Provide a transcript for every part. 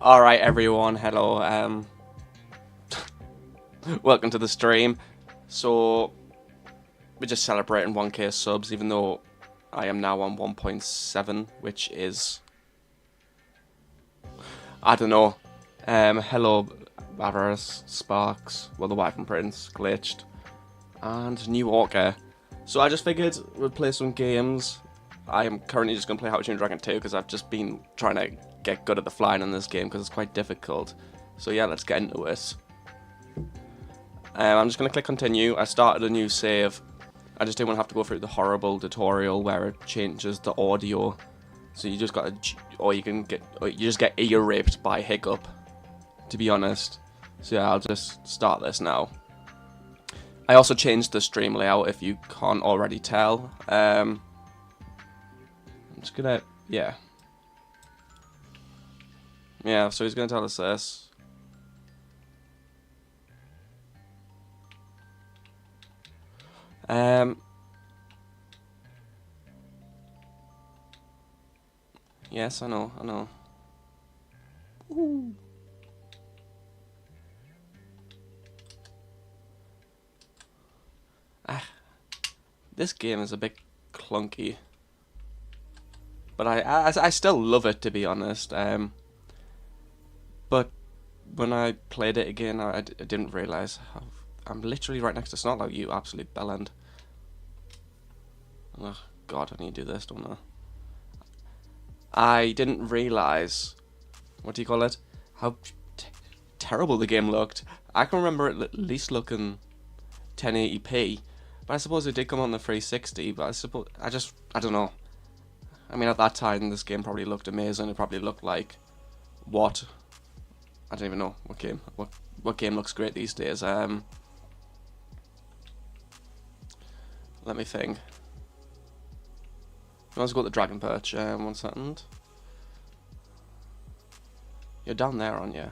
Alright everyone, hello, welcome to the stream. So, we're just celebrating 1k subs, even though I am now on 1.7, which is, I don't know. Hello, Avarice, Sparks, well the wife and Prince, Glitched, and New Walker. So I just figured we'd play some games. I am currently just going to play How to Train Your Dragon 2 because I've just been trying to get good at the flying in this game because it's quite difficult. So yeah, let's get into it. I'm just going to click continue. I started a new save. I just didn't want to have to go through the horrible tutorial where it changes the audio. So you just got to, or you just get ear raped by Hiccup, to be honest. So yeah, I'll just start this now. I also changed the stream layout if you can't already tell. I'm just gonna, yeah. Yeah, so he's gonna tell us this. Yes, I know. Ooh. This game is a bit clunky, but I still love it, to be honest. But when I played it again, I didn't realise how I'm literally right next to Snotlout, you absolute bellend. Oh God, I need to do this, don't I? I didn't realise, what do you call it? How terrible the game looked. I can remember it at least looking 1080p, but I suppose it did come on the 360. But I don't know. I mean, at that time, this game probably looked amazing. It probably looked like what? I don't even know what game. What game looks great these days? Let me think. Let's go to the Dragon Perch. 1 second. You're down there, aren't you?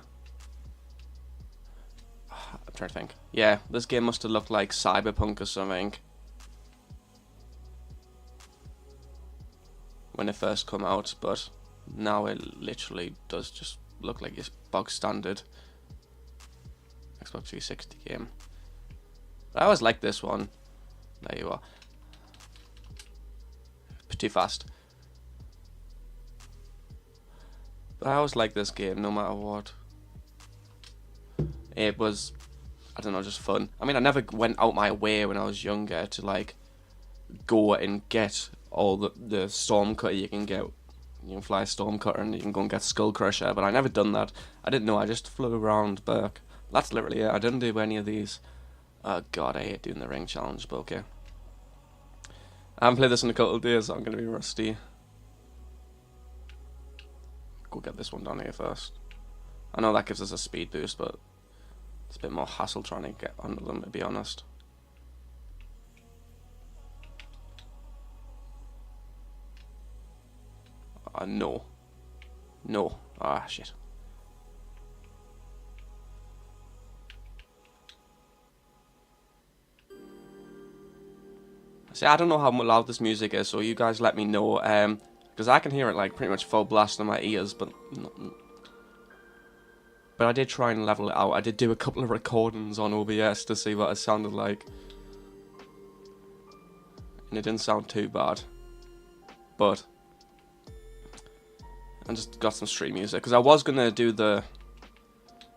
I'm trying to think. Yeah, this game must have looked like Cyberpunk or something when it first come out, but now it literally does just look like your bog standard Xbox 360 game. But I always like this one. There you are. Too fast. But I always like this game, no matter what. It was, I don't know, just fun. I mean, I never went out my way when I was younger to like go and get all the Stormcutter you can get. You can fly Stormcutter and you can go and get Skull Crusher, but I never done that. I didn't know, I just flew around Burke. That's literally it. I didn't do any of these. Oh God, I hate doing the ring challenge, but okay. I haven't played this in a couple of days, so I'm going to be rusty. Go get this one down here first. I know that gives us a speed boost, but it's a bit more hassle trying to get under them, to be honest. No. No. Ah, shit. See, I don't know how loud this music is, so you guys let me know, because I can hear it like pretty much full blast in my ears, but I did try and level it out. I did do a couple of recordings on OBS to see what it sounded like, and it didn't sound too bad, but I just got some stream music, because I was going to do the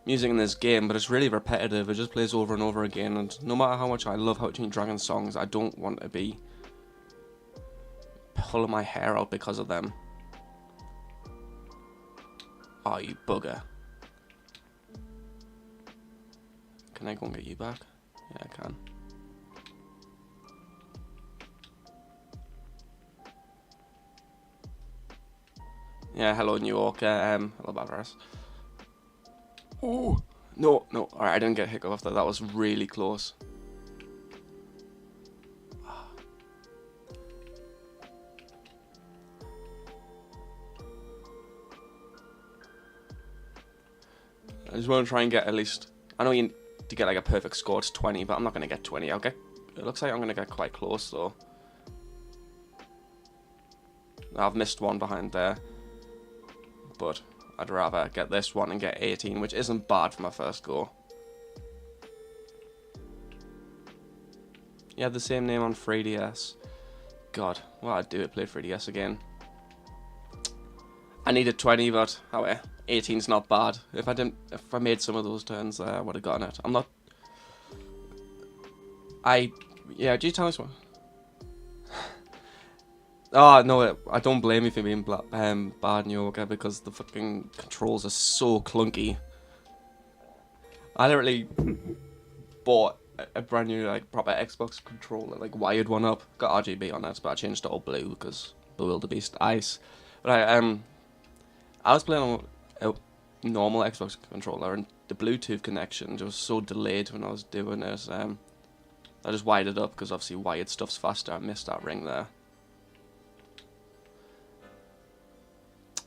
music in this game, but it's really repetitive. It just plays over and over again, and no matter how much I love How to Train Dragon songs, I don't want to be pulling my hair out because of them. Oh, you bugger. Can I go and get you back? Yeah, I can. Yeah, hello New York. Hello Bavaris. Oh no, alright, I didn't get a hiccup after that. That was really close. I just want to try and get at least, I know you need to get like a perfect score to 20, but I'm not going to get 20. It looks like I'm going to get quite close though. I've missed one behind there, but I'd rather get this one and get 18, which isn't bad for my first go. Yeah, the same name on 3DS. God, what I'd do it play 3DS again. I needed 20, but however, 18's not bad. If I made some of those turns there, I would have gotten it. I'm not. Yeah, do you tell me what? Oh no, I don't blame you for being bad in yoga because the fucking controls are so clunky. I literally bought a brand new like proper Xbox controller, like wired one up. Got RGB on it, but I changed it all blue because the wildebeest ice. But I was playing on a normal Xbox controller and the Bluetooth connection was so delayed when I was doing it. I just wired it up because obviously wired stuff's faster. I missed that ring there.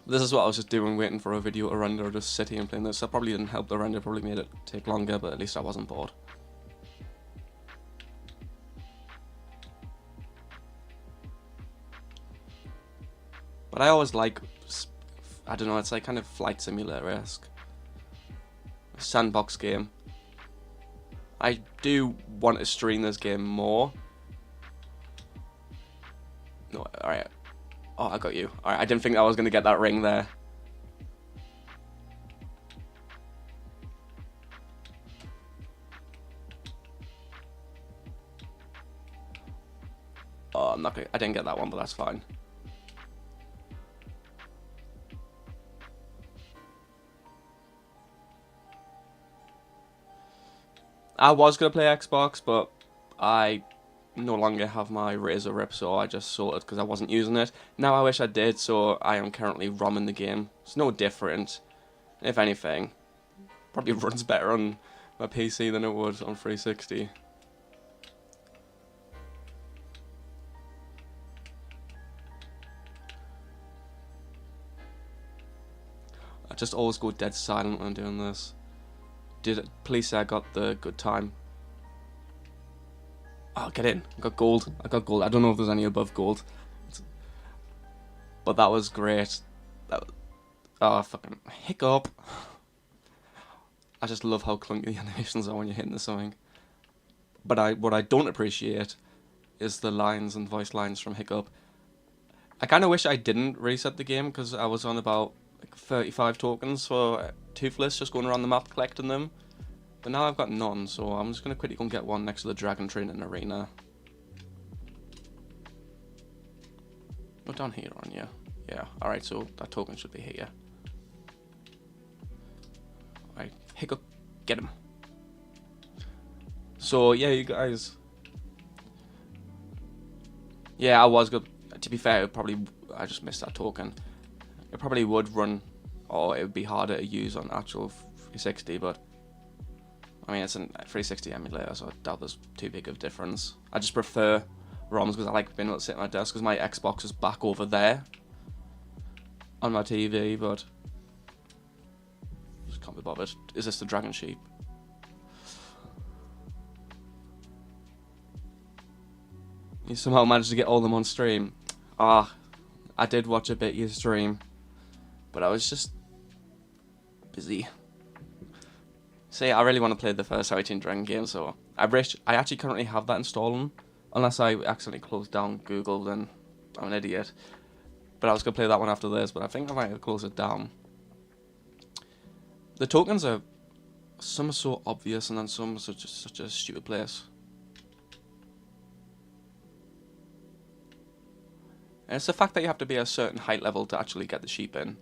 This is what I was just doing, waiting for a video to render, just sitting and playing this. That probably didn't help the render, probably made it take longer, but at least I wasn't bored. But I always like, I don't know, it's like kind of Flight Simulator-esque. Sandbox game. I do want to stream this game more. No, alright. Oh, I got you. Alright, I didn't think I was going to get that ring there. Oh, I'm not gonna, I didn't get that one, but that's fine. I was going to play Xbox, but I no longer have my Razer Rip, so I just sold it because I wasn't using it. Now I wish I did, so I am currently ROMing the game. It's no different. If anything, probably runs better on my PC than it would on 360. I just always go dead silent when I'm doing this. Please say I got the good time. Oh, get in. I got gold. I got gold. I don't know if there's any above gold. But that was great. Oh, fucking hiccup. I just love how clunky the animations are when you're hitting something. But what I don't appreciate is the lines and voice lines from Hiccup. I kind of wish I didn't reset the game because I was on about like 35 tokens for Toothless, just going around the map collecting them. But now I've got none, so I'm just going to quickly go and get one next to the Dragon Training Arena. Oh, down here, aren't you? Yeah, alright, so that token should be here. Alright, Hiccup, get him. So, yeah, you guys. Yeah, I was good. To be fair, I just missed that token. It probably would run, or it would be harder to use on actual 360, but I mean, it's a 360 emulator, so I doubt there's too big of a difference. I just prefer ROMs because I like being able to sit at my desk because my Xbox is back over there on my TV, but just can't be bothered. Is this the Dragon Sheep? You somehow managed to get all of them on stream. Ah, I did watch a bit of your stream, but I was just busy. See, I really want to play the first How to Dragon game, so I actually currently have that installed, unless I accidentally closed down Google, then I'm an idiot. But I was going to play that one after this, but I think I might have closed it down. The tokens are, some are so obvious, and then some are such a stupid place. And it's the fact that you have to be a certain height level to actually get the sheep in.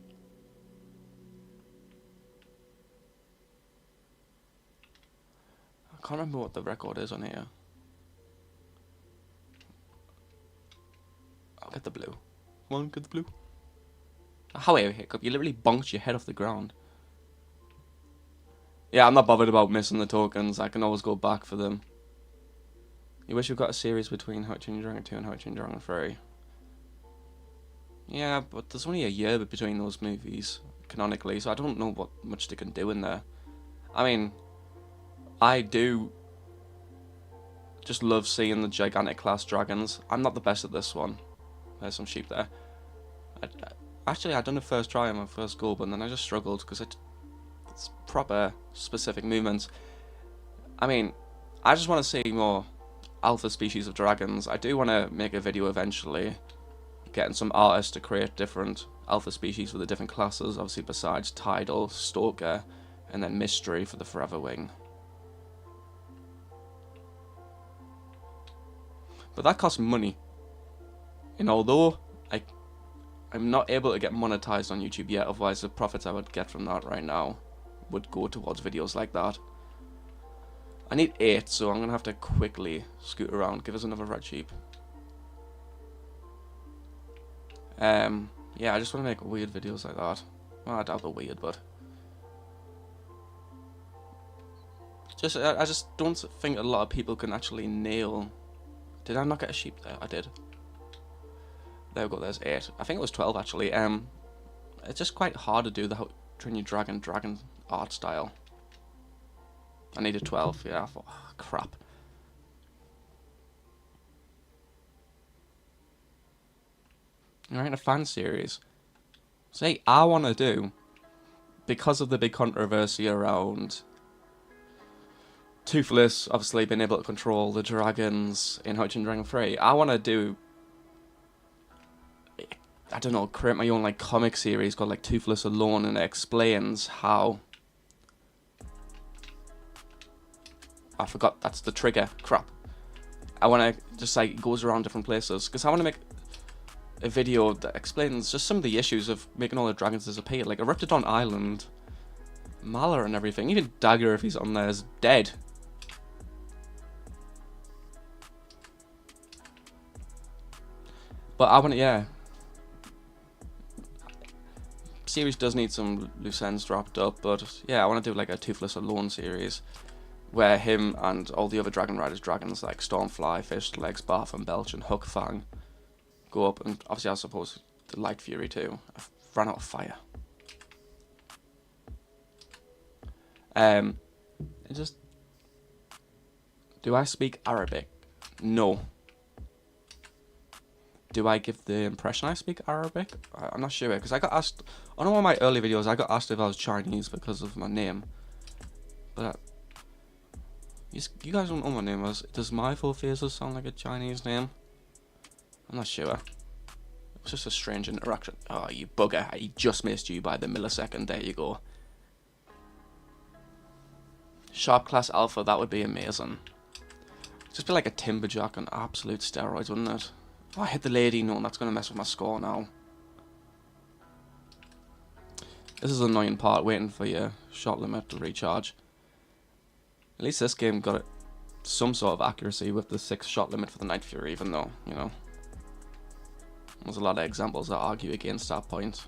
I can't remember what the record is on here. I'll get the blue. Come on, get the blue. However, Hiccup, you literally bonked your head off the ground. Yeah, I'm not bothered about missing the tokens. I can always go back for them. You wish you've got a series between How to Train Your Dragon 2 and How to Train Your Dragon 3. Yeah, but there's only a year between those movies, canonically, so I don't know what much they can do in there. I mean, I do just love seeing the gigantic class dragons. I'm not the best at this one. There's some sheep there. Actually, I done it first try on my first go, but then I just struggled because it's proper specific movements. I mean, I just want to see more alpha species of dragons. I do want to make a video eventually, getting some artists to create different alpha species for the different classes, obviously besides Tidal, Stalker, and then Mystery for the Forever Wing. But that costs money. And although I'm not able to get monetized on YouTube yet, otherwise the profits I would get from that right now would go towards videos like that. I need 8, so I'm going to have to quickly scoot around. Give us another red sheep. Yeah, I just want to make weird videos like that. Well, I doubt they're weird, but I just don't think a lot of people can actually nail. Did I not get a sheep there? I did. There we go, there's 8. I think it was 12 actually. It's just quite hard to do the Train Your Dragon art style. I needed 12, yeah, I thought, oh, crap. Alright, a fan series. Say, I want to do, because of the big controversy around Toothless obviously being able to control the dragons in HTTYD Dragon 3, I want to do, I don't know, create my own like comic series called like Toothless Alone, and it explains how, I forgot, that's the trigger, crap. I want to just like, it goes around different places, because I want to make a video that explains just some of the issues of making all the dragons disappear, like Eruptodon Island, Mala and everything, even Dagger if he's on there is dead. But I want to, yeah. Series does need some loose ends dropped up, but yeah, I want to do like a Toothless Alone series, where him and all the other Dragon Riders dragons like Stormfly, Fishlegs, Barf and Belch and Hookfang go up, and obviously I suppose the Light Fury too. I've run out of fire. It just, do I speak Arabic? No. Do I give the impression I speak Arabic? I'm not sure, because I got asked on one of my early videos. I got asked if I was Chinese because of my name, but you guys don't know my name. Does my full faces sound like a Chinese name? I'm not sure. It was just a strange interaction. Oh, you bugger. I just missed you by the millisecond. There you go. Sharp Class Alpha, that would be amazing. Just be like a Timberjack on absolute steroids, wouldn't it? Oh, I hit the lady. No, that's going to mess with my score now. This is an annoying part, waiting for your shot limit to recharge. At least this game got some sort of accuracy with the 6 shot limit for the Night Fury, even though, you know, there's a lot of examples that argue against that point.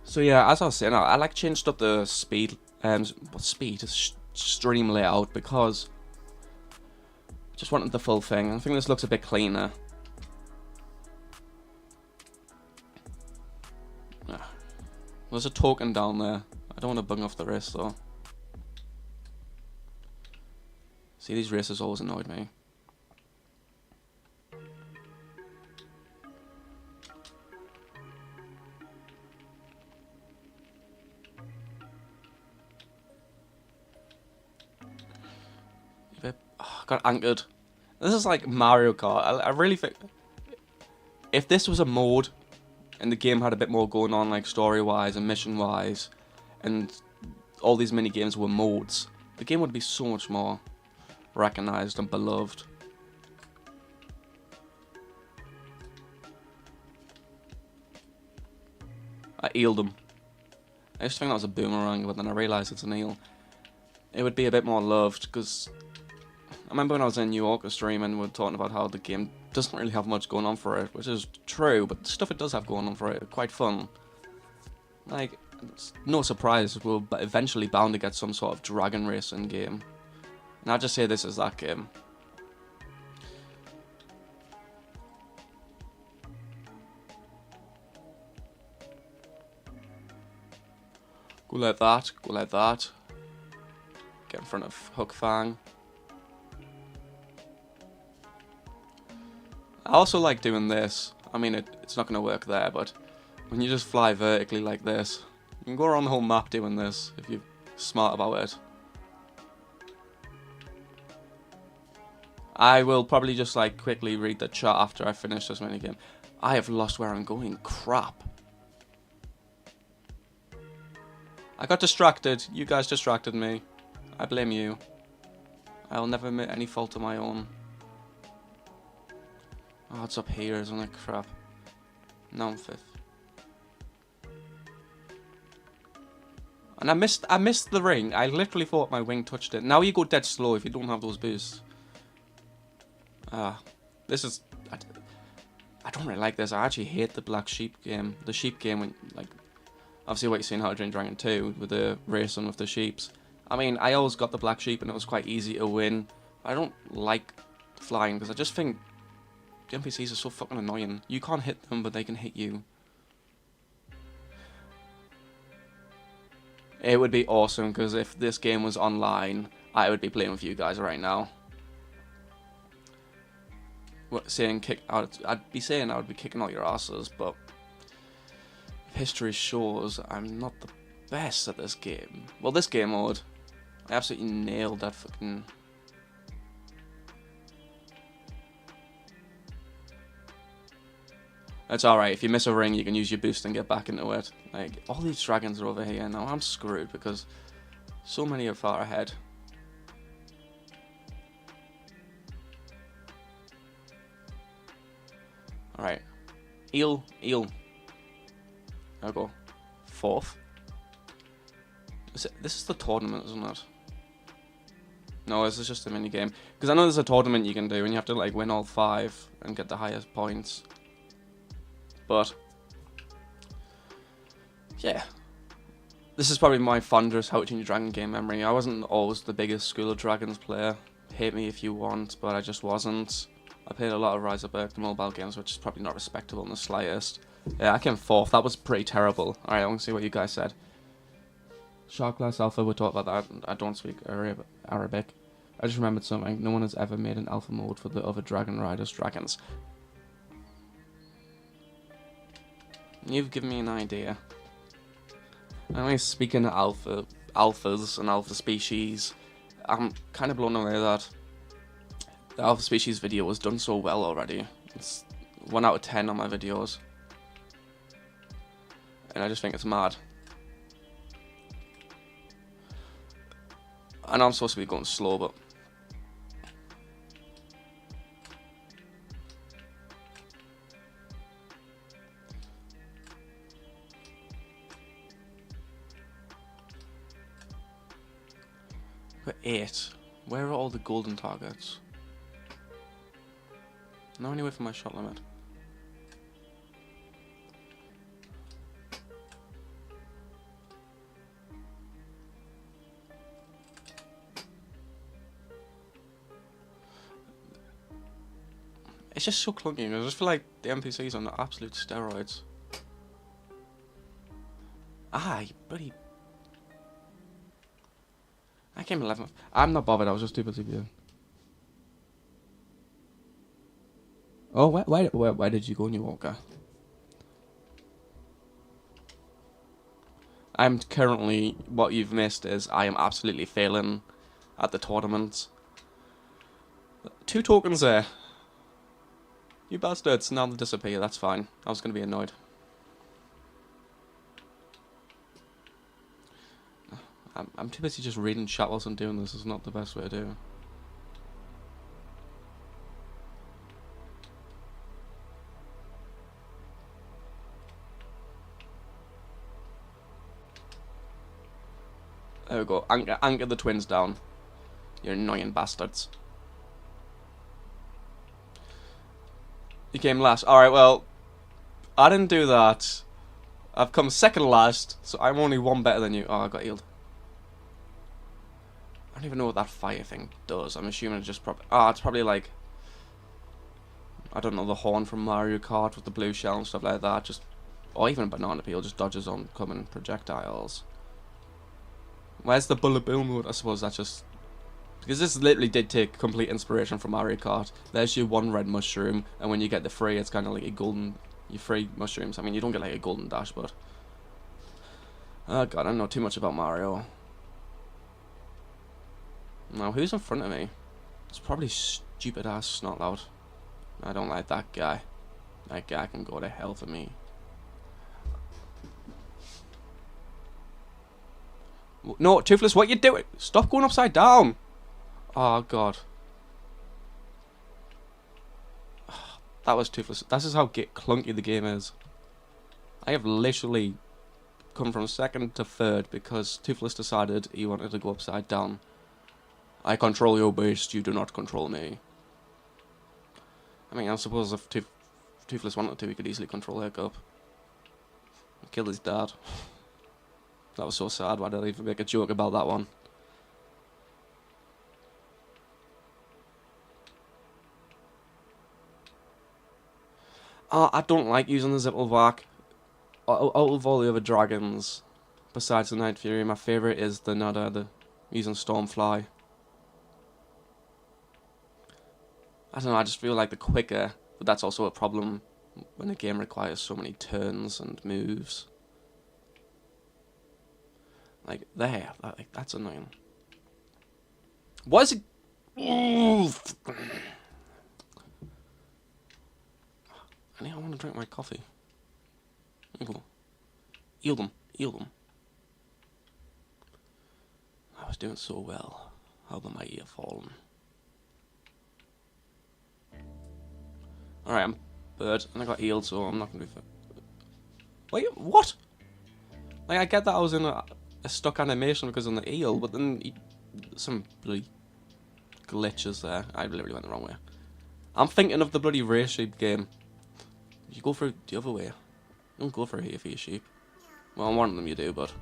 So yeah, as I was saying, I like changed up the speed, stream layout, because I just wanted the full thing. I think this looks a bit cleaner. There's a token down there. I don't want to bung off the race though. See, these races always annoyed me. Oh, got anchored. This is like Mario Kart. I really think if this was a mode and the game had a bit more going on, like story-wise and mission-wise, and all these mini games were modes, the game would be so much more recognized and beloved. I eeled him. I used to think that was a boomerang, but then I realised it's an eel. It would be a bit more loved, because I remember when I was in New York streaming, we were talking about how the game doesn't really have much going on for it, which is true, but the stuff it does have going on for it, quite fun. Like, it's no surprise we're eventually bound to get some sort of dragon racing game. And I'll just say this is that game. Go like that, go like that. Get in front of Hook Fang. I also like doing this. I mean, it's not going to work there, but when you just fly vertically like this, you can go around the whole map doing this if you're smart about it. I will probably just like quickly read the chat after I finish this minigame. I have lost where I'm going. Crap. I got distracted. You guys distracted me. I blame you. I'll never admit any fault of my own. Oh, it's up here, isn't it? Crap. Now I'm 5th. And I missed the ring. I literally thought my wing touched it. Now you go dead slow if you don't have those boosts. This is... I don't really like this. I actually hate the Black Sheep game. The sheep game, when, like... Obviously what you see in How to Train Dragon 2, with the racing with the sheeps. I mean, I always got the Black Sheep and it was quite easy to win. I don't like flying because I just think... The NPCs are so fucking annoying. You can't hit them, but they can hit you. It would be awesome, because if this game was online, I would be playing with you guys right now. Saying kick out, I'd be saying I would be kicking out your asses, but history shows I'm not the best at this game. Well, this game mode, I absolutely nailed that fucking... It's alright, if you miss a ring, you can use your boost and get back into it. Like, all these dragons are over here now. I'm screwed because so many are far ahead. Alright. Eel. I'll go 4th. This is the tournament, isn't it? No, this is just a mini game. Because I know there's a tournament you can do and you have to like win all 5 and get the highest points. But yeah, this is probably my fondest How to Train Your Dragon game memory. I wasn't always the biggest School of Dragons player. Hate me if you want, but I just wasn't. I played a lot of Rise of Berk mobile games, which is probably not respectable in the slightest. Yeah, I came 4th. That was pretty terrible. Alright, I want to see what you guys said. Shark Glass Alpha, we'll talk about that. I don't speak Arabic. I just remembered something. No one has ever made an alpha mode for the other Dragon Riders dragons. You've given me an idea. Anyway, speaking of alphas and alpha species, I'm kind of blown away that the alpha species video was done so well already. It's 1 out of 10 on my videos. And I just think it's mad. I know I'm supposed to be going slow, but... We're 8. Where are all the golden targets? No anywhere for my shot limit. It's just so clunky. I just feel like the NPCs are on absolute steroids. Ah, you bloody... I came 11th. I'm not bothered, I was just too busy viewing. Oh, where did you go, New Walker? I'm currently... What you've missed is I am absolutely failing at the tournament. 2 tokens there. You bastards, now they disappear, that's fine. I was going to be annoyed. I'm too busy just reading chat whilst I'm doing this. Is not the best way to do it. There we go. Anchor the twins down. You annoying bastards. You came last. Alright, well, I didn't do that. I've come second last, so I'm only 1 better than you. Oh, I got healed. I don't even know what that fire thing does. I'm assuming it's just it's probably like... I don't know, the horn from Mario Kart with the blue shell and stuff like that. Just, or even a banana peel just dodges on coming projectiles. Where's the bullet bill mode? I suppose that's just... Because this literally did take complete inspiration from Mario Kart. There's your one red mushroom, and when you get the free, it's kind of like a golden... Your free mushrooms. I mean, you don't get like a golden dash, but... Oh god, I don't know too much about Mario. Now, who's in front of me? It's probably stupid ass Snotlout. I don't like that guy. That guy can go to hell for me. No, Toothless, what you doing? Stop going upside down. Oh god. That was Toothless. This is how clunky the game is. I have literally come from second to third because Toothless decided he wanted to go upside down. I control your beast, you do not control me. I mean, I suppose if Toothless wanted to, he could easily control Hiccup. Kill his dad. That was so sad, why did I even make a joke about that one? I don't like using the Zipplevac. Out of all the other dragons, besides the Night Fury, my favourite is the Nada, using Stormfly. I don't know, I just feel like the quicker, but that's also a problem when a game requires so many turns and moves. Like, there, that's annoying. What is it? Ooh. I want to drink my coffee. There you go. Yield them, yield them. I was doing so well. How the mighty have fallen. Alright, I'm bird, and I got healed, so I'm not gonna do that. Wait, what? Like, I get that I was in a stuck animation because of the eel, but then some bloody glitches there. I literally went the wrong way. I'm thinking of the bloody race sheep game. You go for the other way. You don't go for here for your sheep. Well, one of them you do, but...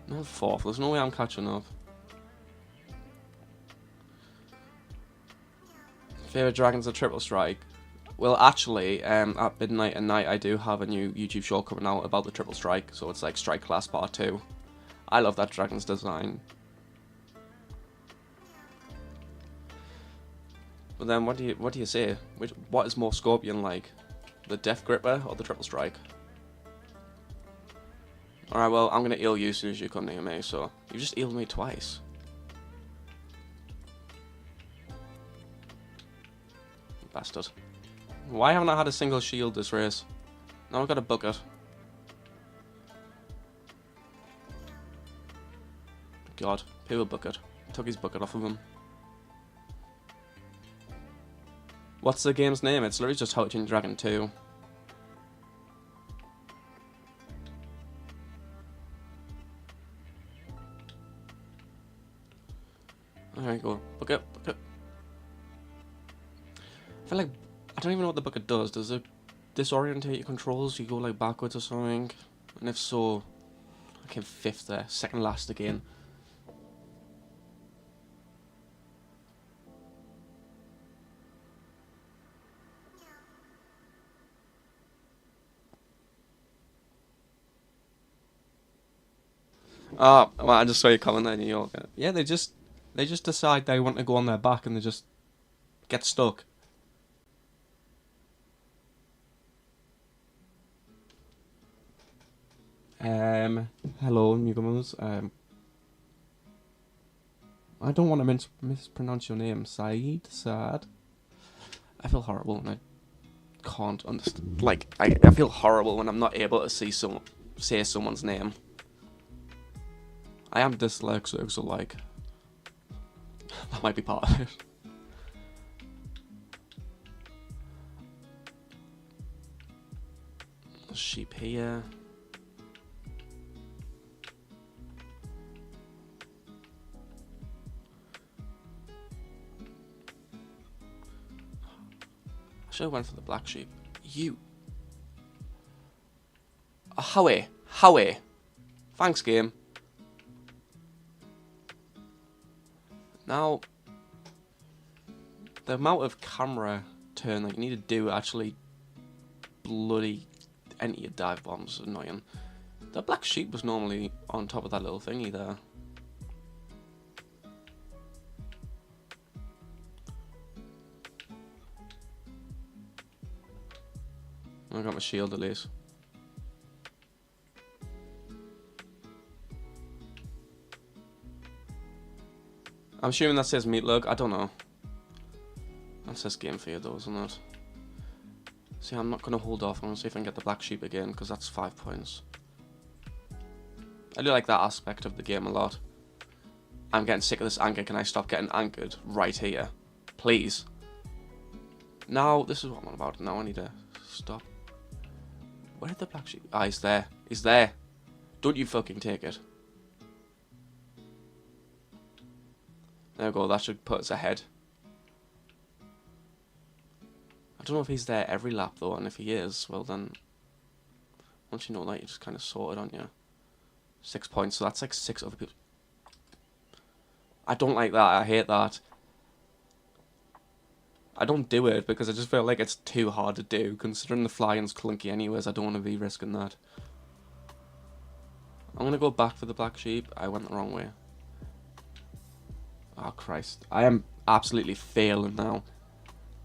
No, fourth. There's no way I'm catching up. Favorite dragons are Triple Strike. Well, actually, at midnight and night, I do have a new YouTube show coming out about the Triple Strike. So it's like Strike Class Part 2. I love that dragon's design. But then, what do you say? What is more Scorpion like, the Death Gripper or the Triple Strike? All right, well, I'm gonna heal you as soon as you come near me. So you just healed me twice. Bastard. Why haven't I had a single shield this race? Now I've got a bucket. God, poo a bucket. Took his bucket off of him. What's the game's name? It's literally just How to Train Your Dragon 2. There you go. Bucket, bucket. I feel like I don't even know what the bucket does. Does it disorientate your controls? You go like backwards or something? And if so, I came fifth there, second last again. Oh, well, I just saw you comment there, New York. Yeah, they just decide they want to go on their back and they just get stuck. Hello, newcomers. I don't want to mispronounce your name, Sad. I feel horrible when I can't understand. Like, I feel horrible when I'm not able to say someone's name. I am dyslexic, so like, that might be part of it. Sheep here. I should have went for the black sheep. You. Howie. Thanks, game. Now, the amount of camera turn that you need to do actually bloody any dive bombs. Annoying. The black sheep was normally on top of that little thingy there. I got my shield at least. I'm assuming that says meat lug. I don't know. That says game feed though, isn't it? See, I'm not going to hold off. I'm going to see if I can get the black sheep again, because that's 5 points. I do like that aspect of the game a lot. I'm getting sick of this anchor. Can I stop getting anchored right here? Please. Now, this is what I'm on about. Now I need to stop. Where did the black sheep... Ah, he's there. He's there. Don't you fucking take it. There we go. That should put us ahead. I don't know if he's there every lap though, and if he is, well then, once you know that, you just kind of sorted, aren't you? 6 points, so that's like 6 other people. I don't like that. I hate that. I don't do it because I just feel like it's too hard to do, considering the flying's clunky anyways. I don't want to be risking that. I'm going to go back for the black sheep. I went the wrong way. Oh, Christ. I am absolutely failing now.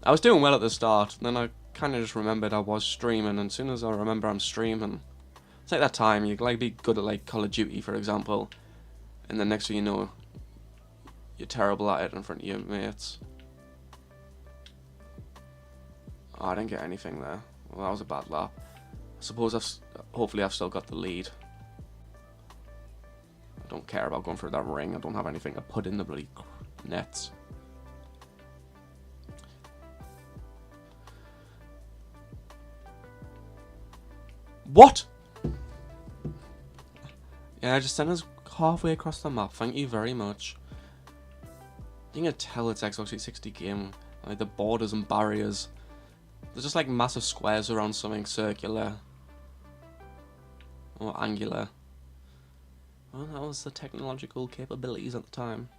I was doing well at the start, and then I kind of just remembered I was streaming, and as soon as I remember I'm streaming, it's like that time, you like be good at like Call of Duty, for example, and then next thing you know, you're terrible at it in front of your mates. Oh, I didn't get anything there. Well, that was a bad lap. I suppose hopefully I've still got the lead. I don't care about going through that ring. I don't have anything to put in the bloody nets. What? Yeah, just send us halfway across the map. Thank you very much. You can tell it's Xbox 360 game. Like the borders and barriers. They're just like massive squares around something circular. Or angular. Well, that was the technological capabilities at the time.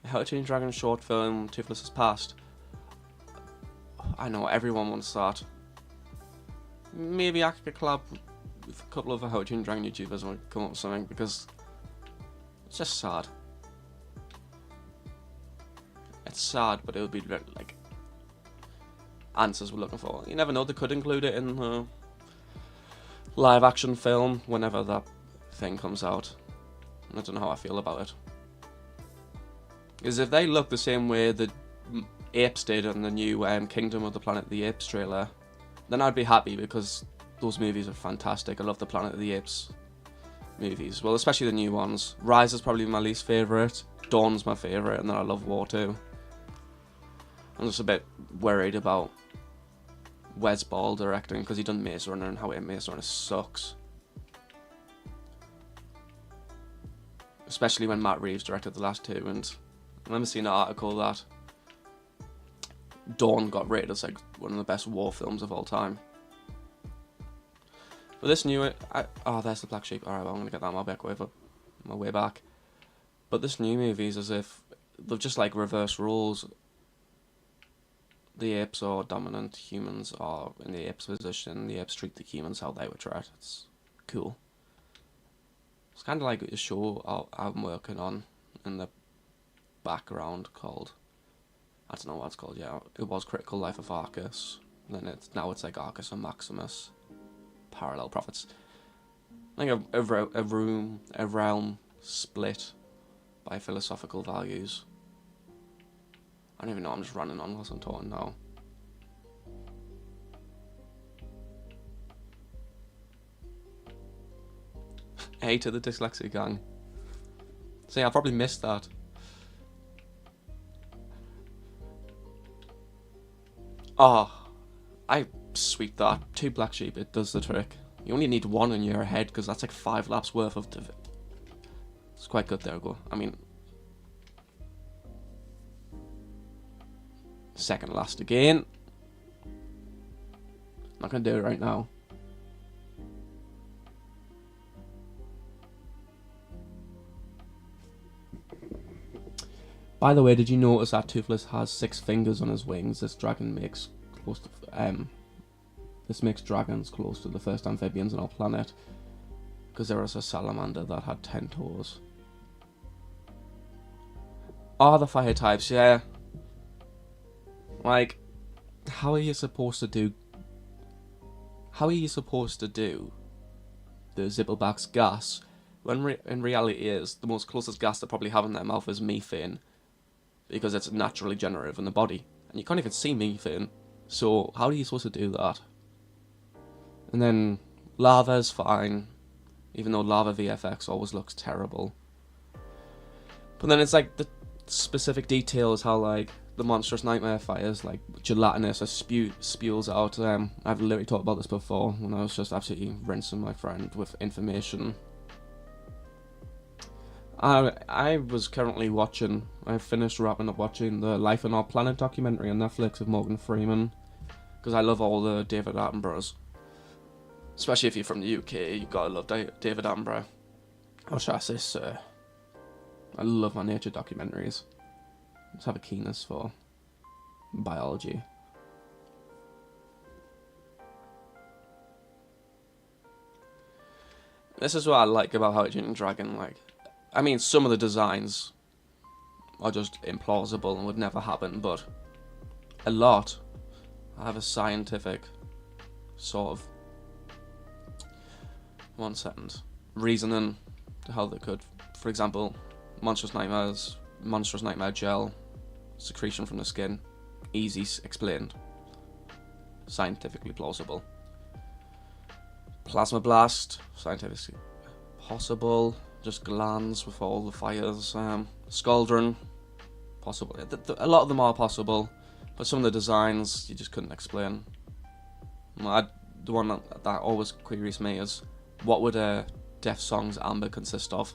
How to Train Dragon short film, Toothless' Past. I know, everyone wants that. Maybe I could collab with a couple of How to Train Dragon YouTubers and come up with something, because it's just sad. It's sad, but it would be like answers we're looking for. You never know, they could include it in the live action film whenever that thing comes out. I don't know how I feel about it. Because if they look the same way the apes did in the new Kingdom of the Planet of the Apes trailer, then I'd be happy, because those movies are fantastic. I love the Planet of the Apes movies. Well, especially the new ones. Rise is probably my least favourite. Dawn's my favourite, and then I love War 2. I'm just a bit worried about Wes Ball directing, because he done Maze Runner, and how Maze Runner sucks. Especially when Matt Reeves directed the last two, and I remember seeing an article that Dawn got rated as like one of the best war films of all time. But this new, oh, there's the black sheep. Alright, well, I'm gonna get that my way back. But this new movie is as if they've just like reversed roles. The apes are dominant, humans are in the apes' position, the apes treat the humans how they would treat. It's cool. It's kind of like a show I'm working on in the background called, I don't know what it's called, yeah, it was Critical Life of Arcus, then now it's like Arcus and Maximus, Parallel Prophets. I think a realm split by philosophical values. I don't even know, I'm just running on whilst I'm talking now. Hey to the dyslexia gang. See, I probably missed that. Oh, I sweep that. 2 black sheep, it does the trick. You only need 1 in your head, because that's like 5 laps worth of... It's quite good, there we go. I mean... Second last again. Not gonna do it right now. By the way, did you notice that Toothless has 6 fingers on his wings? This dragon makes close to This makes dragons close to the first amphibians on our planet, because there was a salamander that had 10 toes. Oh, the fire types, yeah. Like, how are you supposed to do the Zibbelbach's gas when in reality is the most closest gas they probably have in their mouth is methane, because it's naturally generative in the body, and you can't even see methane, so how are you supposed to do that? And then lava's fine, even though lava VFX always looks terrible. But then it's like the specific details, how like the monstrous nightmare fires, like gelatinous, spews out. I've literally talked about this before when I was just absolutely rinsing my friend with information. I was currently watching, I finished wrapping up watching the Life on Our Planet documentary on Netflix with Morgan Freeman, because I love all the David Attenboroughs. Especially if you're from the UK, you gotta love David Attenborough. How should I say, sir? I love my nature documentaries. I just have a keenness for biology. This is what I like about How to Train Your Dragon. Like, I mean, some of the designs are just implausible and would never happen, but a lot have a scientific sort of, one second, reasoning to how they could. For example, monstrous nightmare gel, secretion from the skin, easy explained, scientifically plausible. Plasma blast, scientifically possible, just glands with all the fires. Scaldron, possible. A lot of them are possible, but some of the designs you just couldn't explain. The one that always queries me is, what would a Def Song's amber consist of?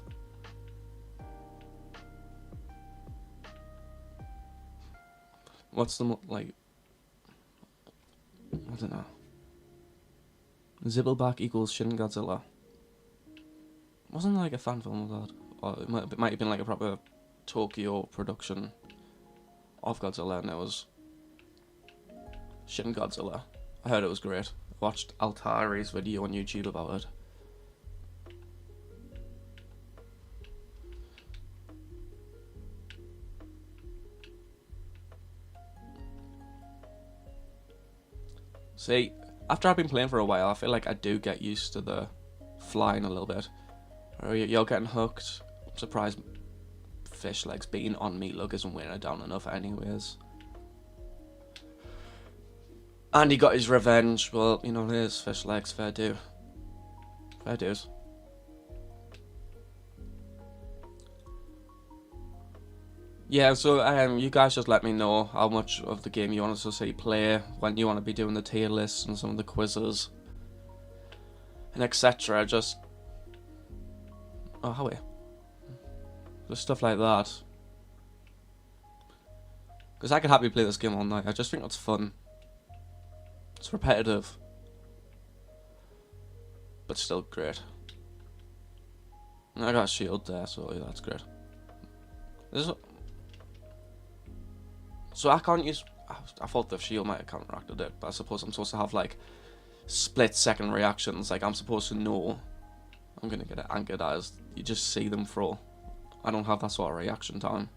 What's the like? I don't know. Zibbelbach equals Shin Godzilla. Wasn't there like a fan film of that? Or it might have been like a proper Tokyo production of Godzilla, and it was Shin Godzilla. I heard it was great. I watched Altari's video on YouTube about it. See, after I've been playing for a while, I feel like I do get used to the flying a little bit. You're getting hooked. I'm surprised fish legs being on Meatlook isn't weighing it down enough anyways. And he got his revenge. Well, you know, there's fish legs, fair do. Fair dues. Yeah, so you guys just let me know how much of the game you want us to see play, when you want to be doing the tier lists and some of the quizzes, and etc. Just just stuff like that. Because I could happily play this game all night. I just think it's fun. It's repetitive, but still great. And I got a shield there, so yeah, that's great. So I can't use. I thought the shield might have counteracted it, but I suppose I'm supposed to have like split-second reactions. Like I'm supposed to know I'm gonna get it anchored as you just see them throw. I don't have that sort of reaction time.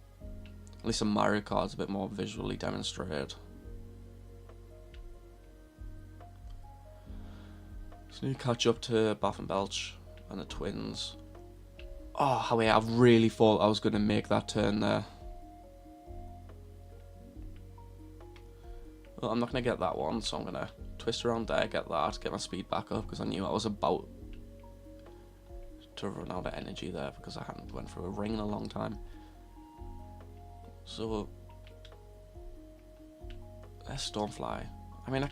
At least in Mario Kart's a bit more visually demonstrated. So you catch up to Bath and Belch and the twins. Oh, wait, I really thought I was gonna make that turn there. Well, I'm not going to get that one, so I'm going to twist around there, get that, get my speed back up, because I knew I was about to run out of energy there, because I hadn't went through a ring in a long time. So, there's Stormfly. I mean,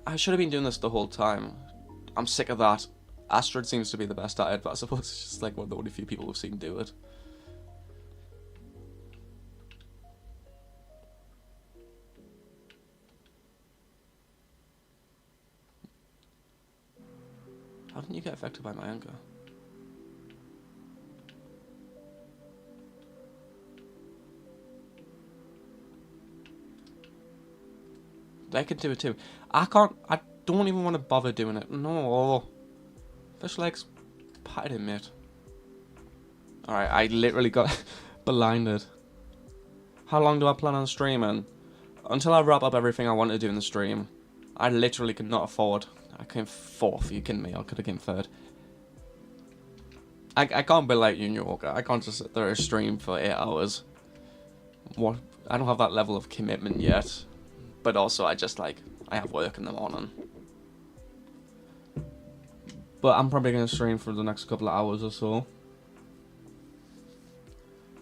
I should have been doing this the whole time. I'm sick of that. Astrid seems to be the best at it, but I suppose it's just like one of the only few people we've seen do it. How didn't you get affected by my anger? They can do it too. I can't. don't even want to bother doing it. No. Fish legs. Pat it in, mate. Alright, I literally got blinded. How long do I plan on streaming? Until I wrap up everything I want to do in the stream. I literally could not afford. I came fourth. Are you kidding me? I could have came third. I can't be like you, New Yorker. I can't just sit there and stream for 8 hours. What? I don't have that level of commitment yet. But also, I have work in the morning. But I'm probably going to stream for the next couple of hours or so.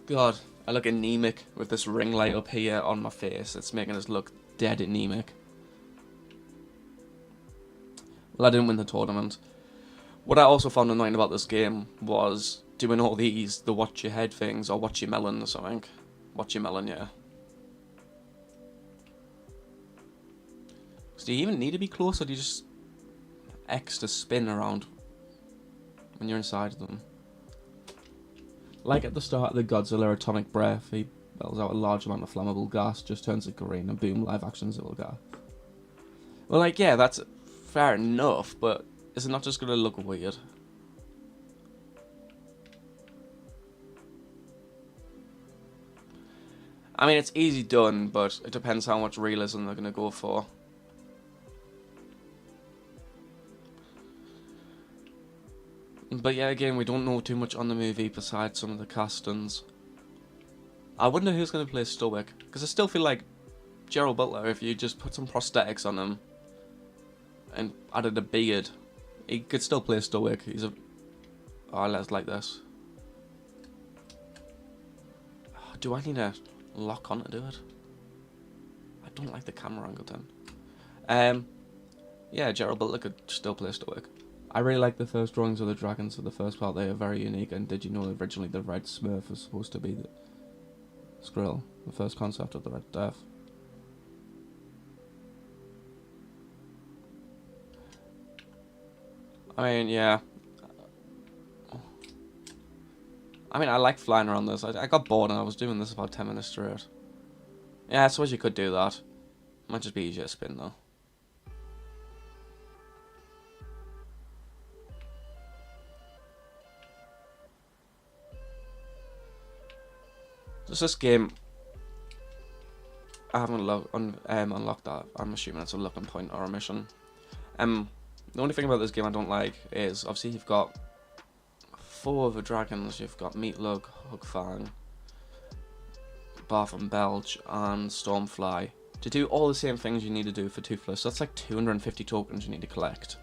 God, I look anemic with this ring light up here on my face. It's making us look dead anemic. Well, I didn't win the tournament. What I also found annoying about this game was doing all the watch your head things, or watch your melon or something. Watch your melon, yeah. So do you even need to be close, or do you just X to spin around when you're inside of them? Like at the start of the Godzilla atomic breath, he bells out a large amount of flammable gas, just turns it green, and boom, live action civil gas. Well, like, yeah, that's fair enough, but is it not just going to look weird? I mean, it's easy done, but it depends how much realism they're going to go for. But yeah, again, we don't know too much on the movie besides some of the castings. I wonder who's going to play Stoic, because I still feel like Gerald Butler, if you just put some prosthetics on him and added a beard, he could still play Stoic. He's a... Oh, let's like this. Oh, do I need to lock on to do it? I don't like the camera angle then. Yeah, Gerald Butler could still play Stoic. I really like the first drawings of the dragons for the first part. They are very unique. And did you know originally the Red Smurf was supposed to be the Skrill, the first concept of the Red Death? I mean, yeah. I mean, I like flying around this. I got bored and I was doing this about 10 minutes straight. Yeah, I suppose you could do that. Might just be easier to spin though. Just this game, I haven't unlocked that. I'm assuming it's a looking point or a mission. The only thing about this game I don't like is, obviously you've got 4 of the dragons. You've got Meatlug, Hookfang, Barf and Belch, and Stormfly. To do all the same things you need to do for Toothless, that's like 250 tokens you need to collect.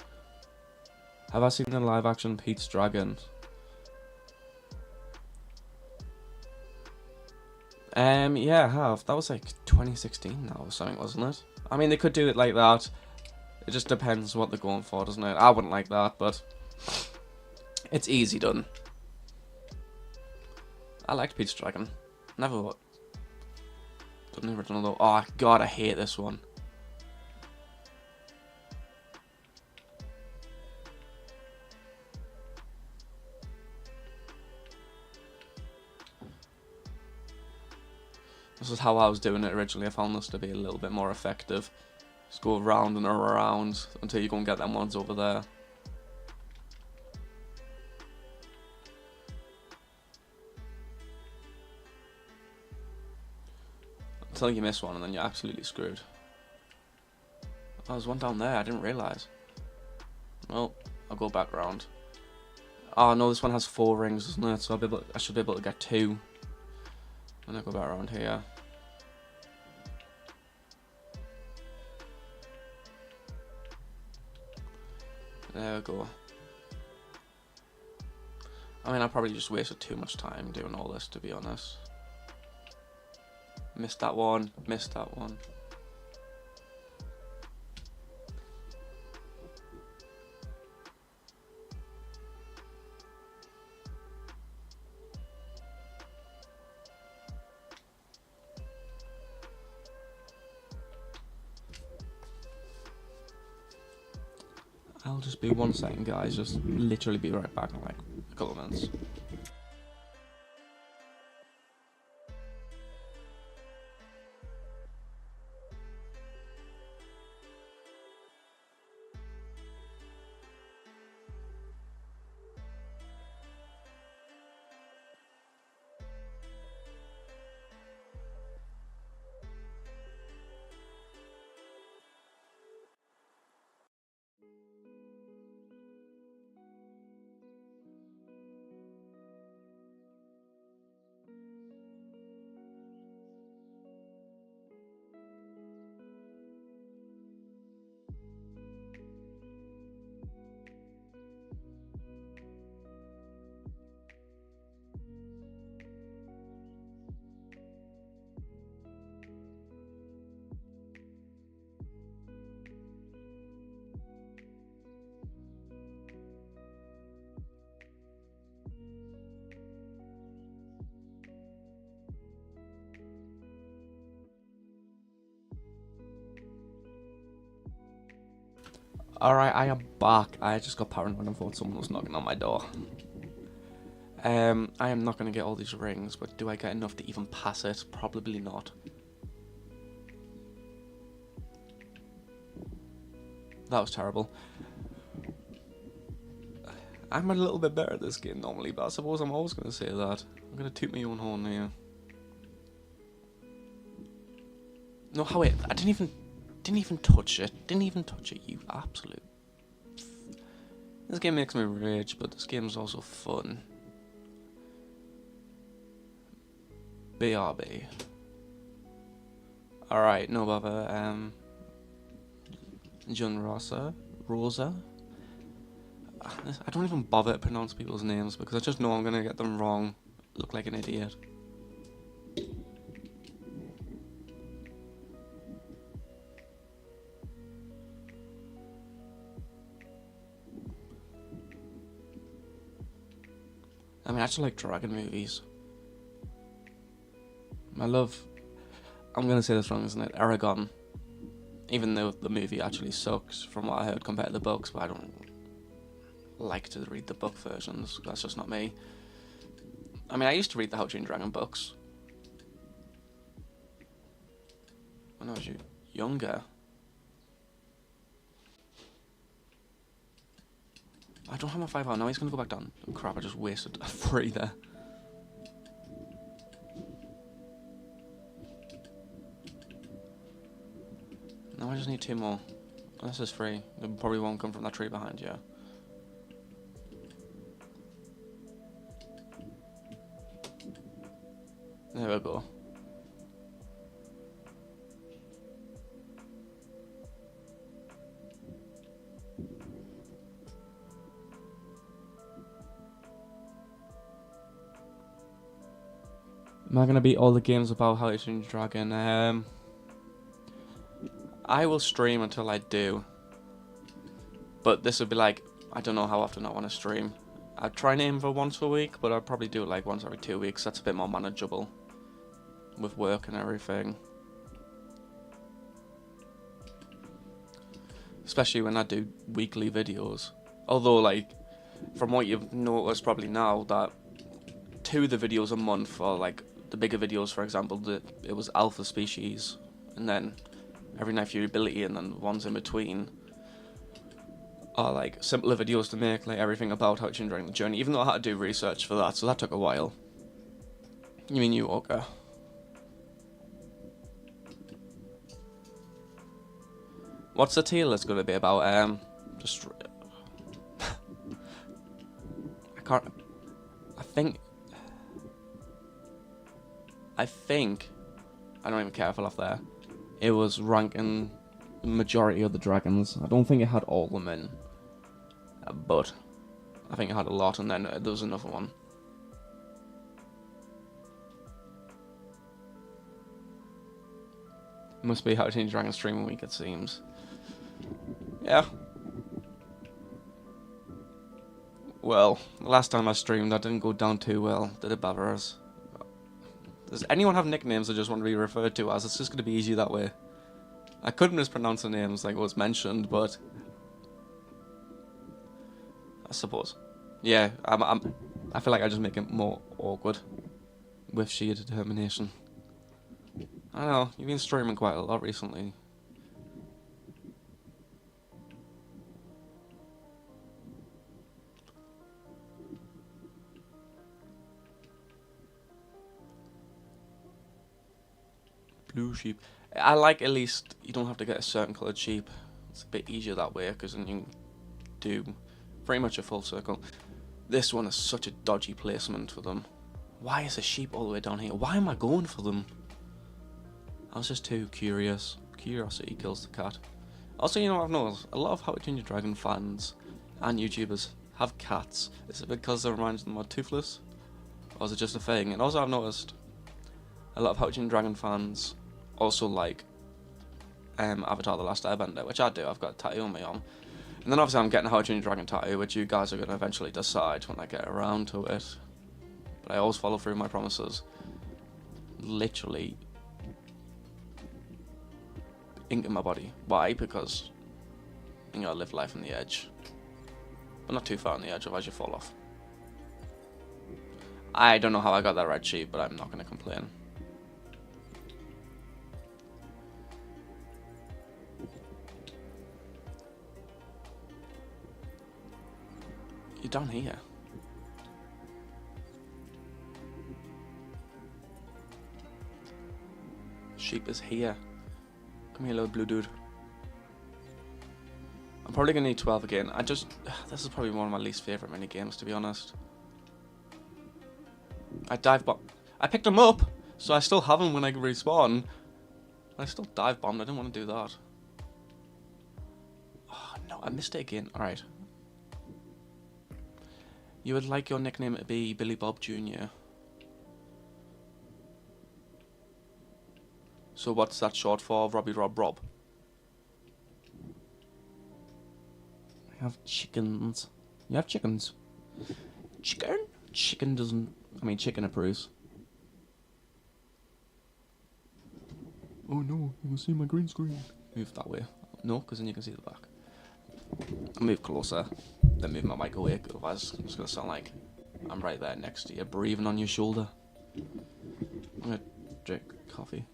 Have I seen the live action Pete's Dragon? Yeah, I have. That was like 2016 now or something, wasn't it? I mean, they could do it like that. It just depends what they're going for, doesn't it? I wouldn't like that, but it's easy done. I liked Pete's Dragon. Never done the original though. Oh god, I hate this one. This is how I was doing it originally. I found this to be a little bit more effective. Just go around and around until you go and get them ones over there. Until you miss one and then you're absolutely screwed. Oh, there's one down there, I didn't realise. Well, I'll go back round. Oh no, this one has 4 rings, doesn't it? So I should be able to get 2. And I'll go back around here. There we go. I mean, I probably just wasted too much time doing all this, to be honest. Missed that one, missed that one. I'll just be 1 second, guys. Just literally be right back in like a couple of minutes. Alright, I am back. I just got paranoid and thought someone was knocking on my door. I am not going to get all these rings, but do I get enough to even pass it? Probably not. That was terrible. I'm a little bit better at this game normally, but I suppose I'm always going to say that. I'm going to toot my own horn here. No, how wait, I didn't even touch it. Didn't even touch it, you absolute. This game makes me rage, but this game is also fun. BRB. Alright, no bother. Jun Rosa? I don't even bother to pronounce people's names because I just know I'm gonna get them wrong. Look like an idiot. I mean, I just like dragon movies. I love... I'm gonna say this wrong, isn't it? Aragon. Even though the movie actually sucks from what I heard compared to the books, but I don't like to read the book versions. That's just not me. I mean, I used to read the How to Train Dragon books when I was younger. I don't have my 5 hour. Now he's going to go back down. Oh, crap, I just wasted a 3 there. Now I just need 2 more. This is free. It probably won't come from that tree behind you. There we go. Am I going to beat all the games about How to Train Your Dragon? I will stream until I do. But this would be like, I don't know how often I want to stream. I'd try and aim for once a week, but I'd probably do it like once every 2 weeks. That's a bit more manageable with work and everything. Especially when I do weekly videos. Although, like, from what you've noticed probably now, that 2 of the videos a month are like the bigger videos, for example, it was Alpha Species, and then Every Night Fury Ability, and then ones in between are like simpler videos to make, like everything about How to Train Your Dragon the Journey, even though I had to do research for that, so that took a while. You mean you, okay. What's the tier list going to be about? Just... I can't... I think... I don't even care if I left there. It was ranking the majority of the dragons. I don't think it had all of them in. But I think it had a lot, and then there was another one. It must be How to Train Your Dragon streaming week, it seems. Yeah. Well, the last time I streamed, that didn't go down too well, did it, Bavars? Does anyone have nicknames they just want to be referred to as? It's just going to be easier that way. I could mispronounce the names like was mentioned, but... I suppose. Yeah, I feel like I just make it more awkward with sheer determination. I don't know, you've been streaming quite a lot recently. Blue sheep. I like at least you don't have to get a certain coloured sheep. It's a bit easier that way because then you can do pretty much a full circle. This one is such a dodgy placement for them. Why is a sheep all the way down here? Why am I going for them? I was just too curious. Curiosity kills the cat. Also, you know what I've noticed? A lot of How to Train Your Dragon fans and YouTubers have cats. Is it because it reminds them of Toothless? Or is it just a thing? And also I've noticed a lot of How to Train Your Dragon fans also like Avatar The Last Airbender, which I do. I've got a tattoo on my arm. And then obviously I'm getting a How to Train Your Dragon tattoo, which you guys are going to eventually decide when I get around to it. But I always follow through my promises. Literally ink in my body. Why? Because You gotta live life on the edge. But not too far on the edge, otherwise you fall off. I don't know how I got that red sheet, but I'm not gonna complain. You're down here. Sheep is here. Come here, little blue dude. I'm probably gonna need 12 again. This is probably one of my least favorite mini games, to be honest. I picked them up, so I still have them when I respawn. I still dive bombed. I didn't want to do that. Oh no, I missed it again. All right. You would like your nickname to be Billy Bob Jr. So what's that short for? Robbie Rob Rob. I have chickens. You have chickens? Chicken? Chicken doesn't... I mean, chicken approves. Oh no, you can see my green screen. Move that way. No, because then you can see the back. I'll move closer, then move my mic away, otherwise it's going to sound like I'm right there next to you, breathing on your shoulder. I'm going to drink coffee.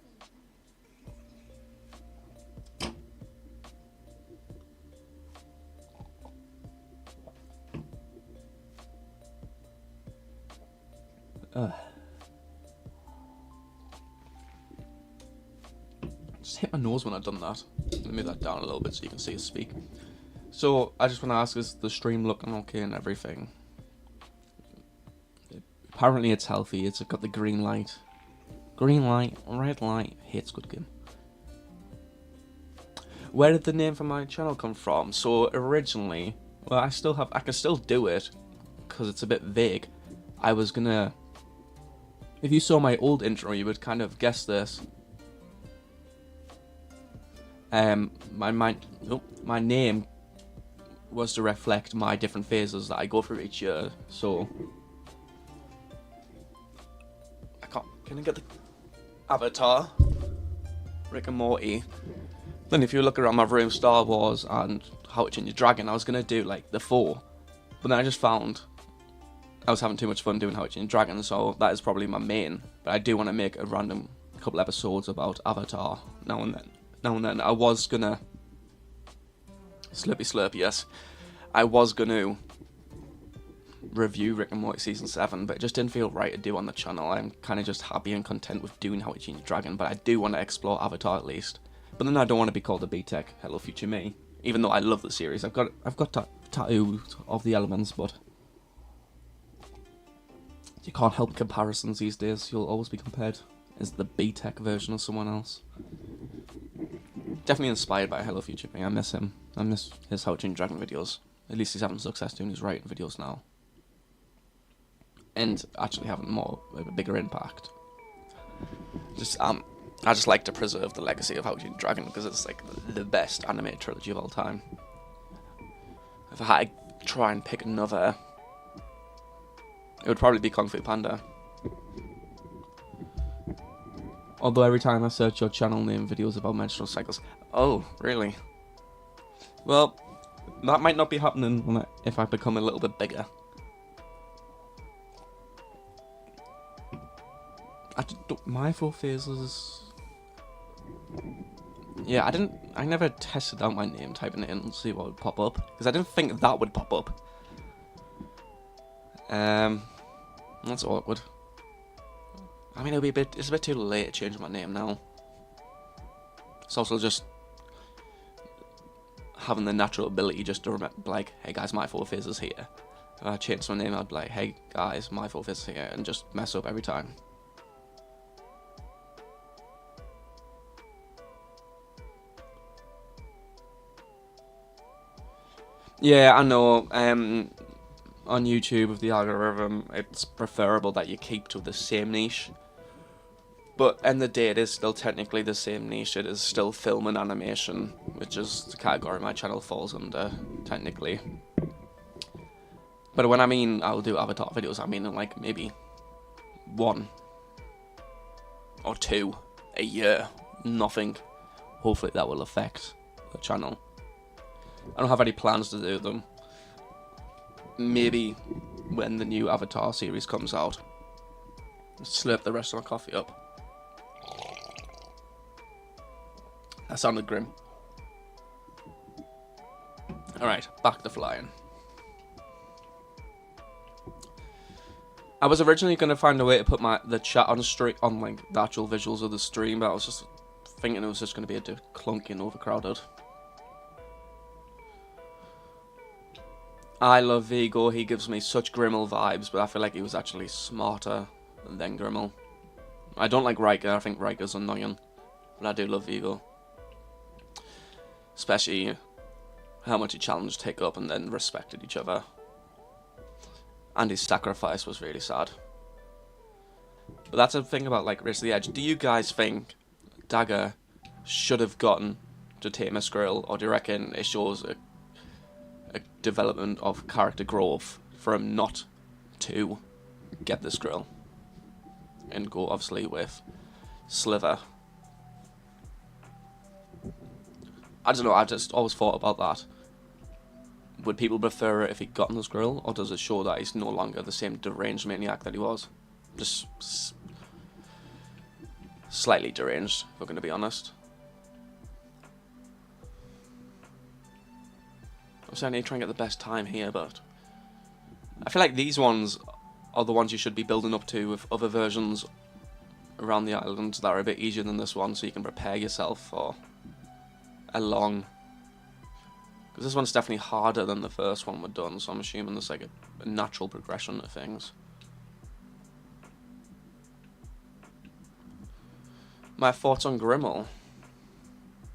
Just hit my nose when I've done that. Let me move that down a little bit so you can see us speak. So, I just want to ask, is the stream looking okay and everything? Apparently it's healthy, it's got the green light. Green light, red light, hates good game. Where did the name for my channel come from? So, originally, well, I can still do it, because it's a bit vague. I was gonna... If you saw my old intro, you would kind of guess this. My name was to reflect my different phases that I go through each year. So can I get the Avatar, Rick and Morty? Then if you look around my room, Star Wars and How to Train Your Dragon, I was gonna do like the 4, but then I just found I was having too much fun doing How to Train Your Dragon, so that is probably my main. But I do want to make a random couple episodes about Avatar now and then. I was gonna slurp, yes. I was gonna review Rick and Morty season 7, but it just didn't feel right to do on the channel. I'm kind of just happy and content with doing How to Train Your Dragon, but I do want to explore Avatar at least. But then I don't want to be called a B-Tech Hello Future Me, even though I love the series. I've got tattoos of the elements, but you can't help comparisons these days. You'll always be compared as the B-Tech version of someone else. Definitely inspired by Hello Future Me. I miss him. I miss his How to Train Your Dragon videos. At least he's having success doing his writing videos now. And actually having a bigger impact. I just like to preserve the legacy of How to Train Your Dragon because it's like the best animated trilogy of all time. If I had to try and pick another, it would probably be Kung Fu Panda. Although every time I search your channel name, videos about menstrual cycles. Oh, really? Well, that might not be happening if I become a little bit bigger. My 4 phases... Yeah, I never tested out my name, typing it in and see what would pop up. Because I didn't think that would pop up. That's awkward. I mean, it's a bit too late to change my name now. It's also just having the natural ability just to remember, like, hey guys, my 4 phases here. If I changed my name, I'd be like, hey guys, my 4 phases here, and just mess up every time. Yeah, I know. On YouTube with the algorithm, it's preferable that you keep to the same niche. But at the end of the day, it is still technically the same niche. It is still film and animation, which is the category my channel falls under, technically. But when I mean I'll do Avatar videos, I mean like maybe 1 or 2 a year. Nothing. Hopefully that will affect the channel. I don't have any plans to do them. Maybe when the new Avatar series comes out. Slurp the rest of my coffee up. That sounded grim. Alright, back to flying. I was originally going to find a way to put the chat on like the actual visuals of the stream, but I was just thinking it was just going to be a bit clunky and overcrowded. I love Vigo, he gives me such Grimmel vibes, but I feel like he was actually smarter than Grimmel. I don't like Riker, I think Riker's annoying, but I do love Vigo. Especially how much he challenged Hiccup and then respected each other. And his sacrifice was really sad. But that's the thing about like Race to the Edge. Do you guys think Dagger should have gotten to tame a Skrill, or do you reckon it shows a development of character growth for him not to get the Skrill and go obviously with Sliver? I don't know, I just always thought about that. Would people prefer it if he'd gotten the Skrill, or does it show that he's no longer the same deranged maniac that he was? Just slightly deranged, if we're going to be honest. I'm saying I need to try and get the best time here, but I feel like these ones are the ones you should be building up to with other versions around the island that are a bit easier than this one, so you can prepare yourself for a long... Because this one's definitely harder than the first one we've done, so I'm assuming there's like a natural progression to things. My thoughts on Grimmel?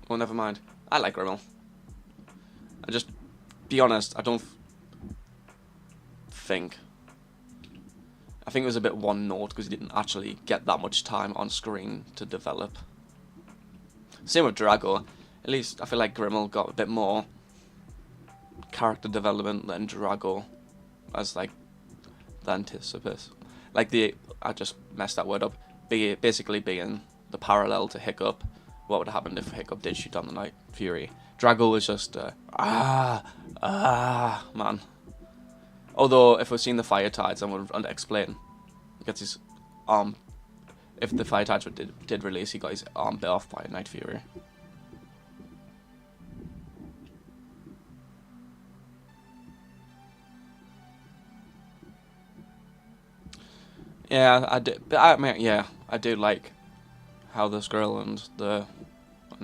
Well, never mind. I like Grimmel. I just... Be honest, I don't think... I think it was a bit one note because he didn't actually get that much time on screen to develop. Same with Drago. At least I feel like Grimmel got a bit more character development than Drago as like the Anticipus. Like I just messed that word up. Basically being the parallel to Hiccup. What would have happened if Hiccup did shoot down the Night Fury? Drago was just man. Although if we've seen the Fire Tides, I would explain. He gets his arm. If the Fire Tides did release, he got his arm bit off by a Night Fury. Yeah, I do. But I mean, yeah, I do like how this girl and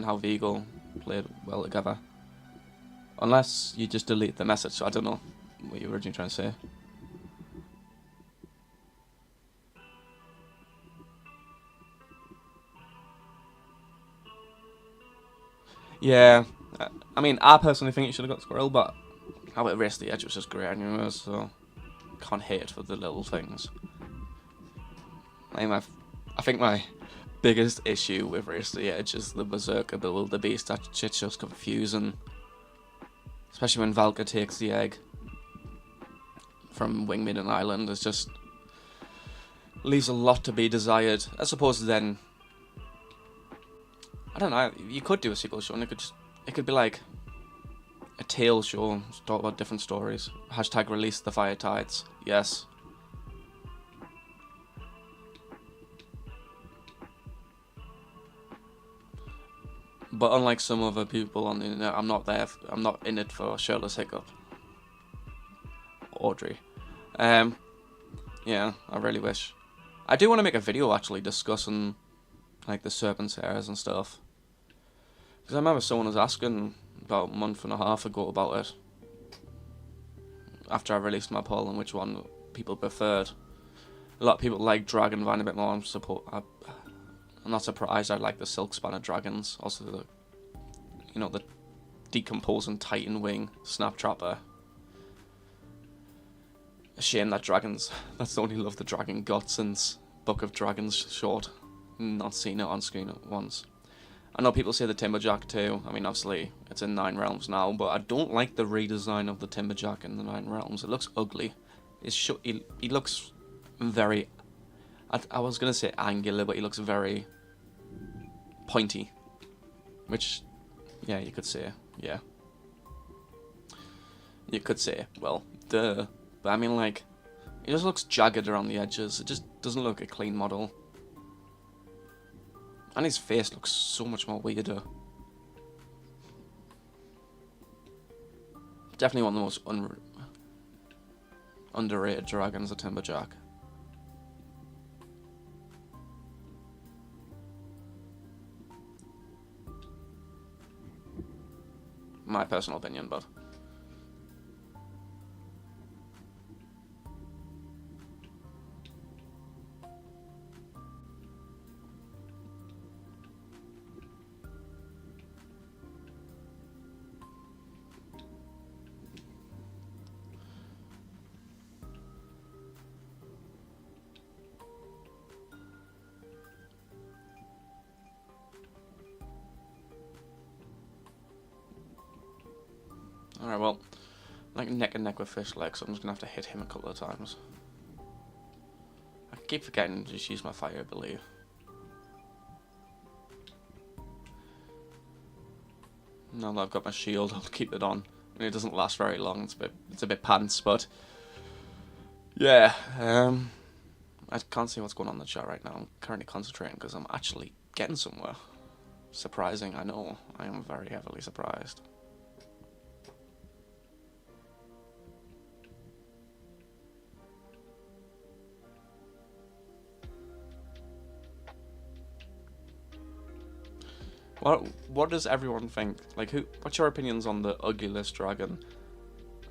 how Vigo played well together. Unless you just delete the message, so I don't know what you were originally trying to say. Yeah, I mean, I personally think it should have got Squirrel, but how it Race to the Edge was just great anyway, so can't hate for the little things. I think my biggest issue with Race to the Edge is the Berserker build, the beast. That shit's just confusing. Especially when Valka takes the egg from Wingmaiden Island. It just leaves a lot to be desired. I suppose then, I don't know, you could do a sequel show and it could be like a tale show, talk about different stories. Hashtag release the Fire Tides. Yes. But unlike some other people on the internet, I'm not in it for shirtless Hiccup. Audrey. Yeah, I really wish. I do want to make a video actually discussing like the Serpent's Hairs and stuff. Because I remember someone was asking about a month and a half ago about it. After I released my poll on which one people preferred. A lot of people like Dragonvine a bit more. I'm not surprised. I like the Silk Spanner Dragons. Also the, the decomposing Titan Wing Snaptrapper. A shame that that's the only Love the Dragon got since Book of Dragons short. Not seen it on screen once. I know people say the Timberjack too. I mean, obviously it's in 9 Realms now, but I don't like the redesign of the Timberjack in the 9 Realms. It looks ugly. He looks very... I was going to say angular, but he looks very pointy. Which, yeah, you could say, yeah. You could say, well, duh. But I mean, like, it just looks jagged around the edges. It just doesn't look a clean model. And his face looks so much more weirder. Definitely one of the most underrated dragons, the Timberjack. My personal opinion, but... Alright, well, like neck and neck with Fish Leg, so I'm just gonna have to hit him a couple of times. I keep forgetting to just use my fire ability. Now that I've got my shield, I'll keep it on. And it doesn't last very long, it's a bit pants, but... Yeah, I can't see what's going on in the chat right now. I'm currently concentrating because I'm actually getting somewhere. Surprising, I know. I am very heavily surprised. What does everyone think? Like, what's your opinions on the ugliest dragon?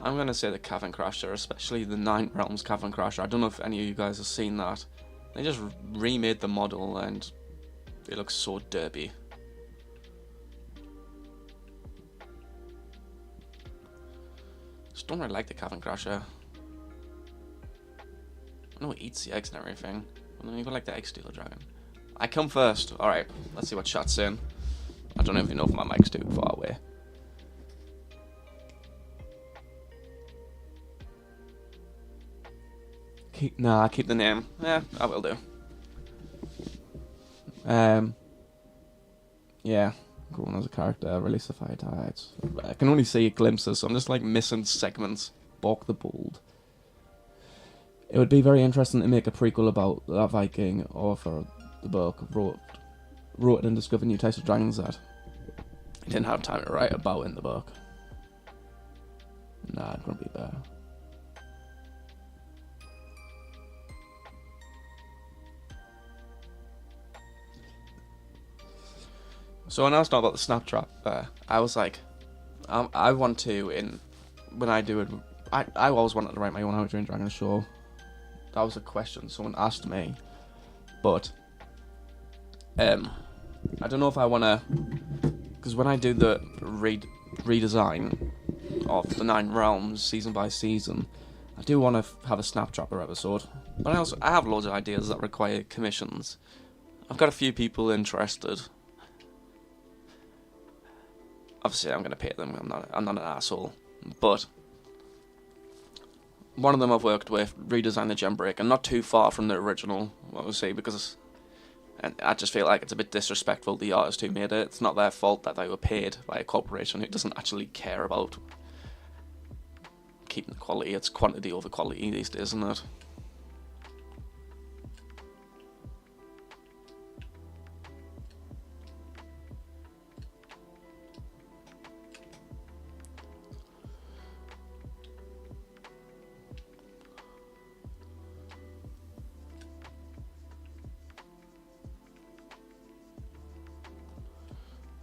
I'm gonna say the Cavern Crasher, especially the 9 Realms Cavern Crasher. I don't know if any of you guys have seen that. They just remade the model and it looks so derpy. Just don't really like the Cavern Crasher. I know it eats the eggs and everything, but then you got like the Egg Stealer Dragon. I come first. Alright, let's see what chat's saying. I don't even know if my mic's too far away. Keep the name. Yeah, I will do. Yeah, growing as a character, release the fire tides. I can only see glimpses, so I'm just like missing segments. Bork the Bold. It would be very interesting to make a prequel about that Viking author the book wrote it and discovered new types of dragons that he didn't have time to write about in the book. Nah, it's gonna be better. So when I was talking about the snap trap, I was like, I want to, when I do it, I always wanted to write my own How to Train Dragon show. That was a question someone asked me, but I don't know if I want to, because when I do the redesign of the 9 Realms season by season, I do want to have a Snaptrapper episode, but I have loads of ideas that require commissions. I've got a few people interested. Obviously, I'm going to pay them. I'm not an asshole, but one of them I've worked with redesigned the Gem Break, and not too far from the original, I would say, because I just feel like it's a bit disrespectful to the artist who made it. It's not their fault that they were paid by a corporation who doesn't actually care about keeping the quality. It's quantity over quality these days, isn't it?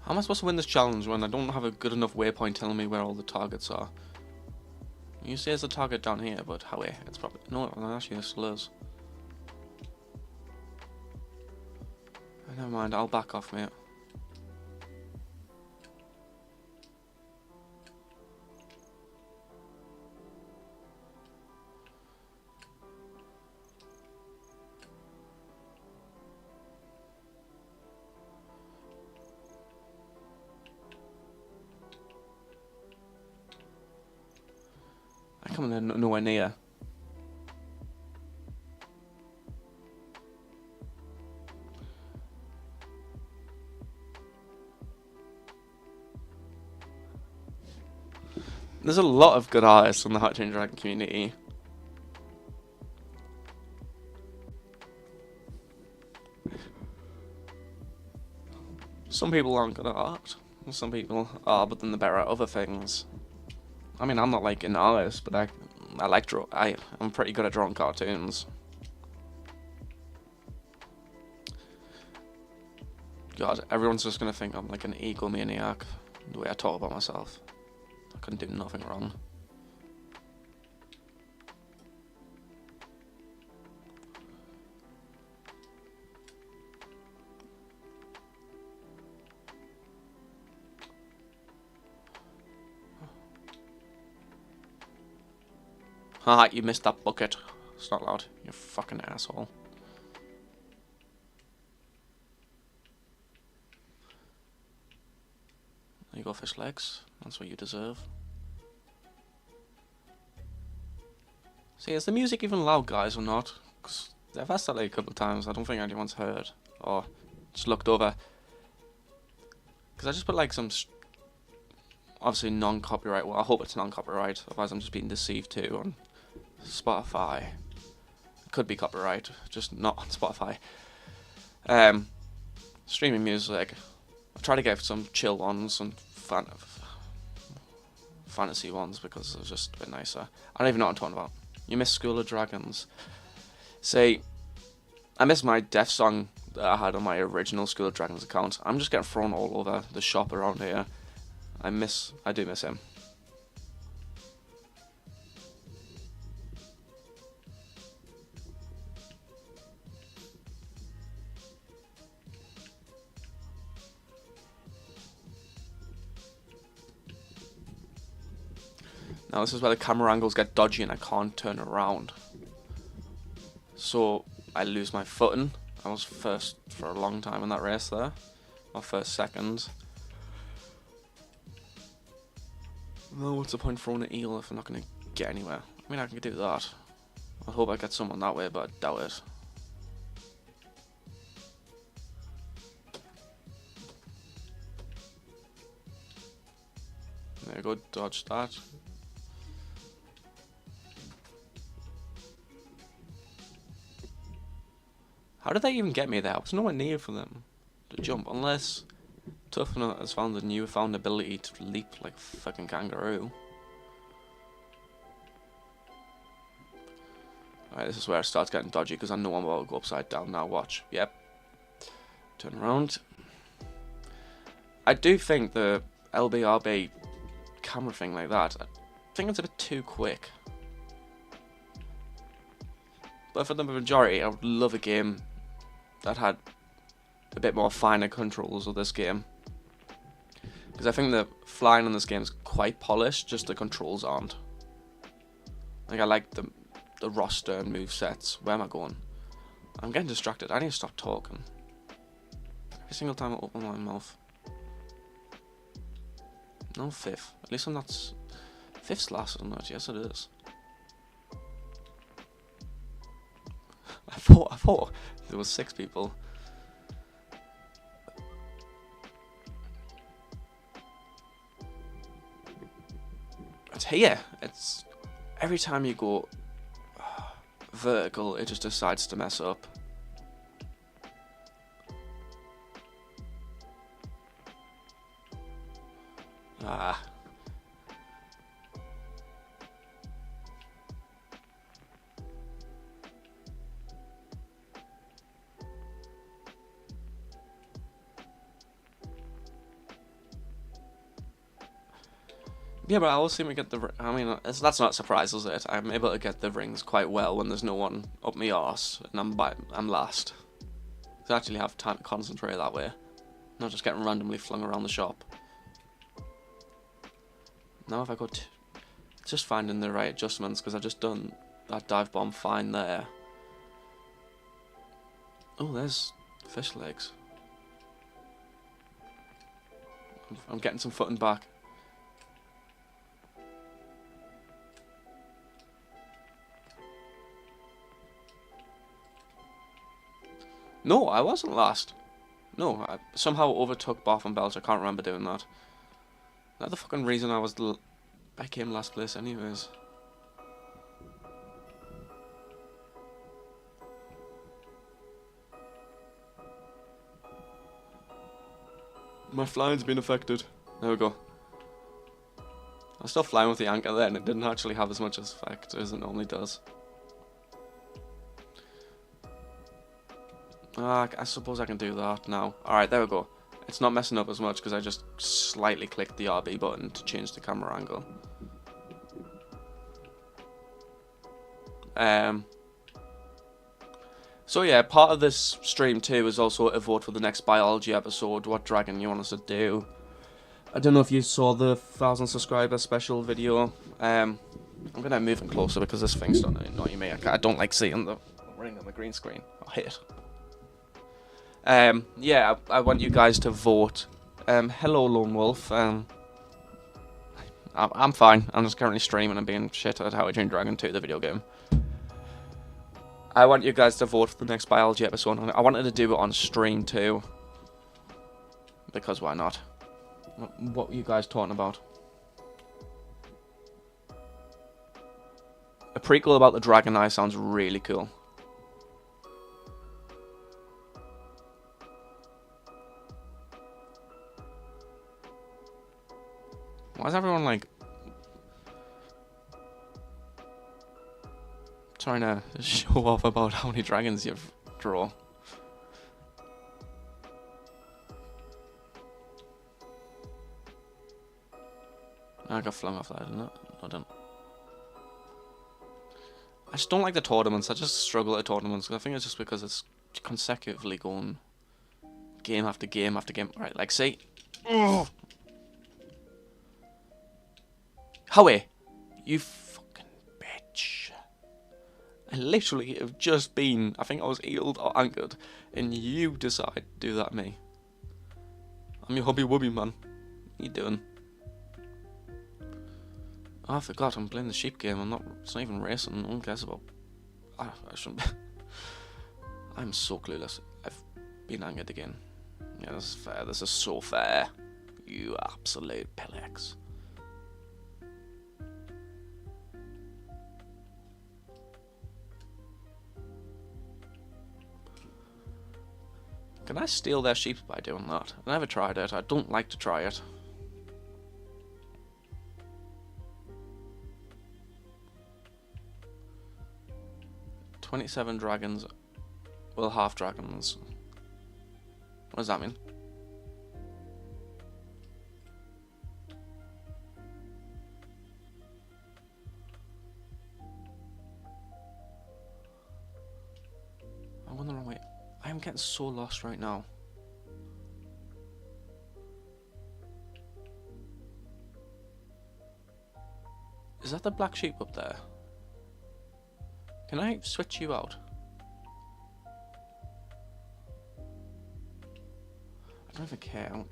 How am I supposed to win this challenge when I don't have a good enough waypoint telling me where all the targets are? You say there's a target down here, but how? It's probably... No, actually, this still is. Never mind, I'll back off, mate. I come in nowhere near. There's a lot of good artists in the How to Train Your Dragon community. Some people aren't good at art. Some people are, but then they're better at other things. I mean, I'm not like an artist, but I like draw. I'm pretty good at drawing cartoons. God, everyone's just gonna think I'm like an egomaniac the way I talk about myself. I couldn't do nothing wrong. Haha, you missed that bucket. It's not loud. You fucking asshole. There you go, fish legs. That's what you deserve. See, is the music even loud, guys, or not? Because I've asked that like a couple of times. I don't think anyone's heard. Or just looked over. Because I just put like some... obviously non-copyright. Well, I hope it's non-copyright. Otherwise I'm just being deceived too on Spotify. It could be copyright, just not on Spotify. Streaming music. I've tried to get some chill ones and fantasy ones because they're just a bit nicer. I don't even know what I'm talking about. You miss School of Dragons. See, I miss my death song that I had on my original School of Dragons account. I'm just getting thrown all over the shop around here. I do miss him. Now this is where the camera angles get dodgy and I can't turn around. So I lose my footing. I was first for a long time in that race there. Or first, second. Well, what's the point throwing an eel if I'm not going to get anywhere? I mean, I can do that. I hope I get someone that way, but I doubt it. There you go, dodge that. How did they even get me there? I was nowhere near for them to jump, unless Toughnut has found a newfound ability to leap like a fucking kangaroo. Alright, this is where it starts getting dodgy because I know I'm about to go upside down now. Watch. Yep. Turn around. I do think the LBRB camera thing like that, I think it's a bit too quick. But for the majority, I would love a game that had a bit more finer controls of this game. Because I think the flying in this game is quite polished, just the controls aren't. Like, I like the roster and movesets. Where am I going? I'm getting distracted. I need to stop talking. Every single time I open my mouth. No, fifth. At least I'm not... Fifth's last, isn't it? Yes, it is. I thought there was 6 people. It's here. It's every time you go vertical, it just decides to mess up. Ah. Yeah, but I always seem to get the... I mean, that's not a surprise, is it? I'm able to get the rings quite well when there's no one up my arse and I'm last. So I actually have time to concentrate that way. Not just getting randomly flung around the shop. Now if I go... just finding the right adjustments, because I've just done that dive bomb fine there. Oh, there's fish legs. I'm getting some footing back. No, I wasn't last. No, I somehow overtook Boff and Belch. I can't remember doing that. That's the fucking reason I was I came last place anyways. My flying's been affected. There we go. I was still flying with the anchor there, and it didn't actually have as much effect as it normally does. I suppose I can do that now. Alright, there we go. It's not messing up as much because I just slightly clicked the RB button to change the camera angle. So yeah, part of this stream too is also a vote for the next biology episode, what dragon you want us to do. I don't know if you saw the 1,000 subscriber special video. I'm gonna move in closer because this thing's starting to annoy me. I don't like seeing the ring on the green screen. I hate it. Yeah, I want you guys to vote. Hello, Lone Wolf. I'm fine. I'm just currently streaming and being shit at How I Train Dragon 2, the video game. I want you guys to vote for the next biology episode. I wanted to do it on stream too. Because why not? What were you guys talking about? A prequel about the Dragon Eye sounds really cool. Why is everyone like trying to show off about how many dragons you've drawn? I got flung off that, didn't it? I didn't. I just don't like the tournaments. I just struggle at tournaments. I think it's just because it's consecutively going game after game after game. Right, like see. Ugh. Howie, you fucking bitch. I literally have just been, I think I was healed or anchored, and you decide to do that to me. I'm your hobby wubby, man. What you doing? Oh, I forgot, I'm playing the sheep game. It's not even racing. No one cares about. I shouldn't be. I'm so clueless. I've been angered again. Yeah, this is fair. This is so fair. You absolute pillex. Can I steal their sheep by doing that? I never tried it. I don't like to try it. "27 dragons will half dragons." What does that mean? I'm going the wrong way. I am getting so lost right now. Is that the black sheep up there? Can I switch you out? I don't even care.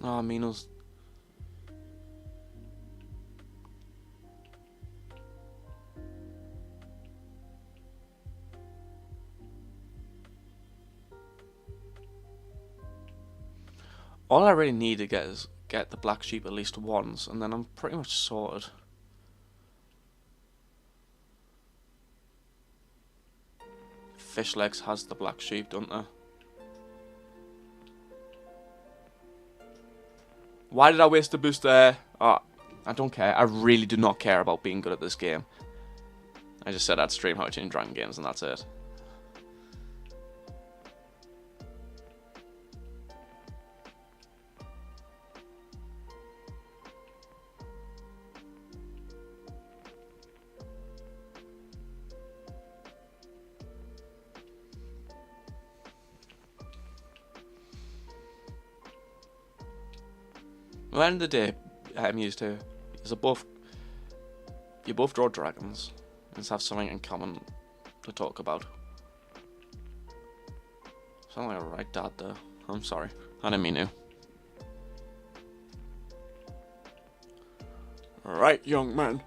Oh, Mino's. All I really need to get is get the black sheep at least once, and then I'm pretty much sorted. Fish Legs has the black sheep, don't they? Why did I waste the boost there? Oh, I don't care. I really do not care about being good at this game. I just said I'd stream How to Train Dragon games, and that's it. At the end of the day, I'm used to you both draw dragons. Let's have something in common to talk about. Sound like a right dad there. I'm sorry. I didn't mean to. Right, young man.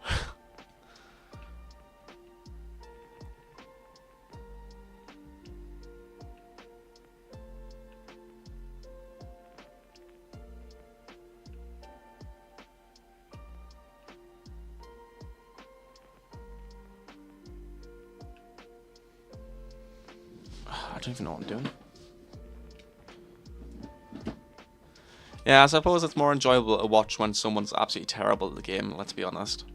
I don't even know what I'm doing. Yeah, I suppose it's more enjoyable to watch when someone's absolutely terrible at the game, let's be honest.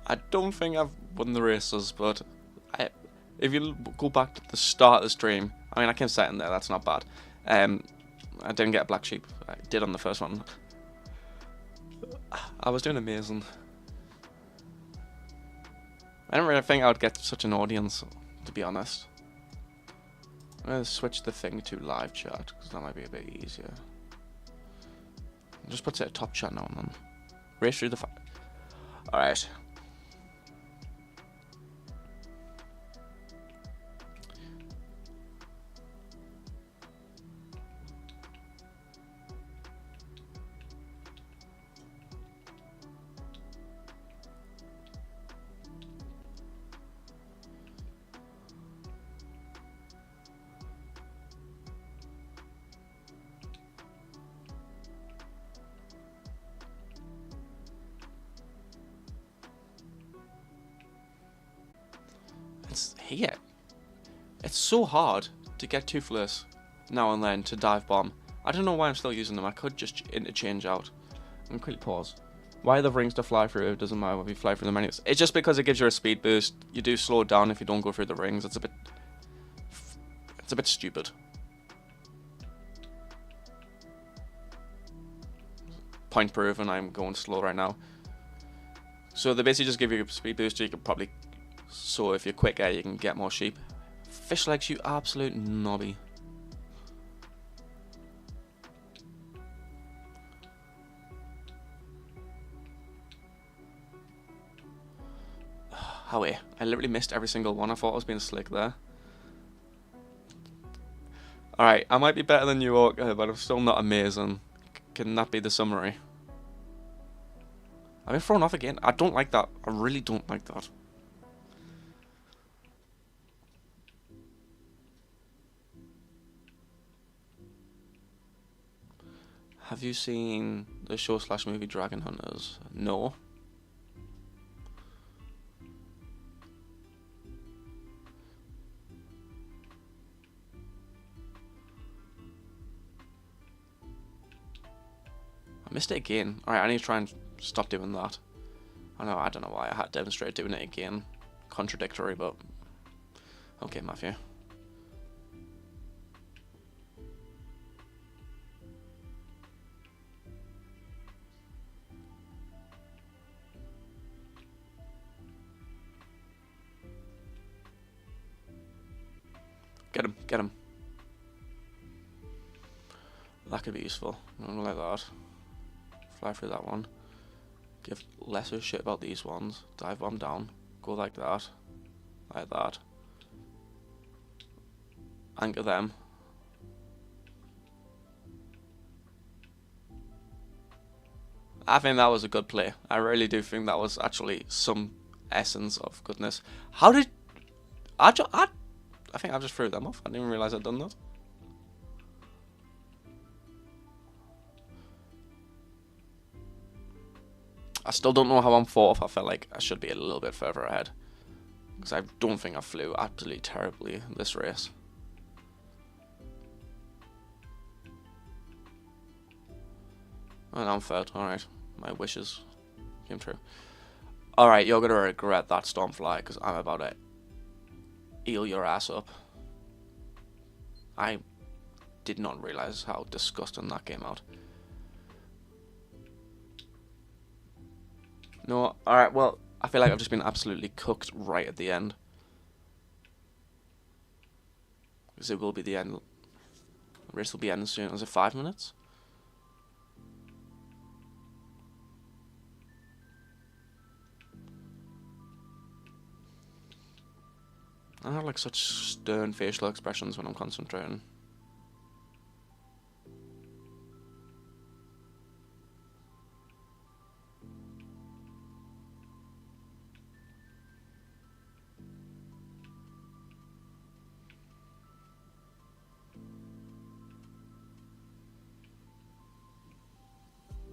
I don't think I've won the races, but if you go back to the start of the stream, I mean, I came second there, that's not bad. I didn't get a black sheep. I did on the first one. I was doing amazing. I didn't really think I would get such an audience, to be honest. I'm going to switch the thing to live chat, because that might be a bit easier. I'll just put it at top chat now and then. Race through the fight. Alright. Here. It's so hard to get Toothless now and then to dive bomb. I don't know why I'm still using them. I could just interchange out. I'm quickly pause. Why are the rings to fly through? It doesn't matter if you fly through them anyways. It's just because it gives you a speed boost. You do slow down if you don't go through the rings. It's a bit stupid. Point proven. I'm going slow right now. So they basically just give you a speed boost. You could probably. So if you're quicker, you can get more sheep. Fish legs, you absolute knobby. Howie, I literally missed every single one. I thought I was being slick there. Alright, I might be better than you, Orca, but I'm still not amazing. Can that be the summary? I've been thrown off again. I don't like that. I really don't like that. Have you seen the show/movie Dragon Hunters? No. I missed it again. Alright, I need to try and stop doing that. I don't know why I had demonstrated doing it again. Contradictory, but... Okay, Matthew. Get him, get him. That could be useful. Something like that. Fly through that one. Give lesser shit about these ones. Dive bomb down. Go like that. Like that. Anchor them. I think that was a good play. I really do think that was actually some essence of goodness. How did... I think I just threw them off. I didn't even realise I'd done that. I still don't know how I'm fourth. I felt like I should be a little bit further ahead. Because I don't think I flew absolutely terribly this race. And I'm third. Alright. My wishes came true. Alright, you're going to regret that Stormfly because I'm about to eel your ass up. I did not realise how disgusting that came out. No, alright, well, I feel like I've just been absolutely cooked right at the end. Because it will be the end. Race will be ending soon. Is it 5 minutes? I have like such stern facial expressions when I'm concentrating.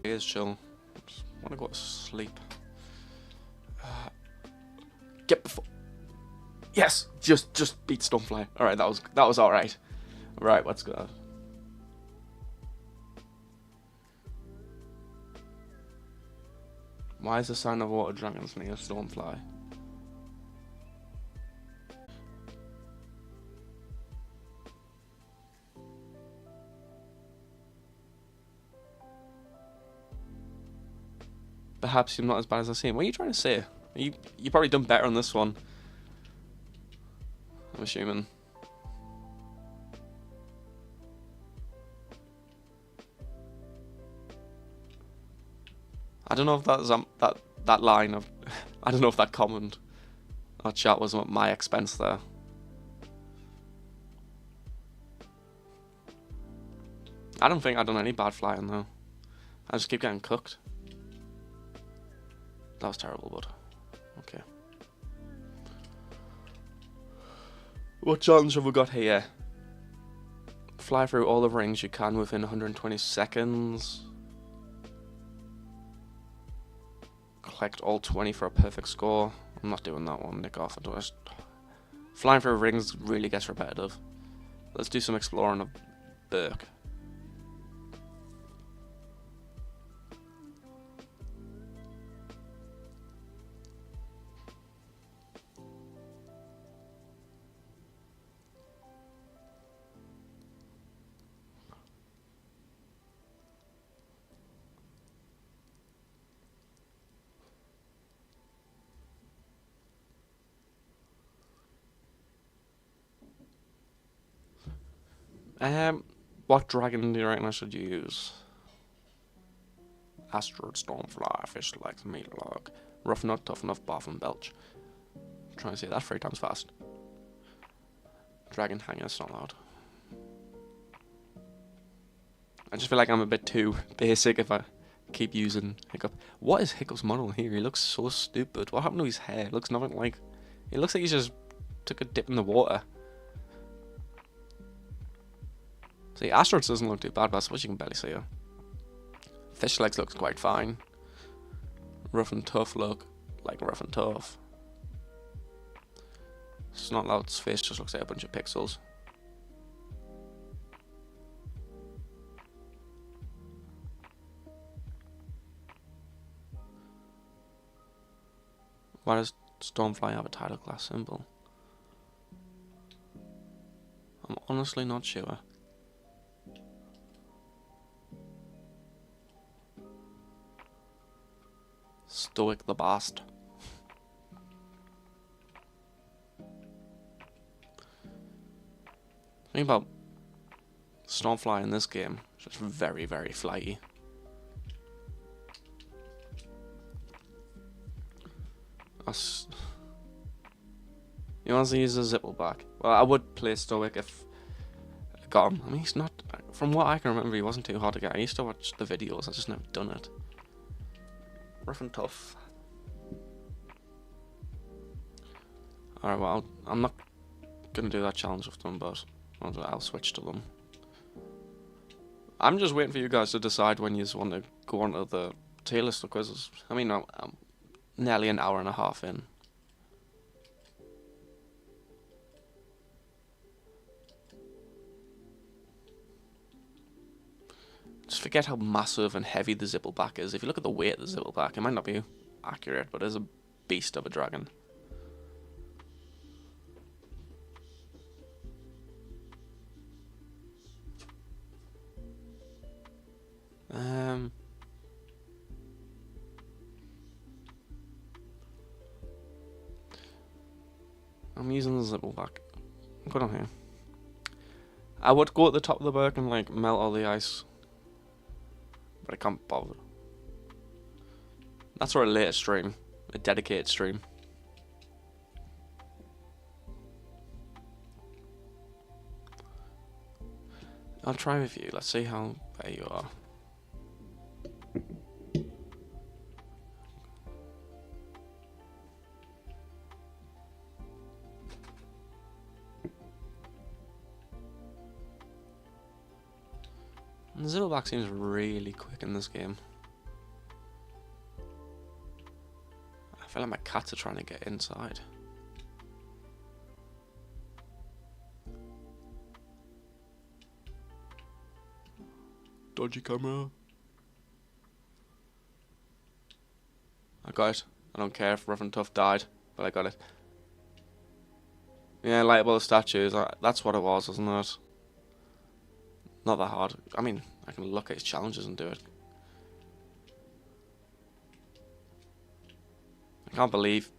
It is chill. I just want to go to sleep. Get before. Yes, just beat Stonefly. All right, that was all right. Right, let's go. Why is the sign of water dragons near Stonefly? Perhaps you're not as bad as I seem. What are you trying to say? You probably done better on this one. I'm assuming. I don't know if that's that line of I don't know if that comment or chat was at my expense there. I don't think I've done any bad flying though. I just keep getting cooked. That was terrible, but okay. What challenge have we got here? Fly through all the rings you can within 120 seconds. Collect all 20 for a perfect score. I'm not doing that one, nick off. Flying through rings really gets repetitive. Let's do some exploring of Burke. What dragon do you reckon I should use? Asteroid, Stormfly, Fish Legs, Meatlock, Rough Nut, Tough Enough, Barf and Belch. I'm trying to say that 3 times fast. Dragon Hanger, it's not loud. I just feel like I'm a bit too basic if I keep using Hiccup. What is Hiccup's model here? He looks so stupid. What happened to his hair? It looks nothing like... It looks like he just took a dip in the water. See, Asteroids doesn't look too bad, but I suppose you can barely see her. Fish Legs looks quite fine. Rough and Tough look like Rough and Tough. Snotlout's face just looks like a bunch of pixels. Why does Stormfly have a tidal class symbol? I'm honestly not sure. Stoic the Bast. The thing about Stormfly in this game is just very, very flighty. He wants to use a Zippleback. Well, I would play Stoic if I got him. I mean, he's not... From what I can remember, he wasn't too hard to get. I used to watch the videos, I just never done it. Rough and Tough. Alright, well, I'm not going to do that challenge with them, but I'll switch to them. I'm just waiting for you guys to decide when you want to go on to the tier list of quizzes. I mean, I'm nearly an hour and a half in. Just forget how massive and heavy the Zippleback is. If you look at the weight of the Zippleback, it might not be accurate, but it's a beast of a dragon. I'm using the Zippleback. Go down here. I would go at the top of the berg and like melt all the ice, but I can't bother. That's for a later stream, a dedicated stream. I'll try with you. Let's see how there you are. The Zibbleback seems really quick in this game. I feel like my cats are trying to get inside. Dodgy camera. I got it. I don't care if Rough and Tough died, but I got it. Yeah, lightable statues. That's what it was, wasn't it? Not that hard. I mean, I can look at his challenges and do it. I can't believe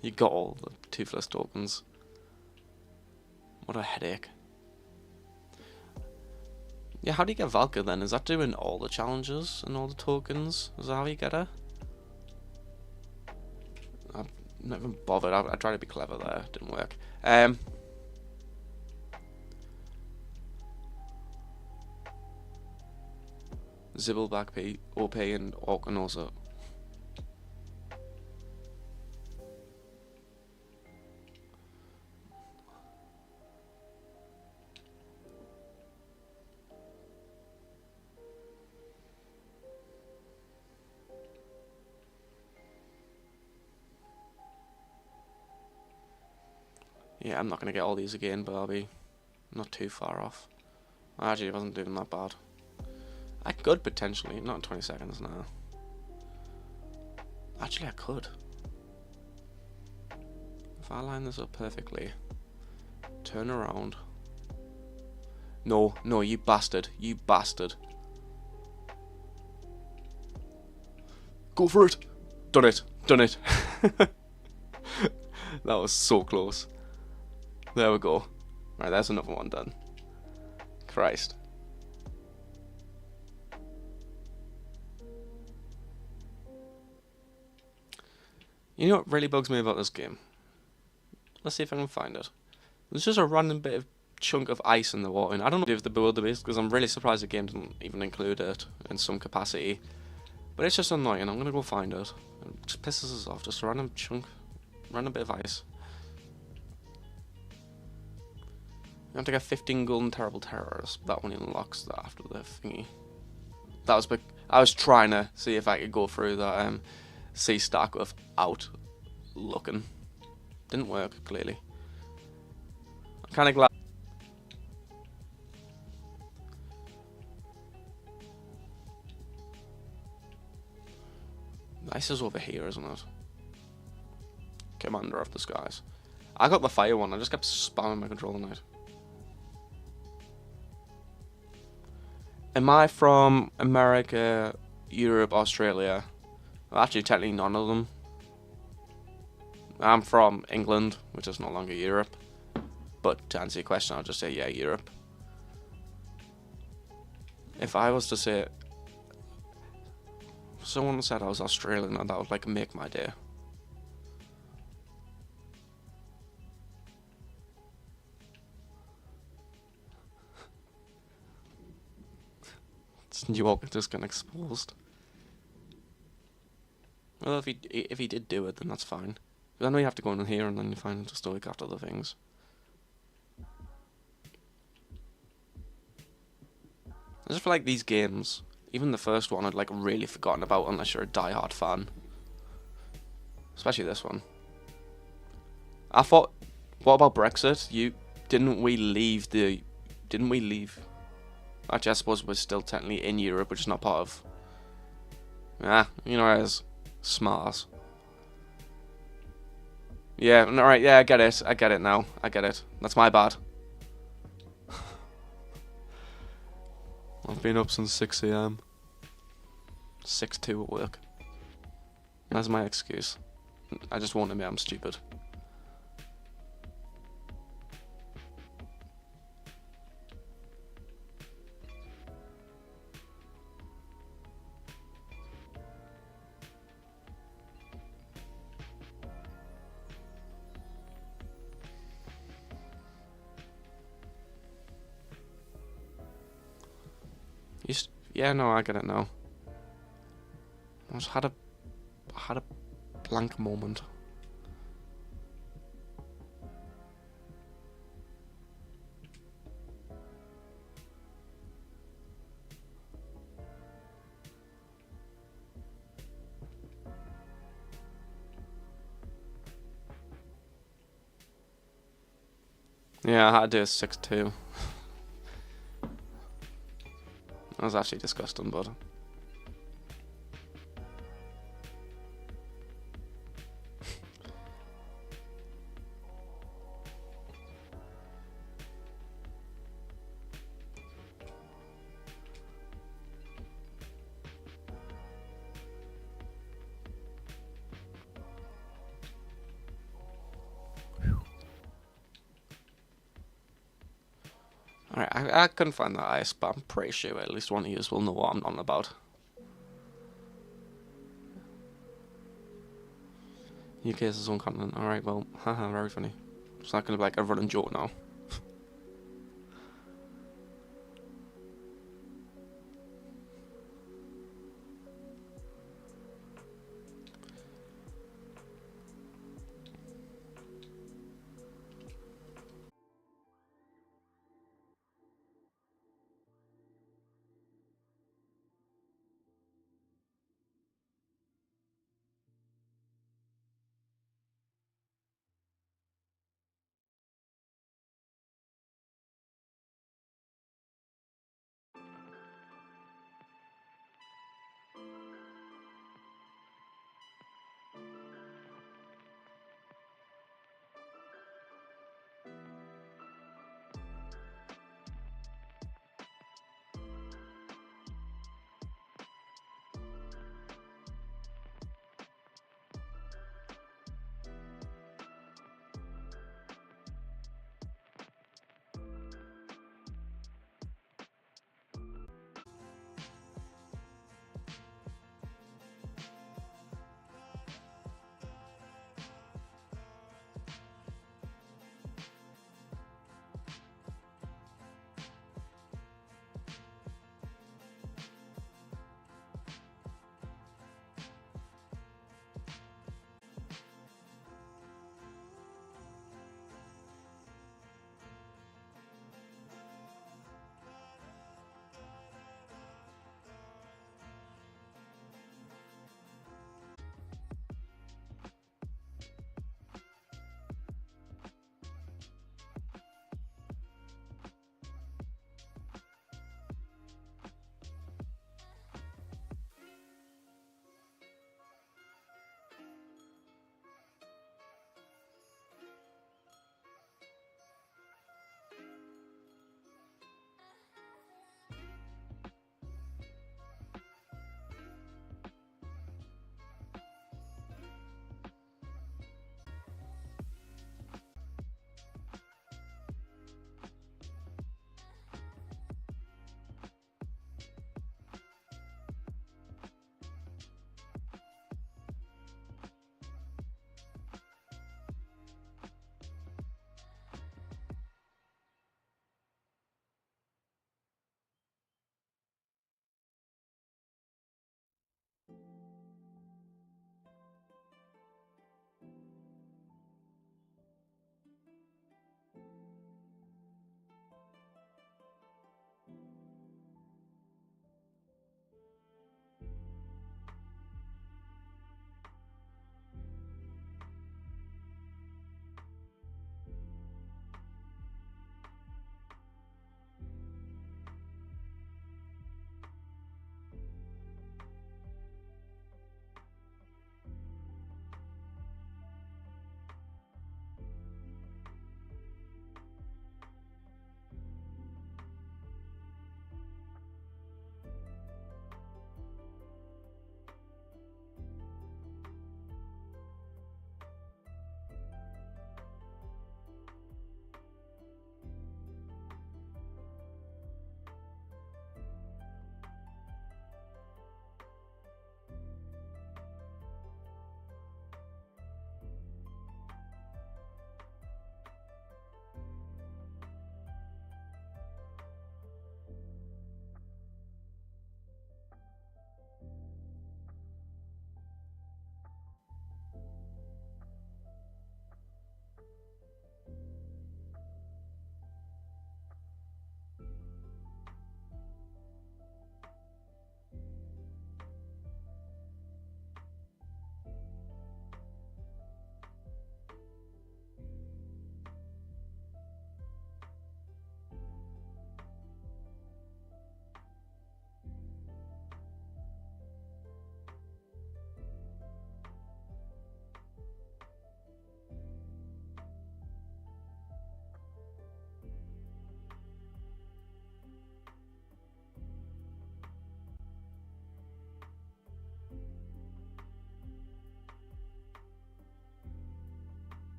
you got all the Toothless tokens. What a headache. Yeah, how do you get Valka then? Is that doing all the challenges and all the tokens? Is that how you get her? I'm not even bothered. I tried to be clever there. It didn't work. Zibbleback P, OP and Orc and also. Yeah, I'm not going to get all these again, but I'll be not too far off. Actually, it wasn't doing that bad. I could potentially, not in 20 seconds now. Actually, I could. If I line this up perfectly, turn around. No, no, you bastard. You bastard. Go for it. Done it. Done it. That was so close. There we go. Right, there's another one done. Christ. You know what really bugs me about this game? Let's see if I can find it. There's just a random bit of chunk of ice in the water, and I don't know if the bewilderbeast, because I'm really surprised the game didn't even include it in some capacity. But it's just annoying. I'm gonna go find it. It just pisses us off. Just a random chunk, random bit of ice. You have to get 15 golden terrible terrors. That one unlocks that after the thingy. That was big. I was trying to see if I could go through that sea stack without looking. Didn't work, clearly. I'm kind of glad. Ice is over here, isn't it? Commander of the Skies. I got the fire one. I just kept spamming my controller knight. Am I from America, Europe, Australia? Well, actually, technically none of them. I'm from England, which is no longer Europe. But to answer your question, I'll just say, yeah, Europe. If I was to say... If someone said I was Australian, that would, like, make my day. New York just got exposed. Well, if he did do it, then that's fine. But I know you have to go in here and then you find the stoic after the things. I just feel like these games, even the first one, I'd like really forgotten about unless you're a die-hard fan. Especially this one. I thought, what about Brexit? Didn't we leave? Actually, I suppose we're still technically in Europe, which is not part of... you know, as smart. Yeah, alright, yeah, I get it. I get it now. I get it. That's my bad. I've been up since 6 AM. 6:02 at work. That's my excuse. I just won't admit I'm stupid. Yeah, no, I get it now. I just had a blank moment. Yeah, I had to do a 6-2. That was actually disgusting, but alright, I couldn't find the ice, but I'm pretty sure at least one of you will know what I'm on about. UK is its own continent. Alright, well, haha, very funny. It's not gonna be like a running joke now.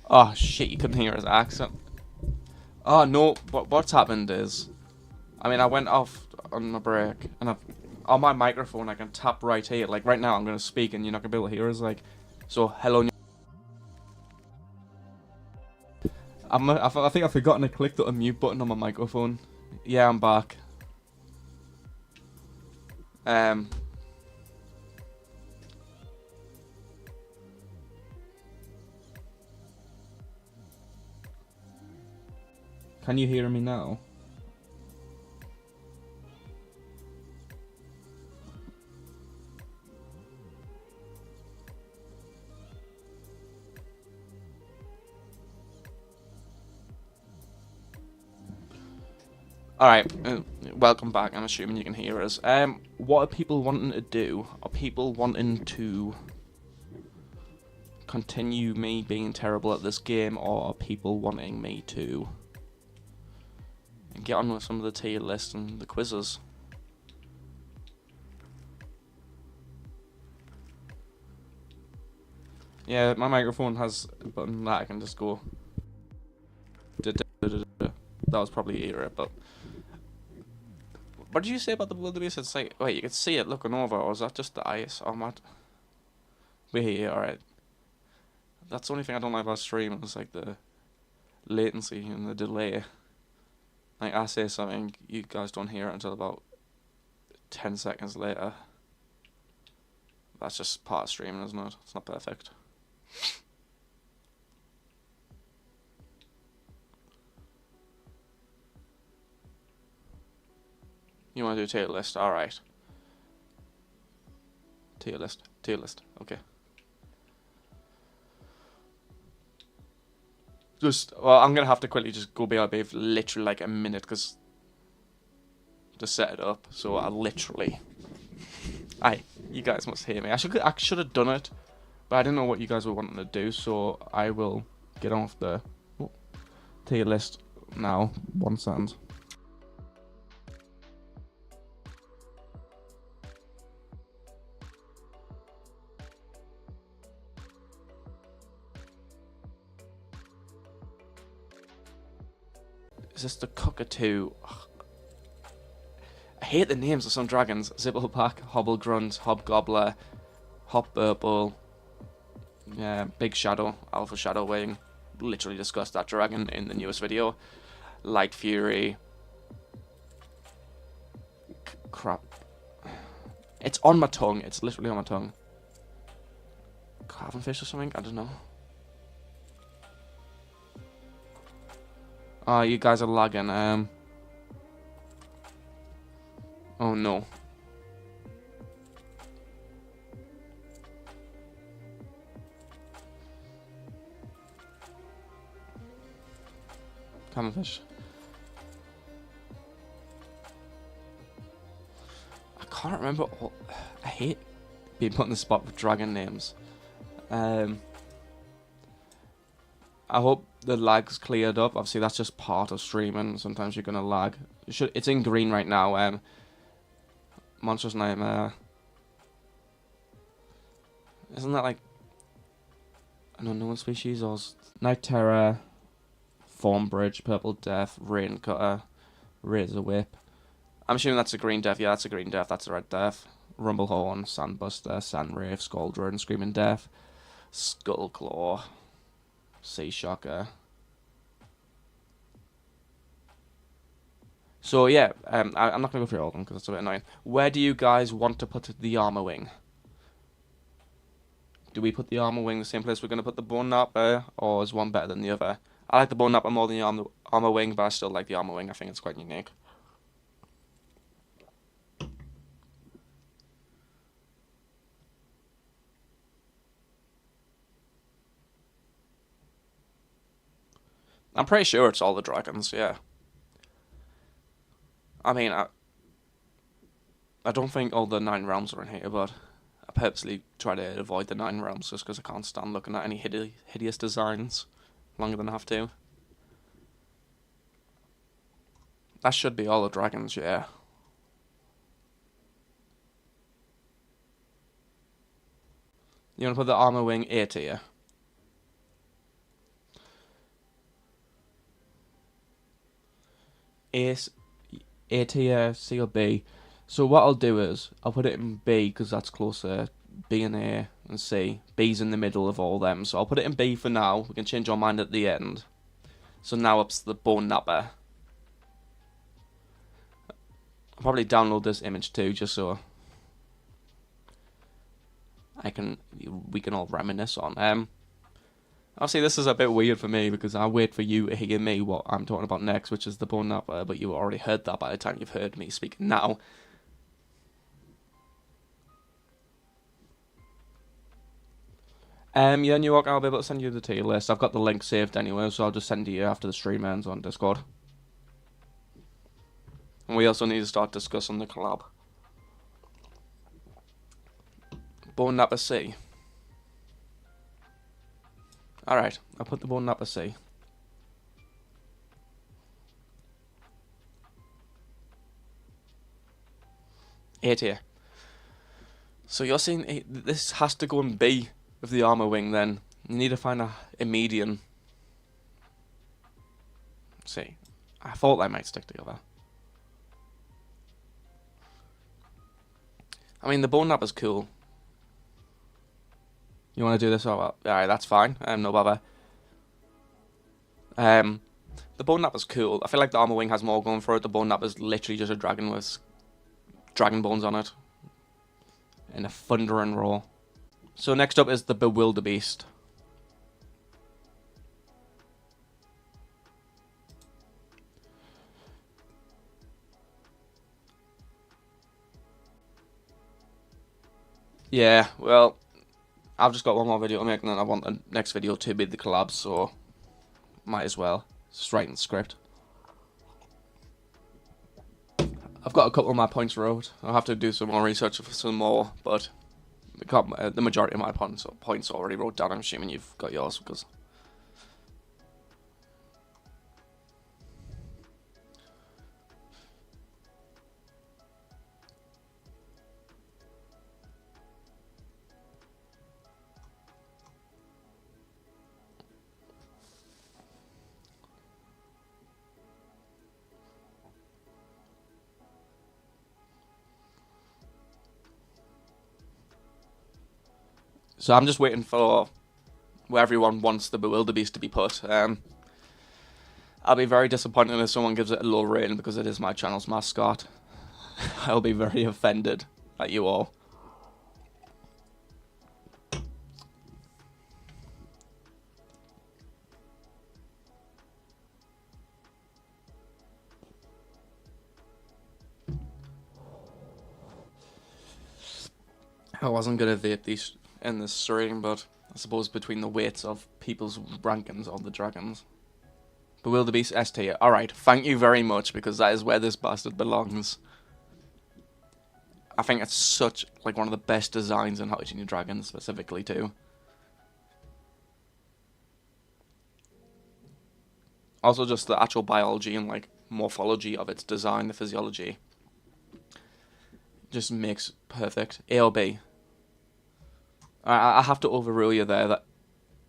Oh shit, you couldn't hear his accent. Oh no, what's happened is, I mean, I went off on my break, and on my microphone I can tap right here. Like right now I'm going to speak and you're not going to be able to hear us. Like, so hello. I think I've forgotten to click the unmute button on my microphone. Yeah, I'm back. Can you hear me now? Alright, welcome back. I'm assuming you can hear us. What are people wanting to do? Are people wanting to continue me being terrible at this game, or are people wanting me to get on with some of the tier lists and the quizzes? Yeah, my microphone has a button that I can just go. That was probably error, but what did you say about the wildebeest? It's like, wait, you can see it looking over, or is that just the ice? Oh, my. We're here, alright. That's the only thing I don't like about streaming, is like the latency and the delay. Like, I say something, you guys don't hear it until about 10 seconds later. That's just part of streaming, isn't it? It's not perfect. You want to do a tier list? Alright. Tier list. Okay. Well, I'm gonna have to quickly just go BRB for literally like a minute, because to set it up. So I literally, you guys must hear me. I should have done it, but I didn't know what you guys were wanting to do. So I will get off the tier list now. 1 second. Is this the cockatoo? Ugh. I hate the names of some dragons. Zibbleback, Hobblegrunt, Hobgobbler, Hopburble, yeah, Big Shadow, Alpha Shadow Wing. Literally discussed that dragon in the newest video. Light Fury. Crap. It's on my tongue. It's literally on my tongue. Carvenfish or something? I don't know. Oh, you guys are lagging. Oh no. Carvenfish. I can't remember all. I hate being put on the spot with dragon names. I hope the lag's cleared up. Obviously, that's just part of streaming. Sometimes you're gonna lag. It's in green right now. Monstrous Nightmare. Isn't that like an unknown species? Or Night Terror, Thornbridge, Purple Death, Rain Cutter, Razor Whip. I'm assuming that's a green death. Yeah, that's a green death. That's a red death. Rumblehorn, Sandbuster, Sandwraith, Scaldron, Screaming Death, Skullclaw, Sea Shocker. So yeah, I'm not going to go through all of them because it's a bit annoying. Where do you guys want to put the armor wing? Do we put the armor wing the same place we're going to put the bone napper, or is one better than the other? I like the bone napper more than the armor wing, but I still like the armor wing. I think it's quite unique. I'm pretty sure it's all the dragons, yeah. I mean, I don't think all the 9 realms are in here, but I purposely try to avoid the 9 realms just because I can't stand looking at any hideous designs longer than I have to. That should be all the dragons, yeah. You want to put the armor wing A tier? A tier, C or B. So what I'll do is I'll put it in B because that's closer. B and A and C. B's in the middle of all them. So I'll put it in B for now. We can change our mind at the end. So now up to the bone napper. I'll probably download this image too, just so we can all reminisce on. Obviously this is a bit weird for me because I wait for you to hear me what I'm talking about next, which is the bone napper, but you already heard that by the time you've heard me speaking now. Yeah, New York, I'll be able to send you the tier list. I've got the link saved anyway, so I'll just send it you after the stream ends on Discord. And we also need to start discussing the collab. Bone napper C. Alright, I'll put the bone napper C. A tier. So you're saying this has to go in B with the armor wing then. You need to find a median. See, I thought they might stick together. I mean, the bone napper's cool. You want to do this? Alright, that's fine. No bother. The bone napper's cool. I feel like the armor wing has more going for it. The bone napper's literally just a dragon with dragon bones on it. And a thundering roar. So next up is the Bewilderbeast. Yeah, well, I've just got one more video to make and then I want the next video to be the collab, so might as well. Just writing the script. I've got a couple of my points wrote. I'll have to do some more research for some more, but the majority of my points already wrote down. I'm assuming you've got yours because. So I'm just waiting for where everyone wants the Bewilderbeast to be put. I'll be very disappointed if someone gives it a low rating because it is my channel's mascot. I'll be very offended at you all. I wasn't gonna vape these in this stream, but I suppose between the weights of people's rankings of the dragons. Bewilderbeast S tier. Alright, thank you very much, because that is where this bastard belongs. I think it's such, like, one of the best designs in How to Train Your Dragon, specifically, too. Also, just the actual biology and, like, morphology of its design, the physiology. Just makes perfect. A or B? I have to overrule you there. That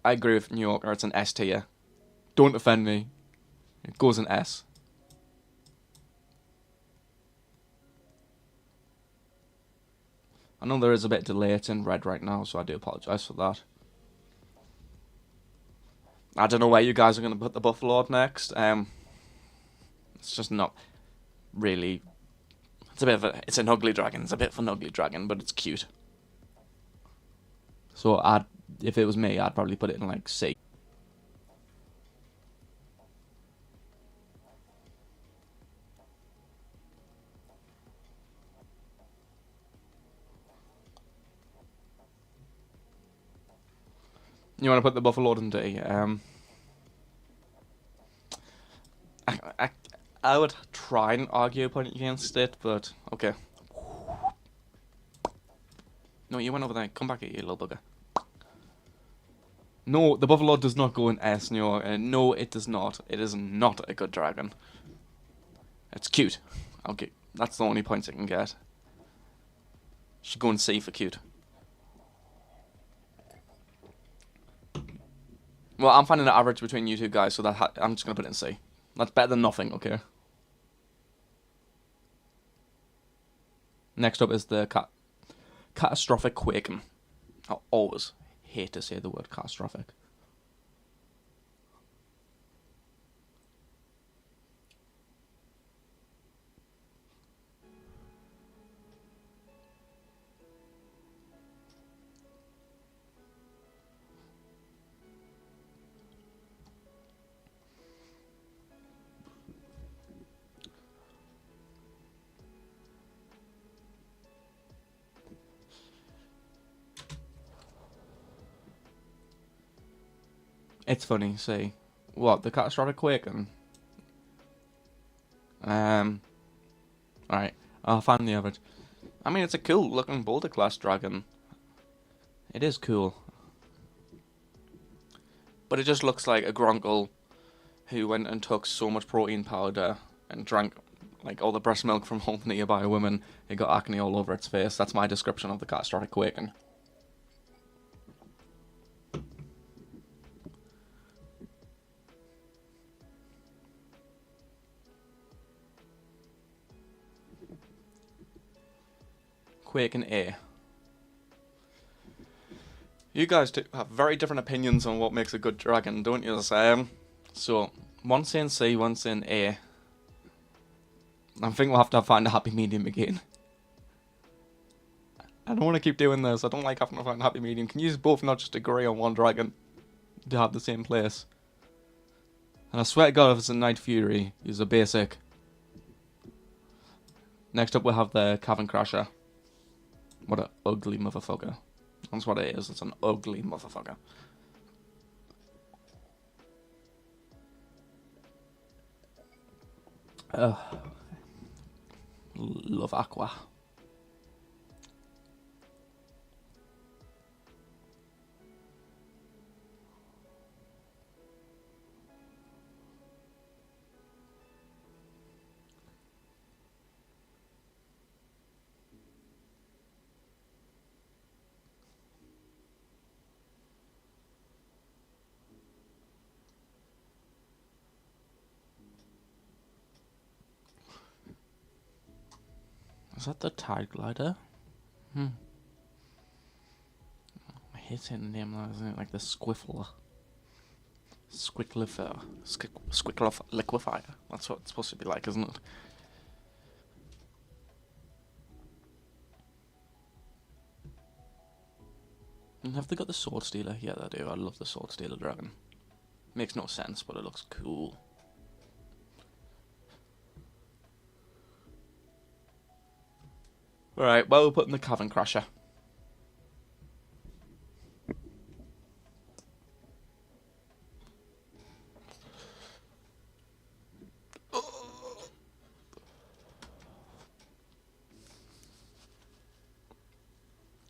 I agree with New Yorker, it's an S tier. Don't offend me. It goes in S. I know there is a bit of delay, it's in red right now, so I do apologise for that. I don't know where you guys are going to put the Buffalo up next. It's just not really... It's an ugly dragon. It's a bit of an ugly dragon, but it's cute. So if it was me, I'd probably put it in like C. You want to put the Buffalo in D? I would try and argue a point against it, but okay. No, you went over there. Come back here, you little bugger. No, the Buffalo does not go in S, no. No, it does not. It is not a good dragon. It's cute. Okay, that's the only points I can get. Should go in C for cute. Well, I'm finding an average between you two guys, so that I'm just gonna put it in C. That's better than nothing, okay? Next up is the catastrophic quaking. I always hate to say the word catastrophic. It's funny, see. What, the catastrophic quaking? Alright, I'll find the average. I mean, it's a cool looking boulder class dragon. It is cool. But it just looks like a grunkle who went and took so much protein powder and drank like all the breast milk from all the nearby women. It got acne all over its face. That's my description of the catastrophic quaking. Quaking A. You guys have very different opinions on what makes a good dragon, don't you, Sam? So, one saying C, one saying A. I think we'll have to find a happy medium again. I don't want to keep doing this. I don't like having to find a happy medium. Can you both not just agree on one dragon to have the same place? And I swear to God, if it's a Night Fury, he's a basic. Next up, we'll have the Cavern Crasher. What an ugly motherfucker. That's what it is. It's an ugly motherfucker. Love Aqua. Is that the Tide Glider? I hate saying the name, isn't it? Like the Squiffler. Squicklifer. Squicklifer Liquefier. That's what it's supposed to be like, isn't it? And have they got the Sword Stealer? Yeah, they do. I love the Sword Stealer dragon. Makes no sense, but it looks cool. Alright, well, we're putting the Cavern Crasher.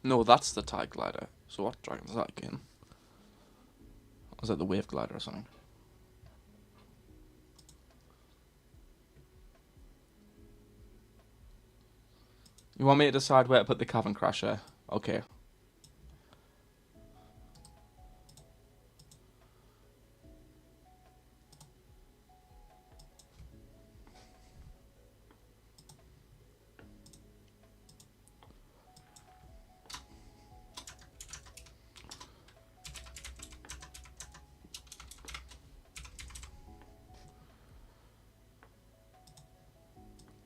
No, that's the Tide Glider. So what dragon is that again? Or is that the Wave Glider or something? You want me to decide where to put the Cavern Crasher? Okay.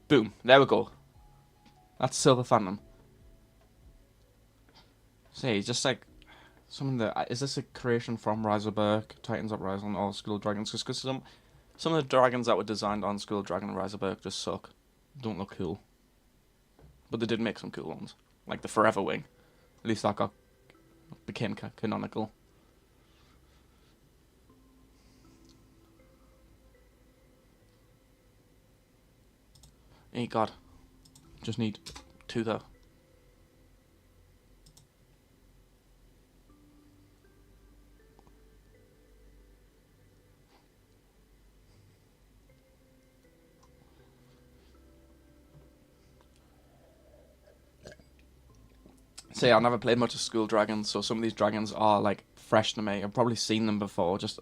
Boom. There we go. That's Silver Phantom. See, just like some of the... Is this a creation from Rise of Berk, Titans Uprising, or School of Dragons? Because some of the dragons that were designed on School of Dragon and Rise of Berk just suck. Don't look cool. But they did make some cool ones. Like the Forever Wing. At least that became canonical. Hey God. Just need 2 though. See, I've never played much of School Dragons, so some of these dragons are like fresh to me. I've probably seen them before. Just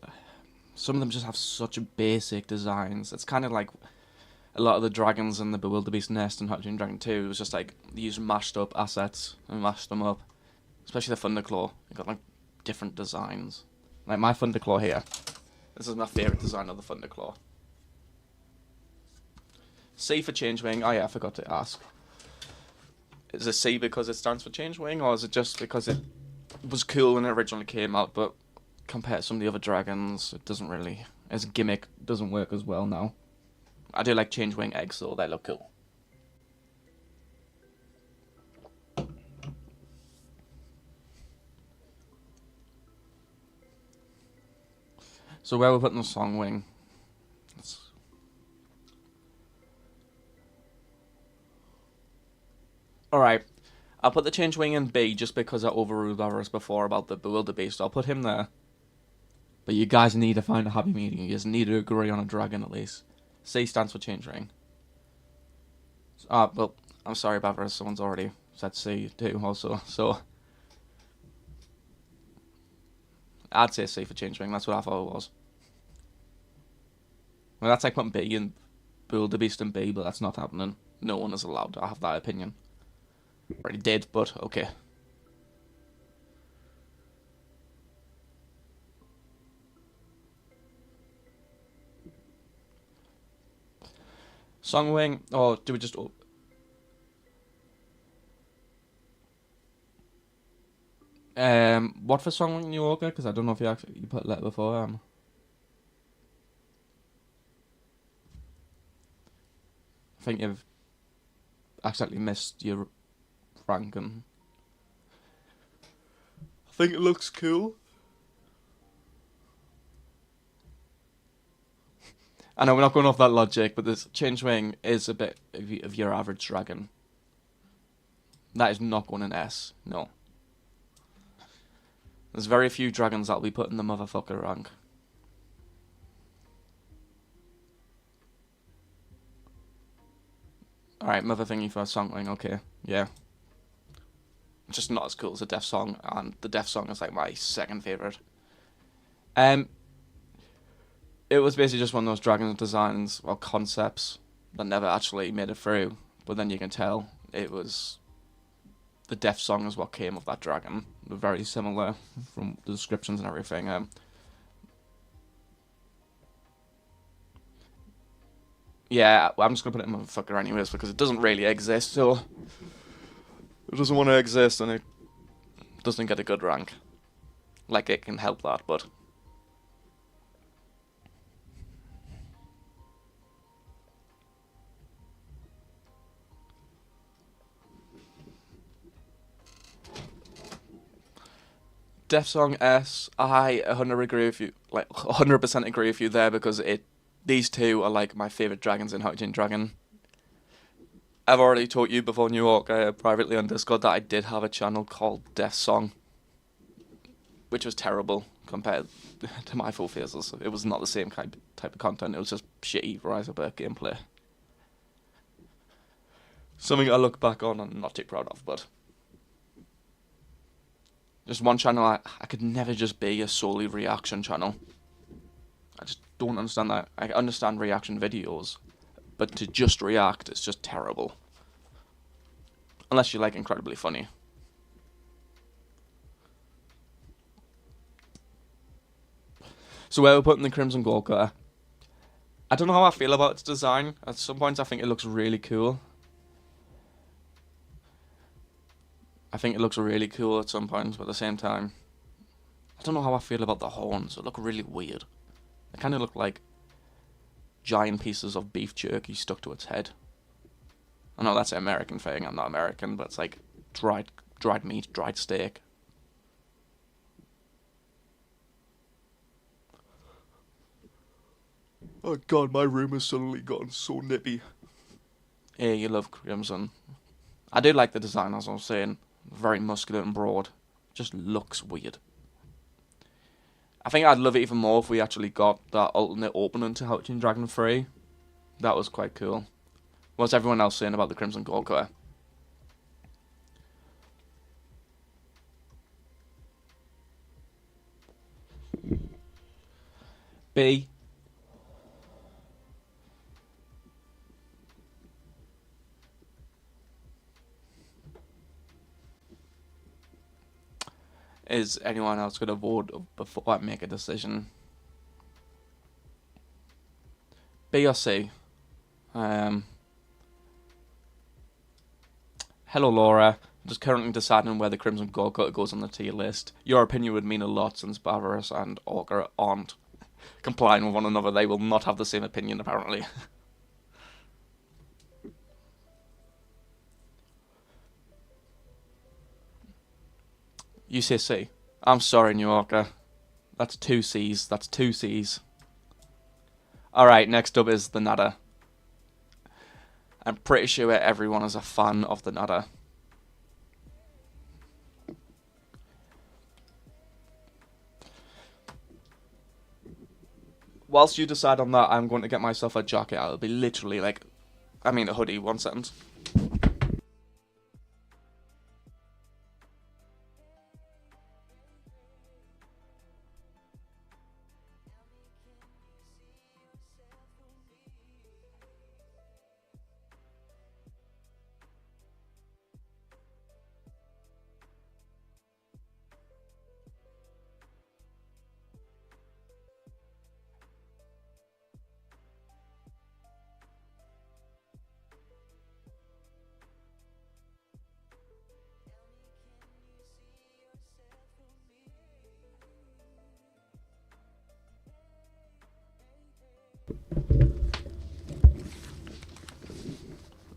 some of them just have such basic designs. It's kind of like a lot of the dragons in the Bewilderbeast Nest and How to Train Your Dragon 2, it was just like, you used mashed up assets and mashed them up. Especially the Thunderclaw. It got like different designs. Like my Thunderclaw here. This is my favourite design of the Thunderclaw. C for Changewing. Oh yeah, I forgot to ask. Is it C because it stands for Changewing, or is it just because it was cool when it originally came out, but compared to some of the other dragons, it doesn't really, as a gimmick, doesn't work as well now. I do like Changewing eggs though, they look cool. So where we're putting the Songwing. Alright, I'll put the Changewing in B just because I overruled others before about the Bewilderbeast. I'll put him there. But you guys need to find a happy medium. You just need to agree on a dragon at least. C stands for Changewing. Well, I'm sorry, Bavarice, someone's already said C too also, so... I'd say C for Changewing, that's what I thought it was. Well, that's like putting B in Bewilderbeast in B, but that's not happening. No one is allowed to have that opinion. Already did, but okay. Songwing, or do we just... what for Songwing New Yorker? Because I don't know if you put letter before. I think you've accidentally missed your ranking. I think it looks cool. I know we're not going off that logic, but this Changewing is a bit of your average dragon. That is not going in S, no. There's very few dragons that'll be put in the motherfucker rank. Alright, mother thingy for a Songwing, okay, yeah. It's just not as cool as the Death Song, and the Death Song is like my second favourite. It was basically just one of those dragon designs, or concepts, that never actually made it through, but then you can tell it was... The Death Song is what came of that dragon. They're very similar from the descriptions and everything. Yeah, I'm just going to put it in motherfucker anyways, because it doesn't really exist, so... It doesn't want to exist, and it doesn't get a good rank. Like, it can help that, but... Death Song S, I 100% agree with you, like 100% agree with you there, because these two are like my favourite dragons in How to Train Your Dragon. I've already told you before, New York, privately on Discord, that I did have a channel called Death Song, which was terrible compared to my full phases. It was not the same type of content, it was just shitty Rise of Earth gameplay. Something I look back on and not too proud of, but... Just one channel, I could never just be a solely reaction channel. I just don't understand that. I understand reaction videos, but to just react, it's just terrible. Unless you're like incredibly funny. So where we're putting the Crimson Gold Cutter. I don't know how I feel about its design. At some points I think it looks really cool. I think it looks really cool at some points, but at the same time, I don't know how I feel about the horns. They look really weird. They kind of look like giant pieces of beef jerky stuck to its head. I know that's an American thing, I'm not American, but it's like dried meat, dried steak. Oh god, my room has suddenly gotten so nippy. Yeah, you love Crimson. I do like the design, as I was saying. Very muscular and broad. Just looks weird. I think I'd love it even more if we actually got that alternate opening to How to Train Your Dragon 3. That was quite cool. What's everyone else saying about the Crimson Gold Cutter? B. Is anyone else going to vote before I make a decision? B or C? Hello, Laura. I'm just currently deciding where the Crimson Gold Cutter goes on the tier list. Your opinion would mean a lot since Barbarous and Orca aren't complying with one another. They will not have the same opinion, apparently. You say C. I'm sorry, New Yorker. That's 2 C's. That's 2 C's. Alright, next up is the Nada. I'm pretty sure everyone is a fan of the Nada. Whilst you decide on that, I'm going to get myself a jacket. It'll be literally like, a hoodie. 1 second.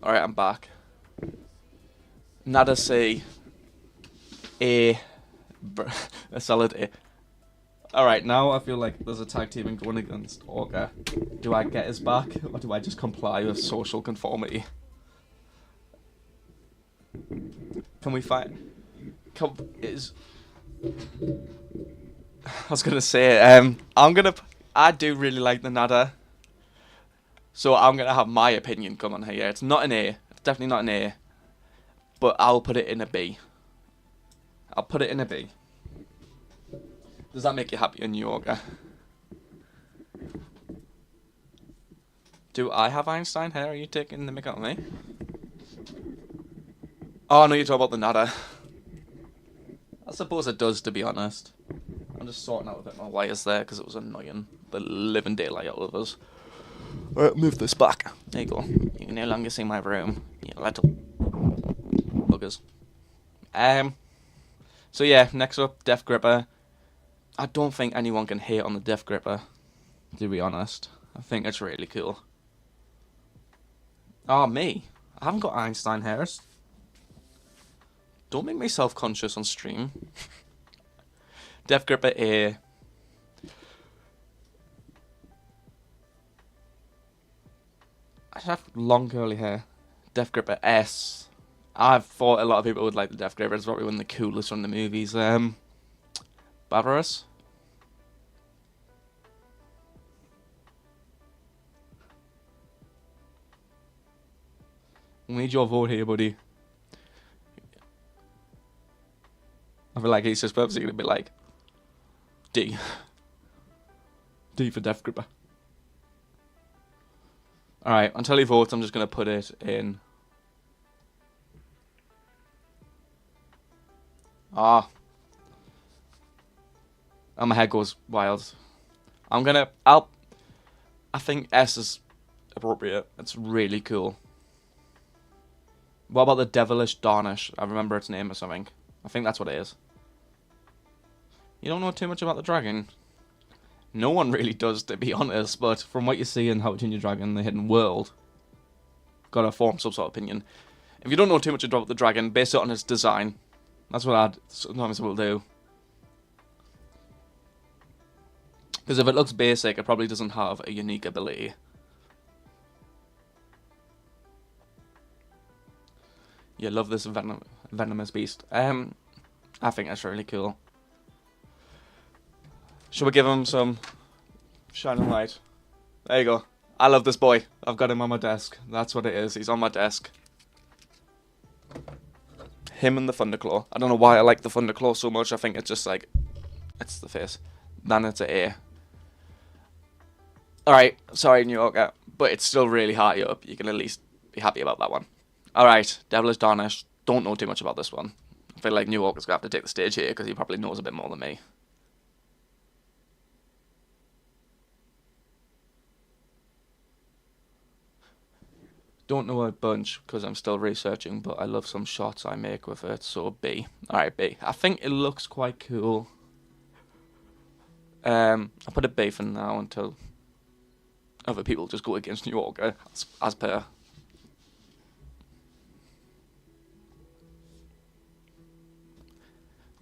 Alright, I'm back. Nada C. A. A solid A. Alright, now I feel like there's a tag team going against Orca. Do I get his back, or do I just comply with social conformity? Can we find... I was gonna say, I do really like the Nada. So I'm going to have my opinion come on here. It's not an A. It's definitely not an A. But I'll put it in a B. I'll put it in a B. Does that make you happy, New Yorker? Do I have Einstein hair? Are you taking the mick out of me? Oh, no, you're talking about the Nada. I suppose it does, to be honest. I'm just sorting out a bit more wires there because it was annoying. The living daylight out of us. Alright, move this back. There you go. You can no longer see my room. You little buggers. So yeah, next up, Death Gripper. I don't think anyone can hate on the Death Gripper, to be honest. I think it's really cool. Oh, me. I haven't got Einstein hairs. Don't make me self-conscious on stream. Death Gripper A. I have long curly hair. Death Gripper S. I've thought a lot of people would like the Death Gripper. It's probably one of the coolest from the movies. Barbarous. We need your vote here, buddy. I feel like he's just purposely going to be like D. D for Death Gripper. Alright, until he votes, I'm just going to put it in. Ah. And my head goes wild. I think S is appropriate. It's really cool. What about the Devilish Darnish? I remember its name or something. I think that's what it is. You don't know too much about the dragon? No one really does, to be honest, but from what you see in How to Train Your Dragon, The Hidden World, gotta form some sort of opinion. If you don't know too much about the dragon, base it on its design. That's what I'd sometimes will do. Because if it looks basic, it probably doesn't have a unique ability. You love this venomous beast. I think that's really cool. Should we give him some shining light? There you go. I love this boy. I've got him on my desk. That's what it is. He's on my desk. Him and the Thunderclaw. I don't know why I like the Thunderclaw so much. I think it's just like... it's the face. Then it's an A. Alright, sorry New Yorker, but it's still really high up. You can at least be happy about that one. Alright, Devilish Darnish. Don't know too much about this one. feel like New Yorker's going to have to take the stage here because he probably knows a bit more than me. Don't know a bunch because I'm still researching, but I love some shots I make with it, so B. Alright, B. I think it looks quite cool. I'll put it B for now until other people just go against New Yorker, as per.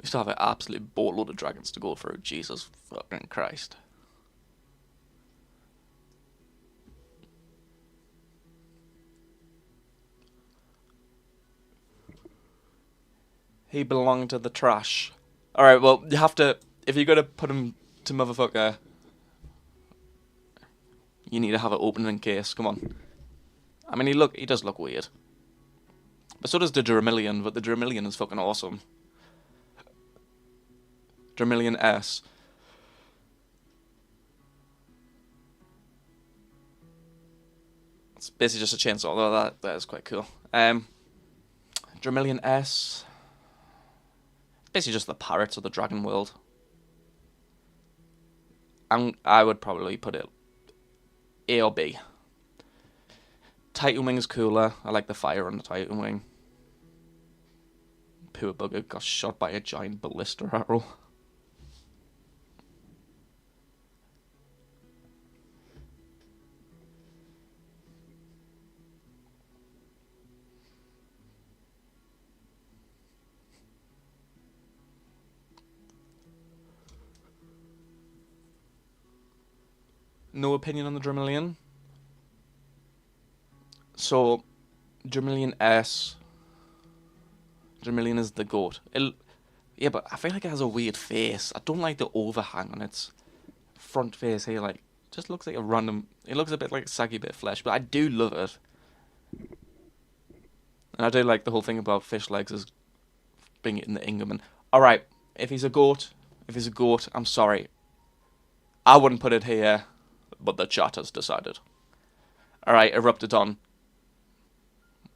We still have an absolute boatload of dragons to go through. Jesus fucking Christ. He belonged to the trash. Alright, well, you have to... If you're gonna put him to motherfucker, you need to have it open in case. Come on. I mean, he does look weird. But so does the Dramillion, but the Dramillion is fucking awesome. Dramillion S. It's basically just a chainsaw, although that is quite cool. Dramillion S. Basically just the parrots of the dragon world. I would probably put it A or B. Titan Wing is cooler. I like the fire on the Titan Wing. Poor bugger got shot by a giant ballista arrow. No opinion on the Dramillion. So, Dramillion S. Dramillion is the goat. Yeah, but I feel like it has a weird face. I don't like the overhang on its front face here. Like, just looks like a random... It looks a bit like a saggy bit of flesh, but I do love it. And I do like the whole thing about fish legs as being in the Ingerman. Alright, if he's a goat, I'm sorry. I wouldn't put it here, but the chat has decided. Alright, Eruptodon.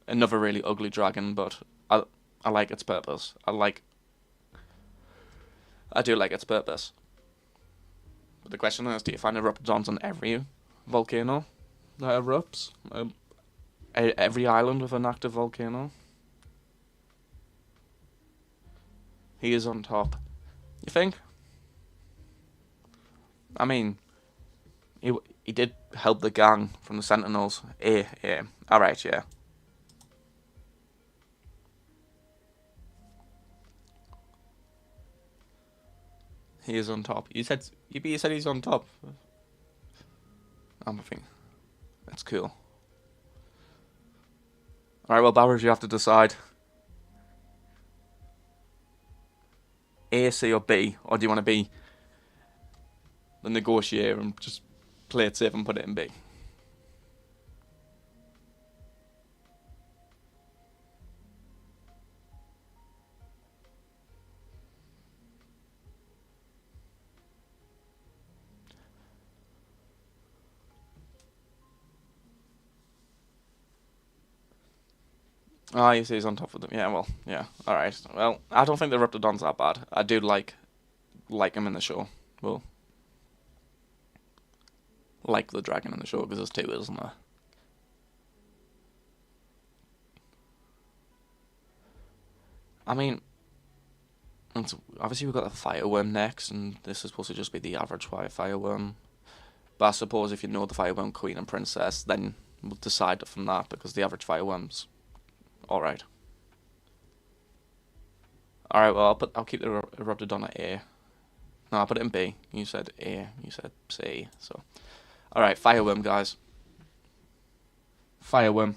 Another really ugly dragon, but I like its purpose. I do like its purpose. But the question is, do you find Eruptodons on every volcano that erupts? Every island with an active volcano? He is on top. You think? I mean, he did help the gang from the Sentinels. Yeah. Alright, yeah. He is on top. You said he's on top. I'm thinking that's cool. Alright, well, Bowers, you have to decide. A, C, or B? Or do you want to be the negotiator and just play it safe and put it in B? Ah, you see he's on top of them. Yeah, well, yeah. Alright. Well, I don't think the Raptodon's that bad. I do like him in the show. Well, like the dragon in the show, because there's two, isn't there? I mean, obviously we've got the fireworm next, and this is supposed to just be the average fireworm. But I suppose if you know the fireworm queen and princess, then we'll decide from that, because the average fireworm's alright. Alright, well, I'll keep the Eruptodon at A. No, I'll put it in B. You said A, you said C, so... Alright, fireworm, guys. Fireworm.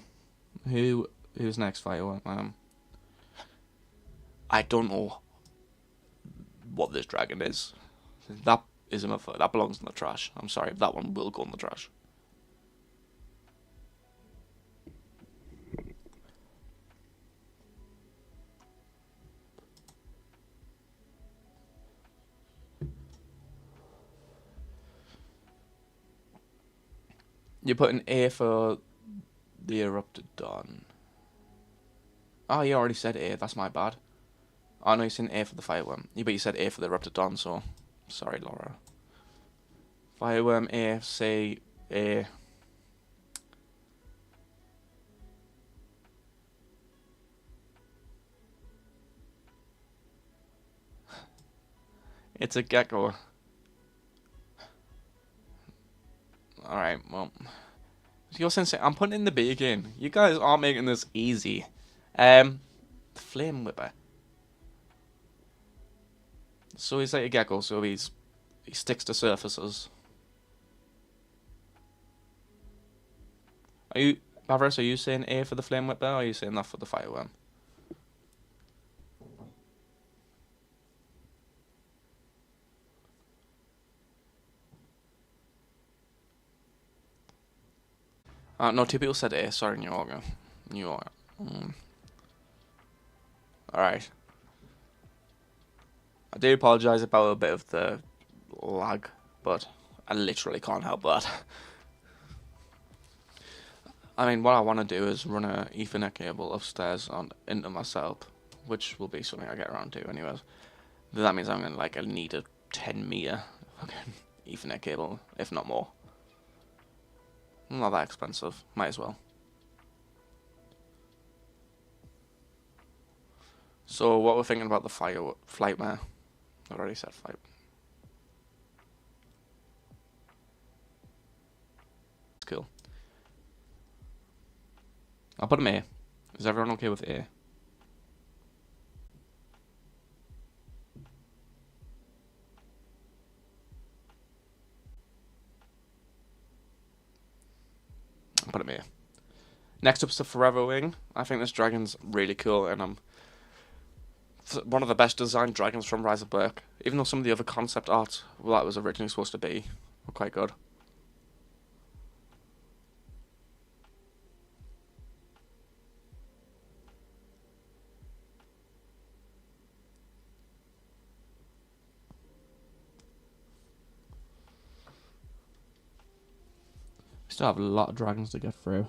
Who's next, fireworm? I don't know what this dragon is. That belongs in the trash. I'm sorry, that one will go in the trash. You put an A for the Eruptodon. Oh, you already said A. That's my bad. Oh no, you said A for the fireworm. Yeah, but you said A for the Raptidon, so sorry, Laura. Fireworm A, say A. It's a gecko. Alright, well. You're saying I'm putting in the B again. You guys aren't making this easy. Flame whipper. So he's like a gecko, so he sticks to surfaces. Are you, Bavros, are you saying A for the flame whipper, or are you saying that for the fireworm? No, two people said A. Sorry, New York. New York. Alright. I do apologise about a bit of the lag, but I literally can't help that. I mean, what I want to do is run a Ethernet cable upstairs into my setup, which will be something I get around to anyways. That means I'm going to need a 10 meter fucking Ethernet cable, if not more. Not that expensive, might as well. So what we're thinking about the flightmare. I already said flight. It's cool. I'll put him A. Is everyone okay with A? I'll put him A. Next up's the Forever Wing. I think this dragon's really cool, and one of the best designed dragons from Rise of Berk. Even though some of the other concept art, well, that was originally supposed to be, were quite good. We still have a lot of dragons to get through.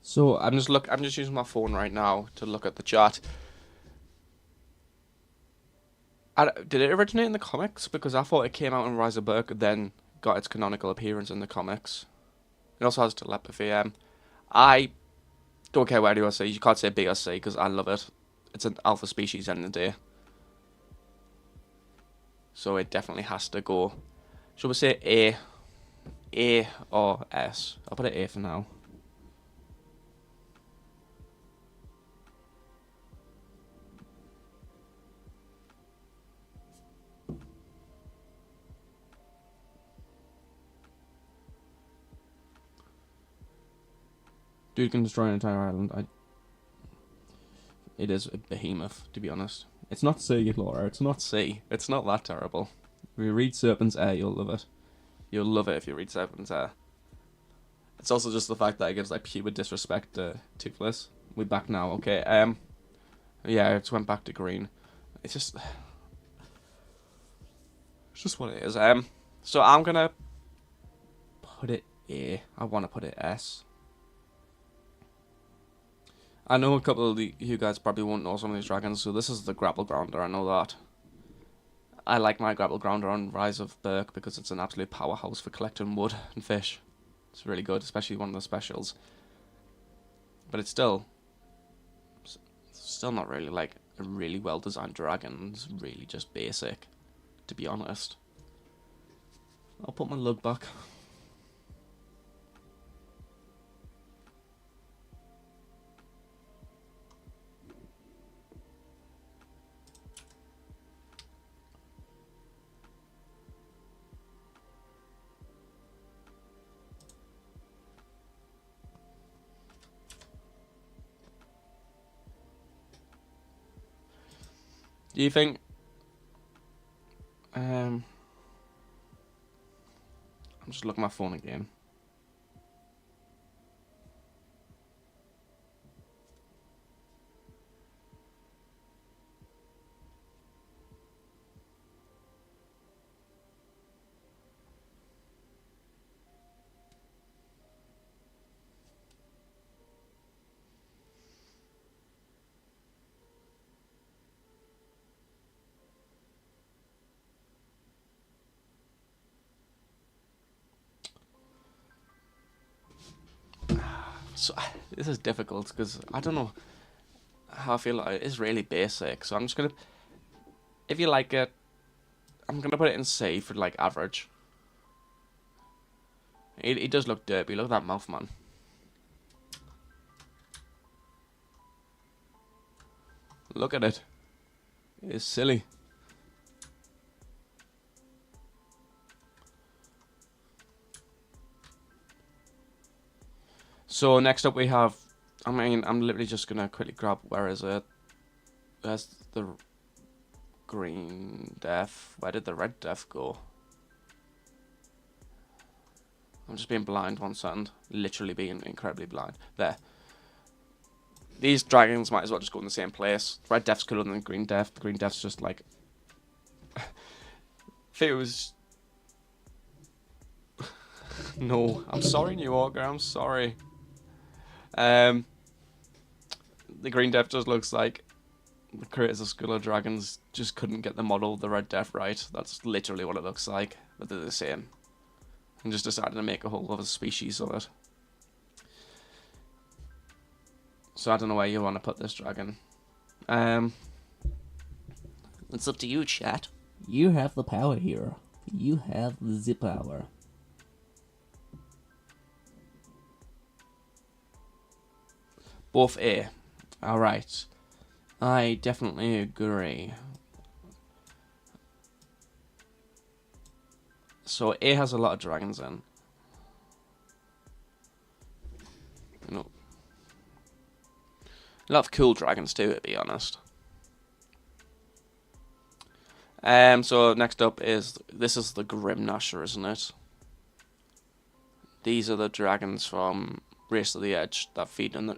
So I'm just using my phone right now to look at the chart. Did it originate in the comics? Because I thought it came out in Rise of Berk, then got its canonical appearance in the comics. It also has telepathy. I don't care where you say. You can't say B or C because I love it. It's an alpha species end of the day. So it definitely has to go. Shall we say A? A or S? I'll put it A for now. Dude can destroy an entire island. It is a behemoth, to be honest. It's not C, Laura. It's not C. It's not that terrible. If you read Serpent's Air, you'll love it. You'll love it if you read Serpent's Air. It's also just the fact that it gives like pure disrespect to Toothless. We're back now, okay. Yeah, it's went back to green. It's just what it is. So I'm gonna put it A. I want to put it S. I know a couple of you guys probably won't know some of these dragons, so this is the grapple grounder, I know that. I like my grapple grounder on Rise of Berk because it's an absolute powerhouse for collecting wood and fish. It's really good, especially one of the specials. But it's still not really like a really well designed dragon's really just basic, to be honest. I'll put my lug back. Do you think I'm just looking at my phone again. So this is difficult because I don't know how I feel. Like it is really basic, so I'm just gonna. If you like it, I'm gonna put it in C for like average. He does look derpy. Look at that mouth, man. Look at it. It's silly. So next up we have, I'm literally just gonna quickly grab, where is it? Where's the green def? Where did the red def go? I'm just being blind, one second. Literally being incredibly blind. There. These dragons might as well just go in the same place. Red def's cooler than the green def. The green def's just like... if it was... no, I'm sorry, New Yorker, I'm sorry. The green def just looks like the creators of Skull of Dragons just couldn't get the model of the red def right. That's literally what it looks like, but they're the same. And just decided to make a whole other species of it. So I don't know where you want to put this dragon. It's up to you, chat. You have the power here. You have the power. Both A. Alright. I definitely agree. So A has a lot of dragons in. You know, a lot of cool dragons too, to be honest. So next up is, this is the Grim Gnasher, isn't it? These are the dragons from Race to the Edge that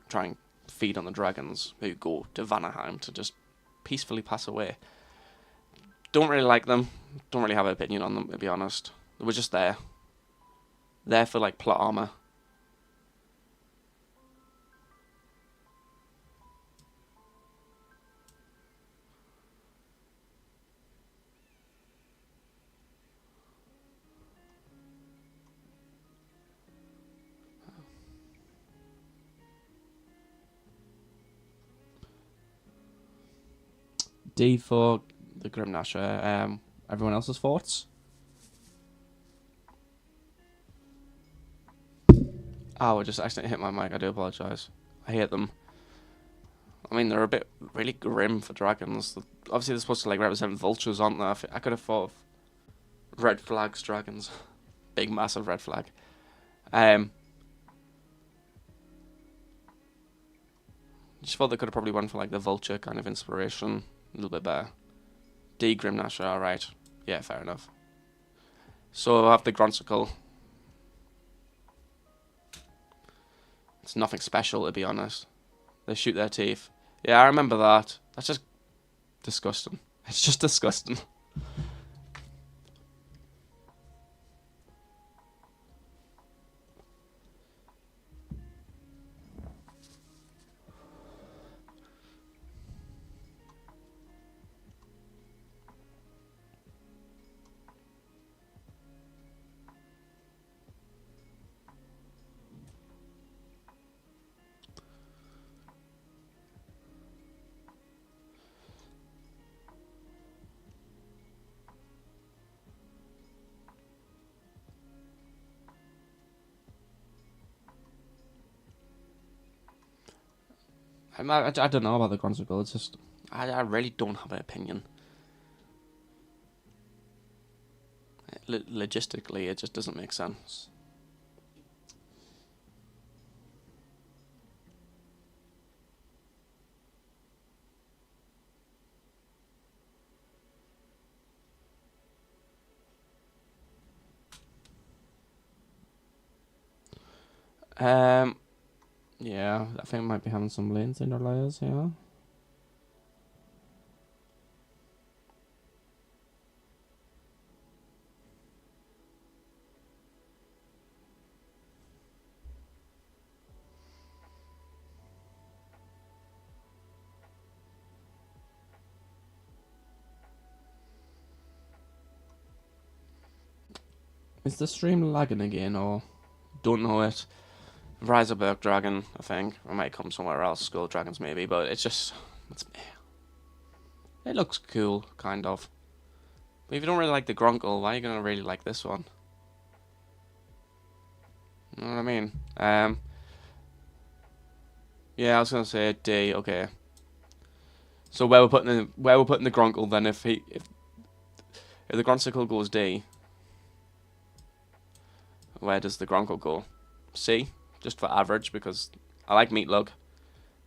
try and feed on the dragons who go to Vanaheim to just peacefully pass away. Don't really like them. Don't really have an opinion on them, to be honest. They were just there. There for like plot armor. D for the Grim Gnasher. Everyone else's thoughts? Oh, I just accidentally hit my mic. I do apologise. I hate them. I mean, they're a bit really grim for dragons. Obviously, they're supposed to like represent vultures, aren't they? I could have thought of red flags dragons. Big, massive red flag. Just thought they could have probably went for like the vulture kind of inspiration. A little bit better. D Grim Gnasher, alright. Yeah, fair enough. So I have the Grunsicle. It's nothing special, to be honest. They shoot their teeth. Yeah, I remember that. That's just disgusting. It's just disgusting. I don't know about the Grunsicle. It's just I really don't have an opinion. Logistically, it just doesn't make sense. Yeah, I think it might be having some lanes in their layers, yeah. Is the stream lagging again, or don't know it? Reiserberg Dragon, I think. It might come somewhere else, Skull Dragons maybe, but it's just... It looks cool, kind of. But if you don't really like the Grunkle, why are you going to really like this one? You know what I mean? Yeah, I was going to say D, okay. So where we're putting the Grunkle then, if the Grunsicle goes D, where does the Grunkle go? C, just for average, because I like Meatlug.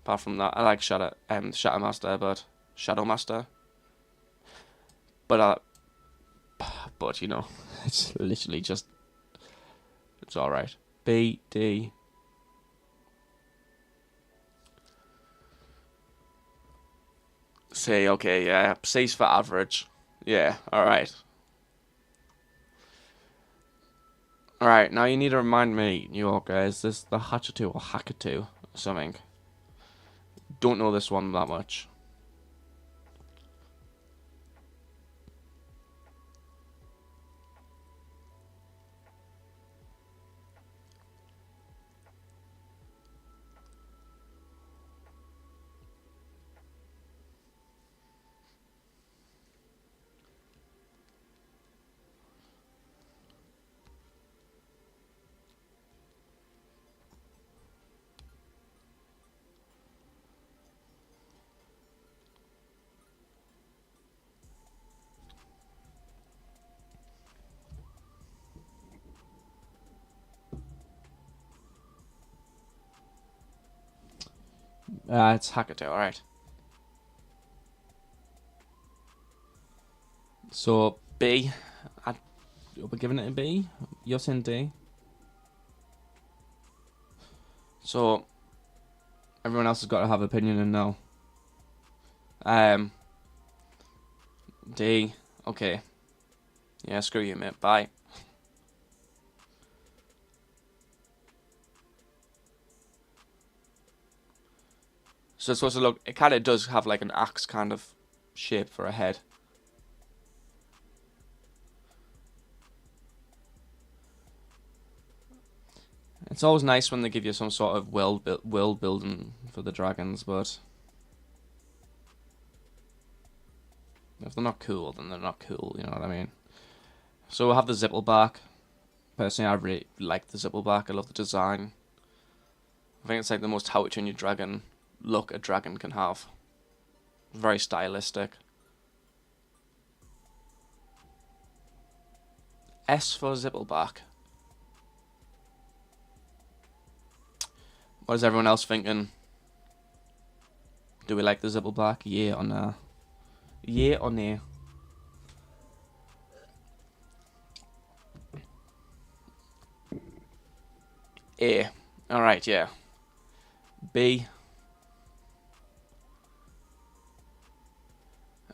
Apart from that, I like Shadowmaster, but Shadowmaster. But you know, it's literally just, it's all right. B, D. C, okay, yeah. C's for average. Yeah, all right. Alright, now you need to remind me, New Yorker, is this the Hatchatu or Hackatu or something? Don't know this one that much. It's Hackatu, alright. So, B. We're giving it a B? You're saying D? So, everyone else has got to have opinion and know. D. Okay. Yeah, screw you, mate. Bye. So it's supposed to look, it kind of does have like an axe kind of shape for a head. It's always nice when they give you some sort of world building for the dragons, but if they're not cool, then they're not cool, you know what I mean? So we'll have the Zippleback. Personally, I really like the Zippleback. I love the design. I think it's like the most how to train your dragon look a dragon can have. Very stylistic. S for Zippleback. What is everyone else thinking? Do we like the Zippleback? Yeah or nah? Yeah or nay? A. Alright, yeah. B.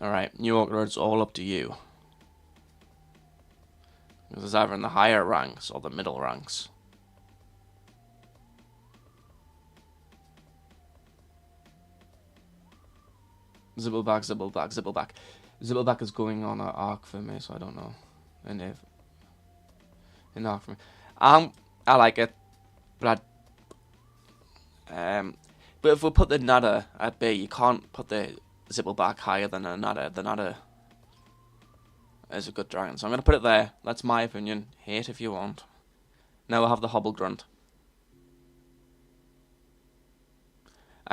Alright, New Yorker, it's all up to you. Because it's either in the higher ranks or the middle ranks. Zippleback, Zippleback, Zippleback. Zippleback is going on an arc for me, so I don't know. In arc for me. I like it, but but if we put the Nada at B, you can't put the Zippleback higher than a Nada. The Nada is a good dragon, so I'm gonna put it there. That's my opinion. Hate if you want. Now we'll have the Hobble Grunt.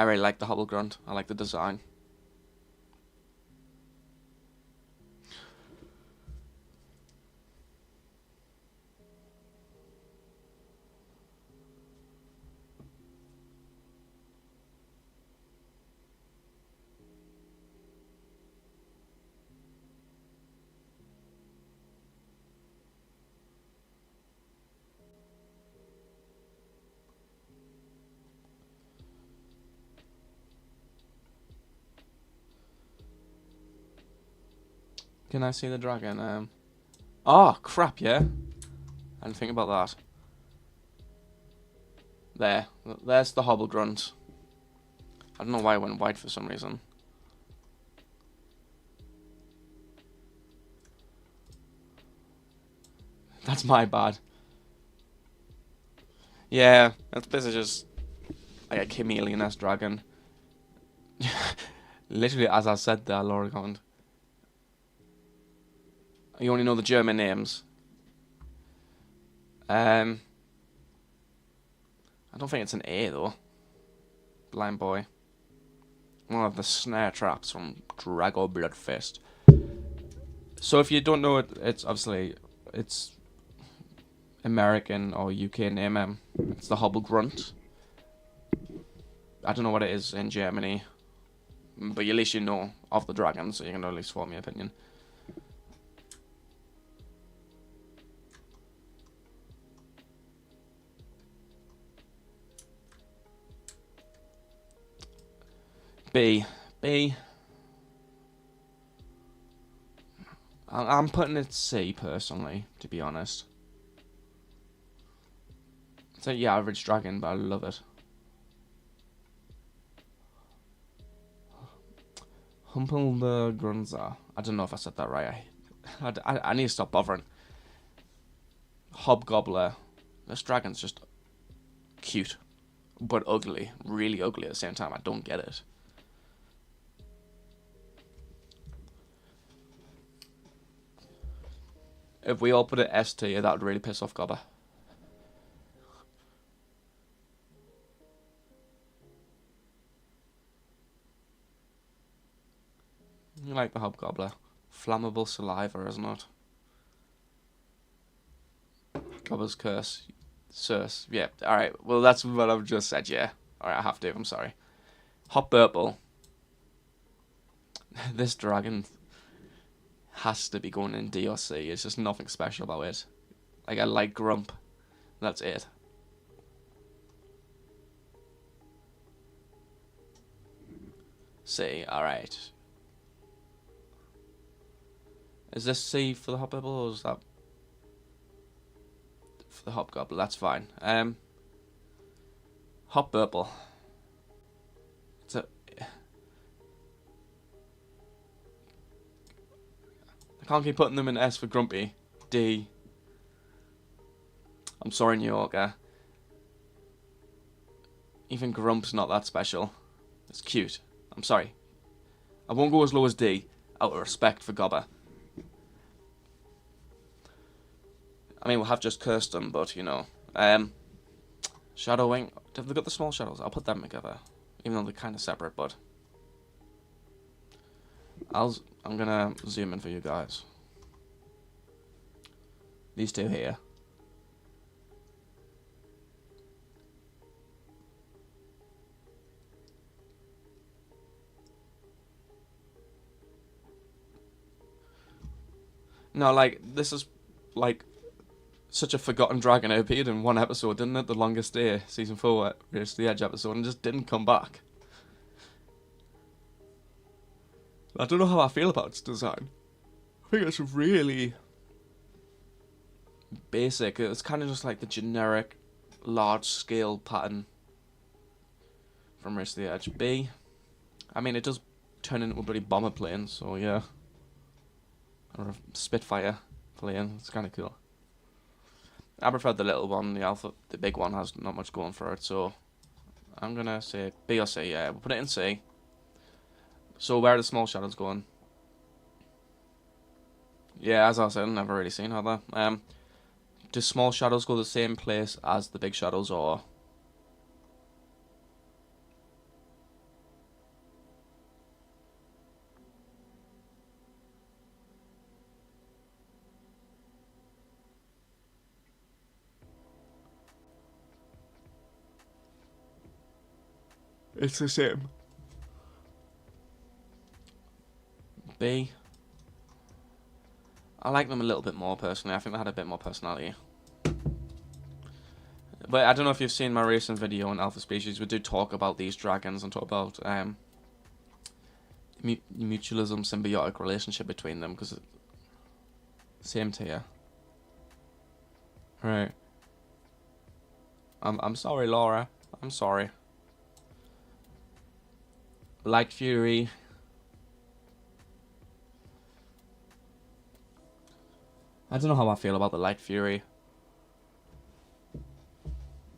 I really like the hobble grunt. I like the design. Can I see the dragon? Oh, crap, yeah. I didn't think about that. There. There's the hobble grunt. I don't know why I went white for some reason. That's my bad. Yeah, that's basically just like a chameleon-esque dragon. Literally, as I said there, Laura comment. You only know the German names. I don't think it's an A though. Blind boy. One of the snare traps from Drago Bloodfist. So if you don't know it, it's obviously it's American or UK name. It's the hobble grunt. I don't know what it is in Germany, but at least you know of the dragon, so you can at least form your opinion. B. I'm putting it C personally, to be honest. It's a average dragon, but I love it. Humpelgrunza. I don't know if I said that right. I need to stop bothering. Hobgobbler. This dragon's just cute, but ugly. Really ugly at the same time. I don't get it. If we all put it S tier, that would really piss off Gobber. You like the Hobgobbler. Flammable saliva, isn't it? Gobber's curse. Curse. Yeah, alright. Well, that's what I've just said, yeah. Alright, I have to. I'm sorry. Hot Purple. This dragon has to be going in D or C. It's just nothing special about it. Like, I like Grump. That's it. C, alright. Is this C for the Hobgoblin, or is that for the Hobgoblin? That's fine. Hot Purple. It's a... I can't keep putting them in S for Grumpy. D. I'm sorry, New Yorker. Even Grump's not that special. It's cute. I'm sorry. I won't go as low as D, out of respect for Gobber. I mean, we'll have just cursed them, but, you know. Shadowwing. Have they got the small shadows? I'll put them together. Even though they're kind of separate, but... I'm gonna zoom in for you guys. These two here. No, like, this is, like, such a forgotten dragon. It appeared in one episode, didn't it? The Longest Day, Season 4, Race to the Edge episode, and just didn't come back. I don't know how I feel about its design. I think it's really basic. It's kind of just like the generic large-scale pattern from Race to the Edge. B. I mean, it does turn into a bloody bomber plane, so yeah. Or a Spitfire plane. It's kind of cool. I prefer the little one. The Alpha, the big one has not much going for it, so I'm gonna say B or C. Yeah, we'll put it in C. So where are the small shadows going? Yeah, as I said, I've never really seen how that. Do small shadows go the same place as the big shadows, or? It's the same. B. I like them a little bit more personally. I think they had a bit more personality. But I don't know if you've seen my recent video on Alpha Species. We did talk about these dragons and talk about mutualism, symbiotic relationship between them, because same tier. Right. I'm sorry, Laura. I'm sorry. Light Fury. I don't know how I feel about the Light Fury.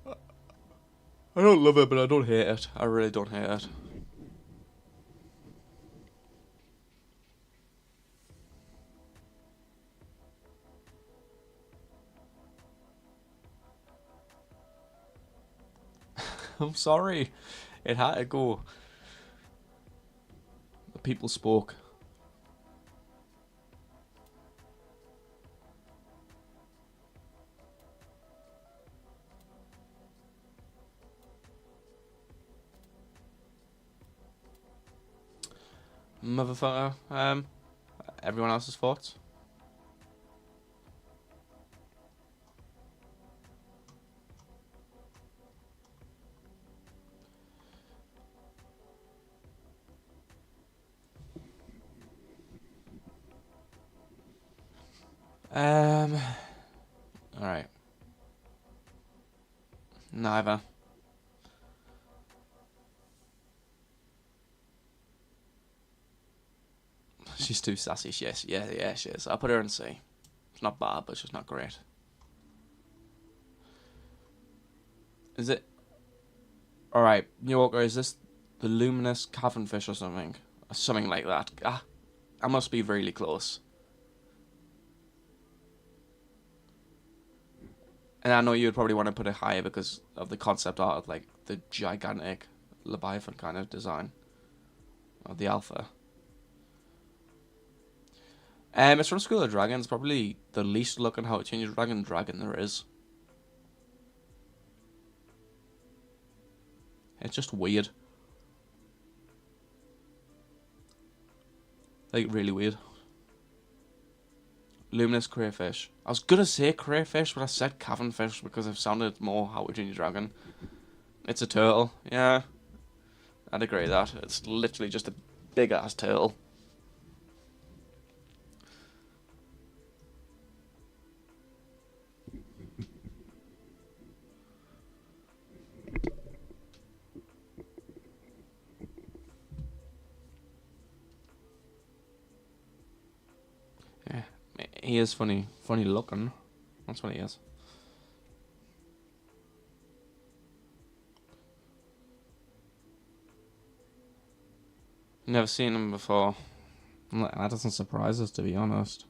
I don't love it, but I don't hate it. I really don't hate it. I'm sorry. It had to go. The people spoke. Motherfucker. Everyone else's thoughts? Alright. Neither. She's too sassy. Yes, yeah, she is. I'll put her in C. It's not bad, but she's not great. Is it? Alright, New Yorker, is this the luminous cavernfish or something? Or something like that. Ah, I must be really close. And I know you'd probably want to put it higher because of the concept art of like the gigantic Leviathan kind of design of the alpha. It's from School of Dragons, probably the least looking how to change a dragon there is. It's just weird. Like, really weird. Luminous crayfish. I was gonna say crayfish, but I said cavernfish because it sounded more How to Train Your Dragon. It's a turtle, yeah. I'd agree with that. It's literally just a big ass turtle. Yeah, he is funny looking. That's what he is. Never seen him before. That doesn't surprise us, to be honest.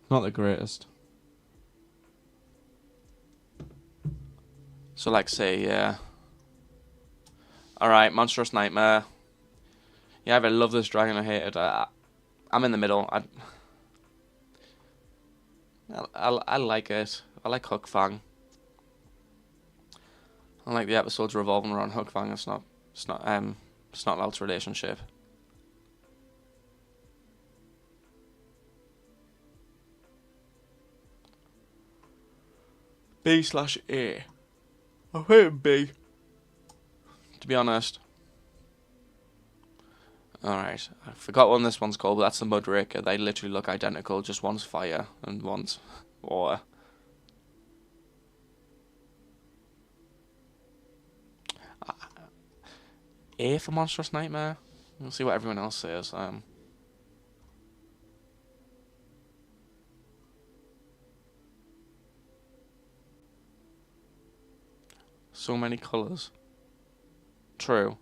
Not the greatest. So, like, say, yeah. Alright, Monstrous Nightmare. Yeah, I either love this dragon or hate it. I'm in the middle. I like it. I like Hook Fang. I like the episodes revolving around Hook Fang. It's not Lal's relationship. B/A. I hate B. To be honest. Alright, I forgot what this one's called, but that's the Mudraker. They literally look identical, just one's fire and one's water. A for Monstrous Nightmare. We'll see what everyone else says. So many colours. True.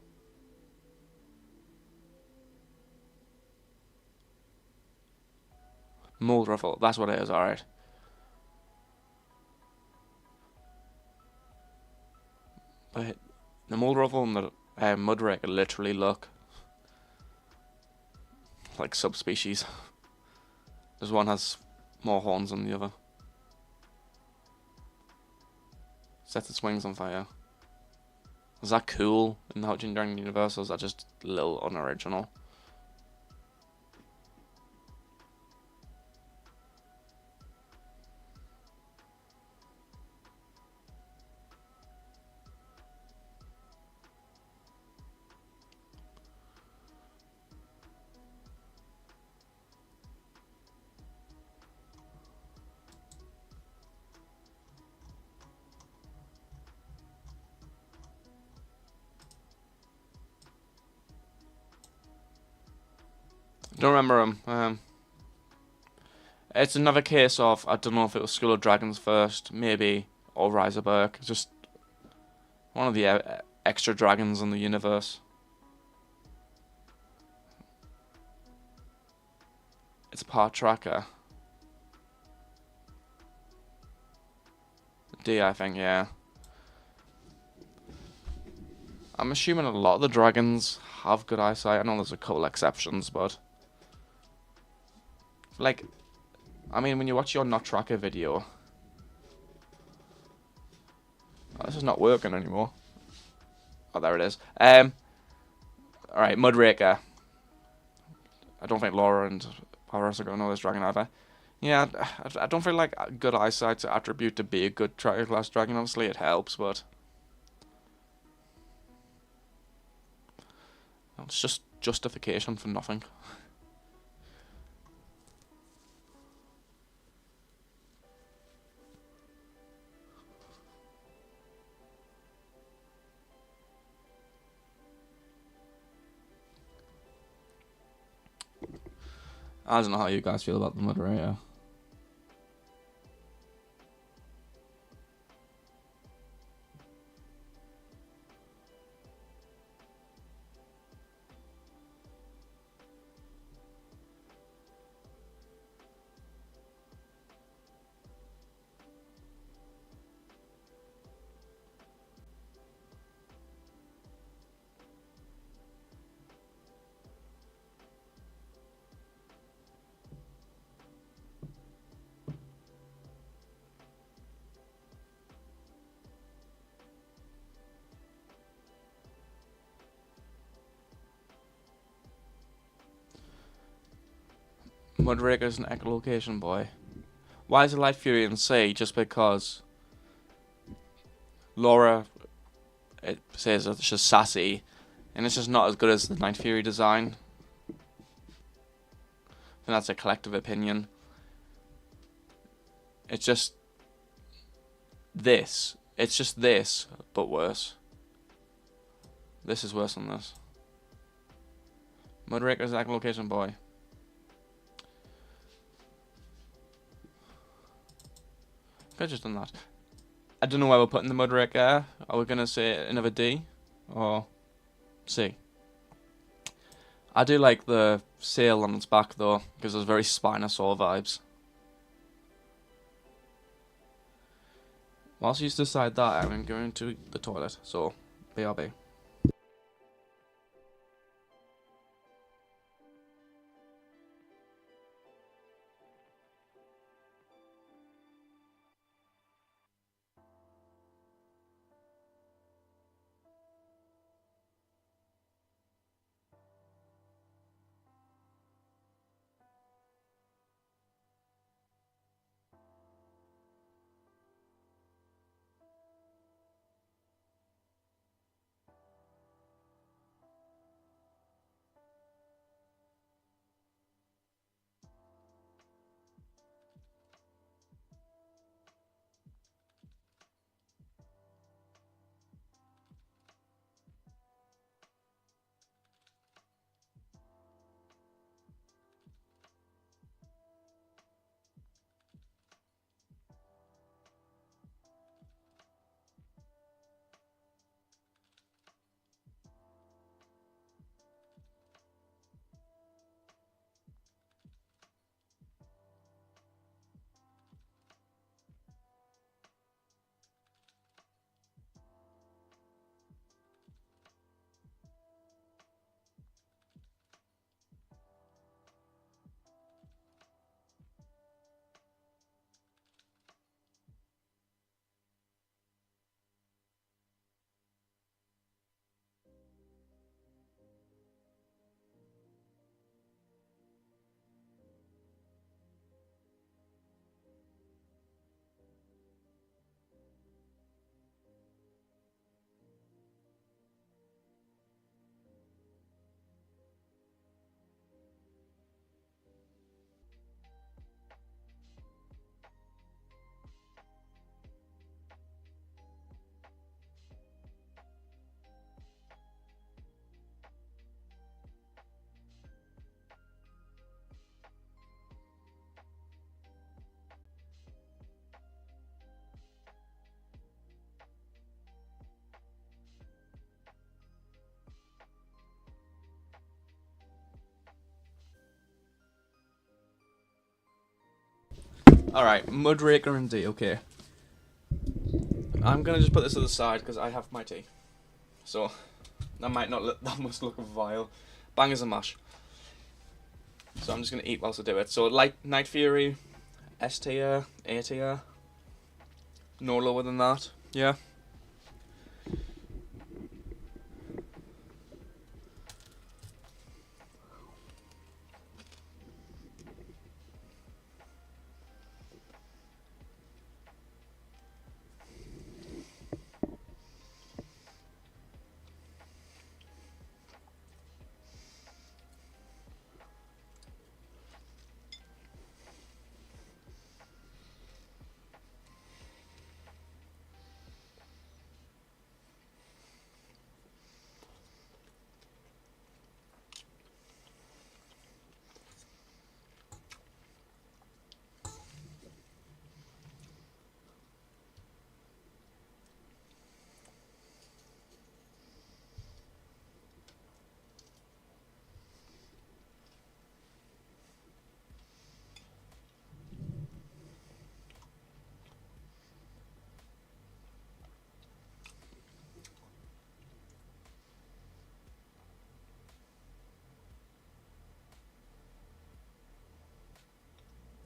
Mold Ruffle, that's what it is, alright. But the Mold Ruffle and the Mudraker literally look like subspecies. This one has more horns than the other. Sets its wings on fire. Is that cool in the How to Dragon universe, or is that just a little unoriginal? Don't remember him. It's another case of, I don't know if it was School of Dragons first, maybe, or Rise of Berk. Just one of the extra dragons in the universe. It's a part tracker. D, I think, yeah. I'm assuming a lot of the dragons have good eyesight. I know there's a couple exceptions, but like, I mean, when you watch your not tracker video, oh, this is not working anymore. Oh, there it is. All right, Mudraker. I don't think Laura and Paris are gonna know this dragon either. Yeah, I don't feel like good eyesight's an attribute to be a good tracker class dragon. Obviously, it helps, but it's just justification for nothing. I don't know how you guys feel about the moderator. Mudraker's an echolocation boy. Why is it Light Fury in C? Just because Laura, it says that she's sassy, and it's just not as good as the Night Fury design. And that's a collective opinion. It's just this. It's just this, but worse. This is worse than this. Mudraker's an echolocation boy. Could've just done that. I don't know why we're putting the Mudraker. Are we gonna say another D or C? I do like the sail on its back though, because there's very Spinosaur vibes. Whilst you decide that, I'm going to the toilet. So, BRB. Alright, Mudraker and D, okay. I'm gonna just put this to the side because I have my tea. So, that might not look, that must look vile. Bangers and mash. So I'm just gonna eat whilst I do it. So, Night Fury, S tier, A tier. No lower than that, yeah.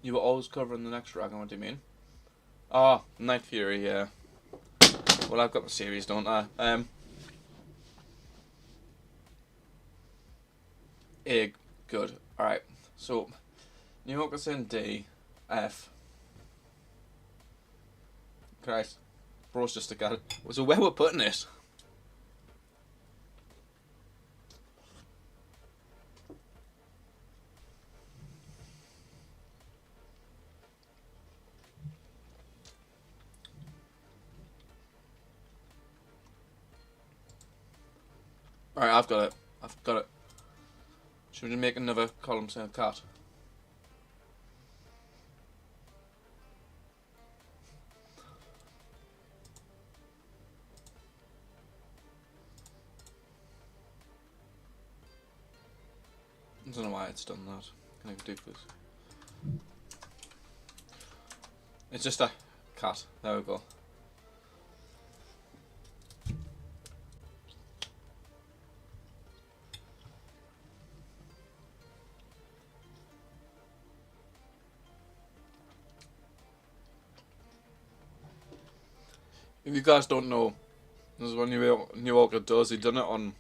You were always covering the next dragon, what do you mean? Oh, Night Fury, yeah. Well, I've got the series, don't I? A, good. Alright, so, New Yorker's in D, F. Christ, bro's just a guy. So where we're putting it? Alright, I've got it. I've got it. Should we make another column saying cat? I don't know why it's done that. Can I do this? It's just a cat. There we go. If you guys don't know, this is what New Yorker does. He done it on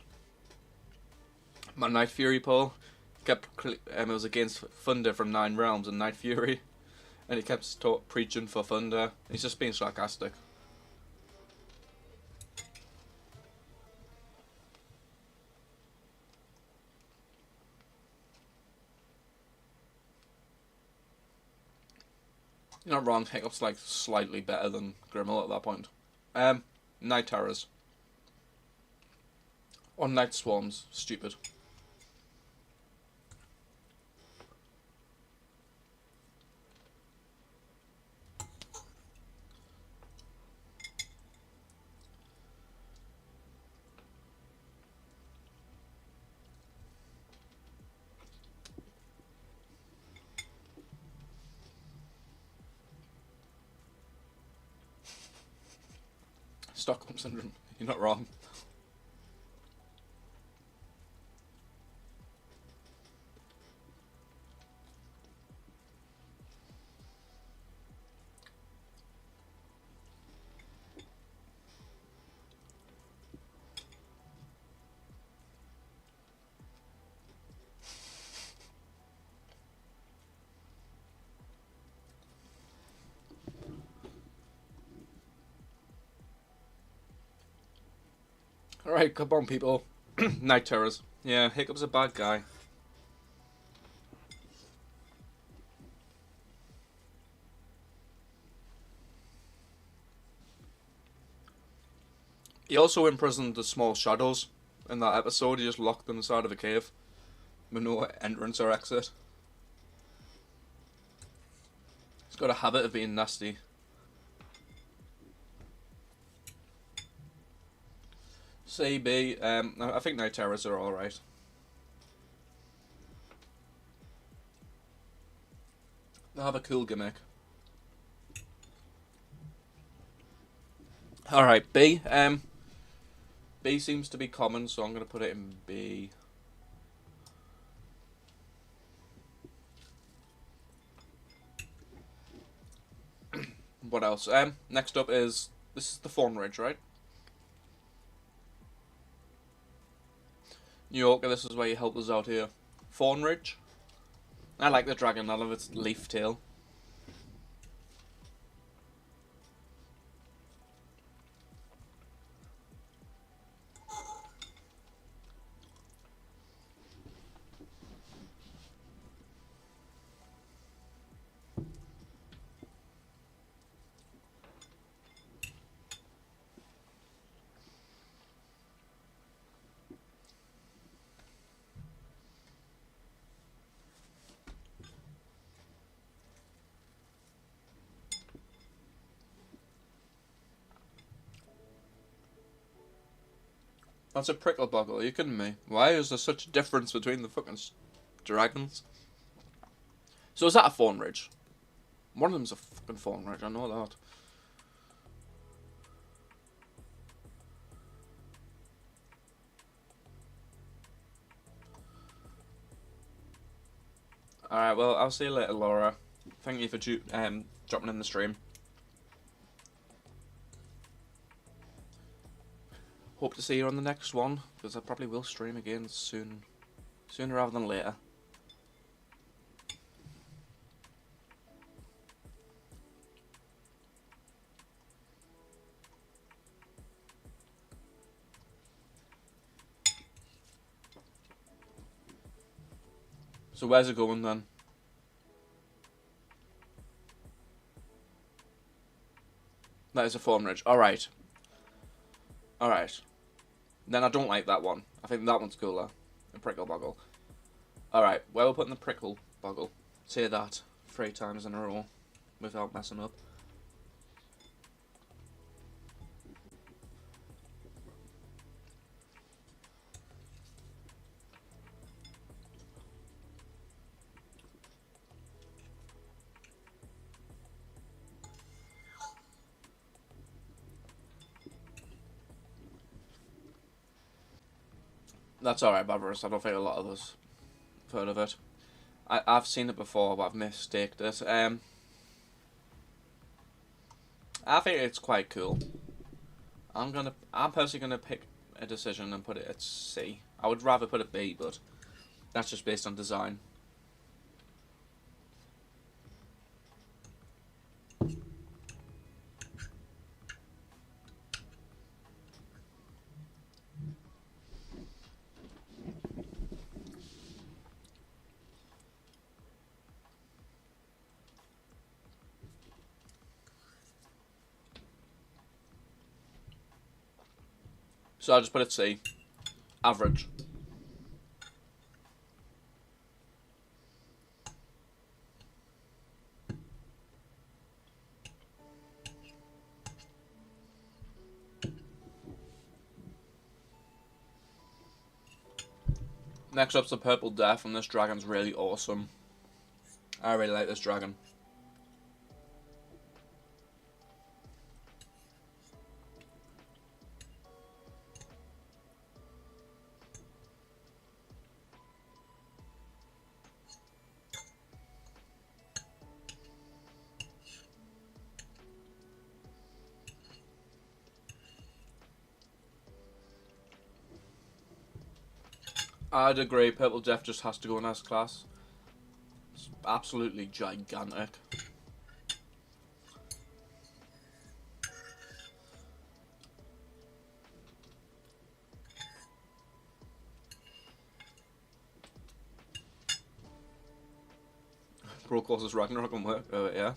my Night Fury poll. It was against Thunder from 9 Realms and Night Fury, and he kept preaching for Thunder. He's just being sarcastic. You're not wrong. Hiccup's like slightly better than Grimmel at that point. Night Terrors. Or Night Swarms. Stupid. Stockholm Syndrome. You're not wrong. Alright, come on people. Night Terrors. Yeah, Hiccup's a bad guy. He also imprisoned the small shadows in that episode. He just locked them inside of a cave with no entrance or exit. He's got a habit of being nasty. CB, I think Night Terrors are alright. They have a cool gimmick. Alright, B. B seems to be common, so I'm going to put it in B. What else? Next up is, this is the Fawn Ridge, right? New Yorker, this is where you helped us out here. Fawn Ridge. I like the dragon, I love its leaf tail. That's a prickle boggle, are you kidding me? Why is there such a difference between the fucking dragons? So is that a Fawn Ridge? One of them's a fucking Fawn Ridge, I know that. Alright, well, I'll see you later, Laura. Thank you for dropping in the stream. Hope to see you on the next one, because I probably will stream again soon. Sooner rather than later. So where's it going then? That is a Fawn Ridge. Alright. Alright. Then I don't like that one. I think that one's cooler. A prickle boggle. Alright, where we're putting the prickle boggle. Say that 3 times in a row without messing up. That's alright, Barbarous. I don't think a lot of us have heard of it. I've seen it before, but I've mistaked it. I think it's quite cool. I'm personally gonna pick a decision and put it at C. I would rather put it B, but that's just based on design. So I'll just put it C. Average. Next up's the Purple Death, and this dragon's really awesome. I really like this dragon. I'd agree, Purple Death just has to go in S class. It's absolutely gigantic. Pro courses Ragnarok and work, yeah.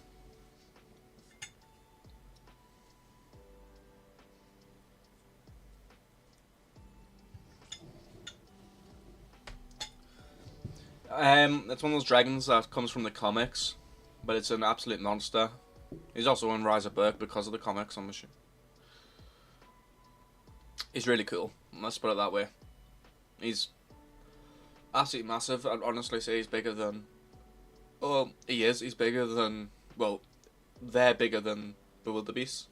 It's one of those dragons that comes from the comics, but it's an absolute monster. He's also in Rise of Berk because of the comics, I'm assuming. He's really cool, let's put it that way. He's absolutely massive. I'd honestly say he's bigger than... Oh, he is. He's bigger than... Well, they're bigger than the wildebeest.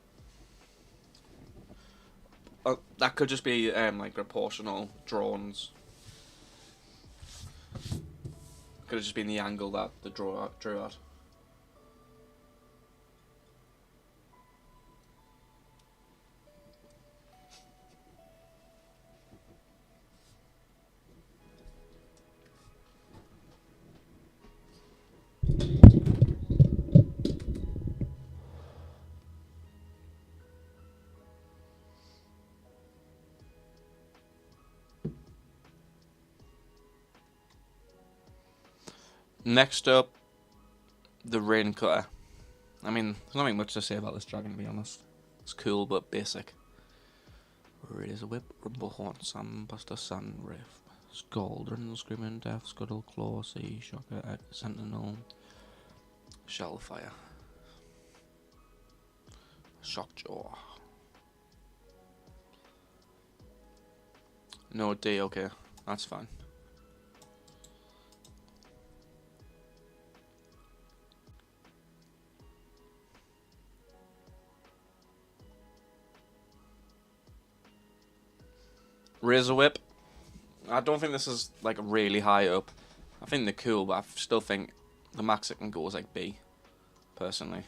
That could just be like proportional drones. Could have just been the angle that the drew at. Next up, the rain cutter. I mean, there's nothing much to say about this dragon, to be honest. It's cool, but basic. Razor Whip, Rumblehorn, Sandbuster, Sandriff, Scaldron, Screaming Death, Scuttle Claw, Sea Shocker, Egg, Sentinel, Shellfire, Shockjaw. No D, okay, that's fine. Razor Whip. I don't think this is like really high up. I think they're cool, but I still think the max it can go is like B, personally.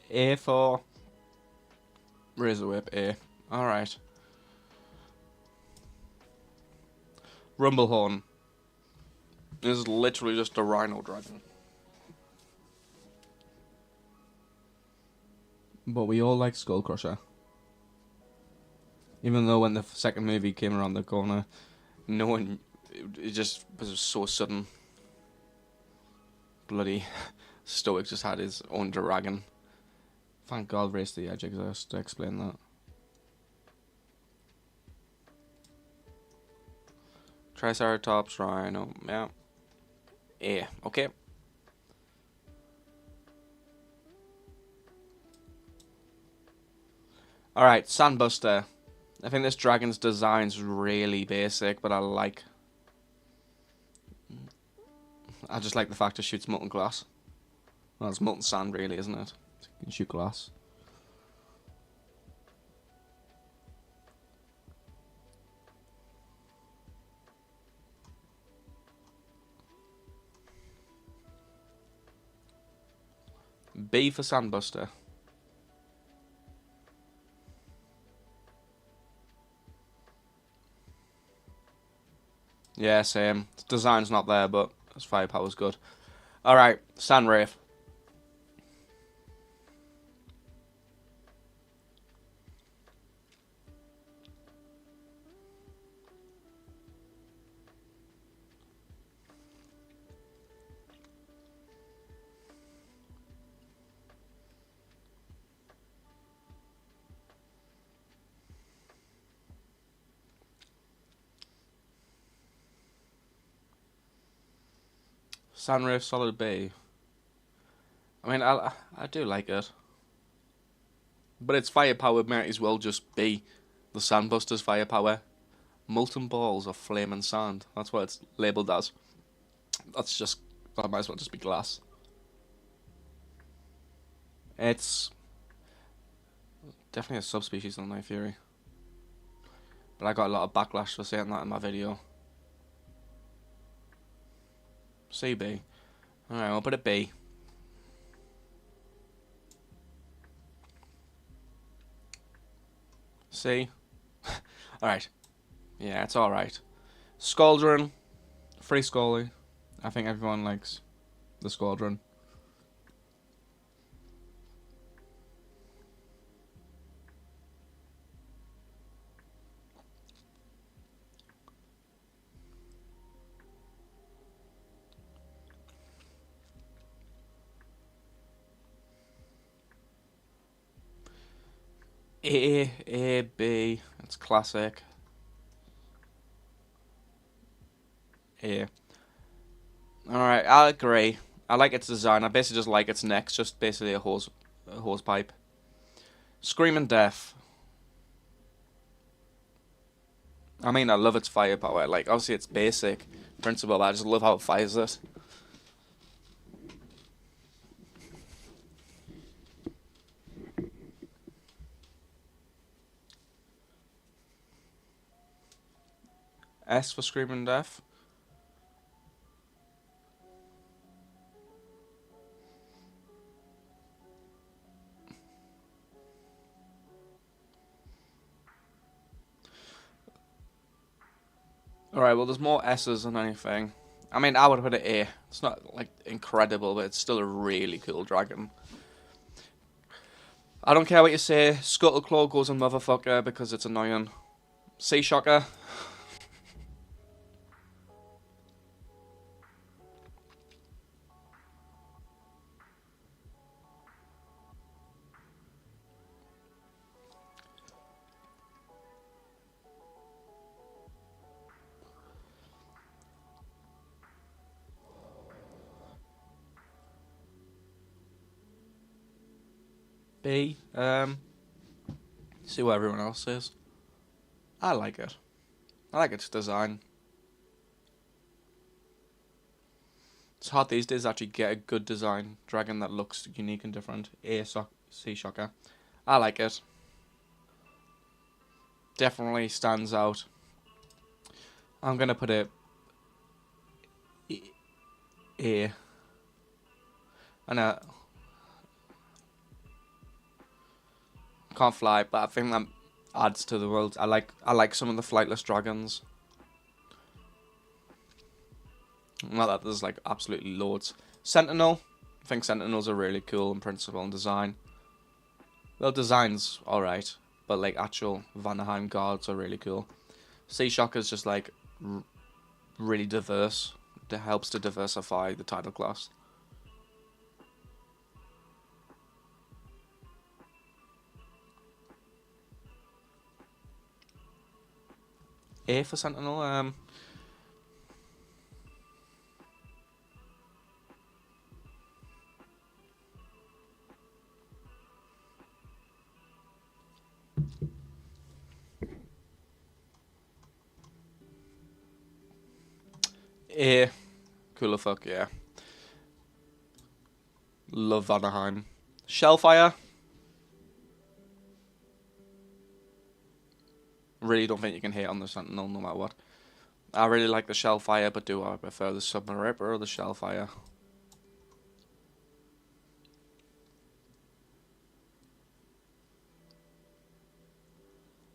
A for Razor Whip, A. Alright. Rumblehorn. This is literally just a rhino dragon. But we all like Skull Crusher. Even though when the second movie came around the corner, no one... It just was so sudden. Bloody Stoic just had his own dragon. Thank God Race to the Edge exists to explain that. Triceratops, Rhino, yeah. A, okay. Alright, Sandbuster. I think this dragon's design's really basic, but I just like the fact it shoots molten glass. Well, it's molten sand really, isn't it? You can shoot glass. B for Sandbuster. Yeah, same. Design's not there, but its firepower's good. Alright, Sandwraith. Sandwraith solid B. I mean, I do like it. But its firepower might as well just be the Sandbuster's firepower. Molten balls of flaming sand. That's what it's labelled as. That might as well just be glass. It's definitely a subspecies of Night Fury. But I got a lot of backlash for saying that in my video. CB. Alright, I'll put it B. C. Alright. Yeah, it's alright. Scaldron. Free Scully. I think everyone likes the Squadron. A, B. It's classic. A. Alright, I'll agree. I like its design. I basically just like its neck. It's just basically a hose pipe. Screaming Death. I mean, I love its firepower. Like, obviously it's basic principle, but I just love how it fires it. S for Screaming Death. Alright, well, there's more S's than anything. I mean, I would put it A. It's not, like, incredible, but it's still a really cool dragon. I don't care what you say. Scuttleclaw goes on motherfucker because it's annoying. Sea Shocker. B. See what everyone else says. I like it. I like its design. It's hard these days to actually get a good design dragon that looks unique and different. Sea Shocker. I like it. Definitely stands out. I'm gonna put it A. And can't fly, but I think that adds to the world. I like some of the flightless dragons. Not that there's like absolutely loads. Sentinel. I think Sentinels are really cool in principle and design. Well, design's alright, but like actual Vanaheim guards are really cool. Sea Shocker's just like really diverse. It helps to diversify the title class. A for Sentinel. A. Cooler fuck, yeah. Love Vanaheim. Shellfire. Really don't think you can hate on the Sentinel no matter what. I really like the Shellfire, but do I prefer the Submarine Ripper or the Shellfire?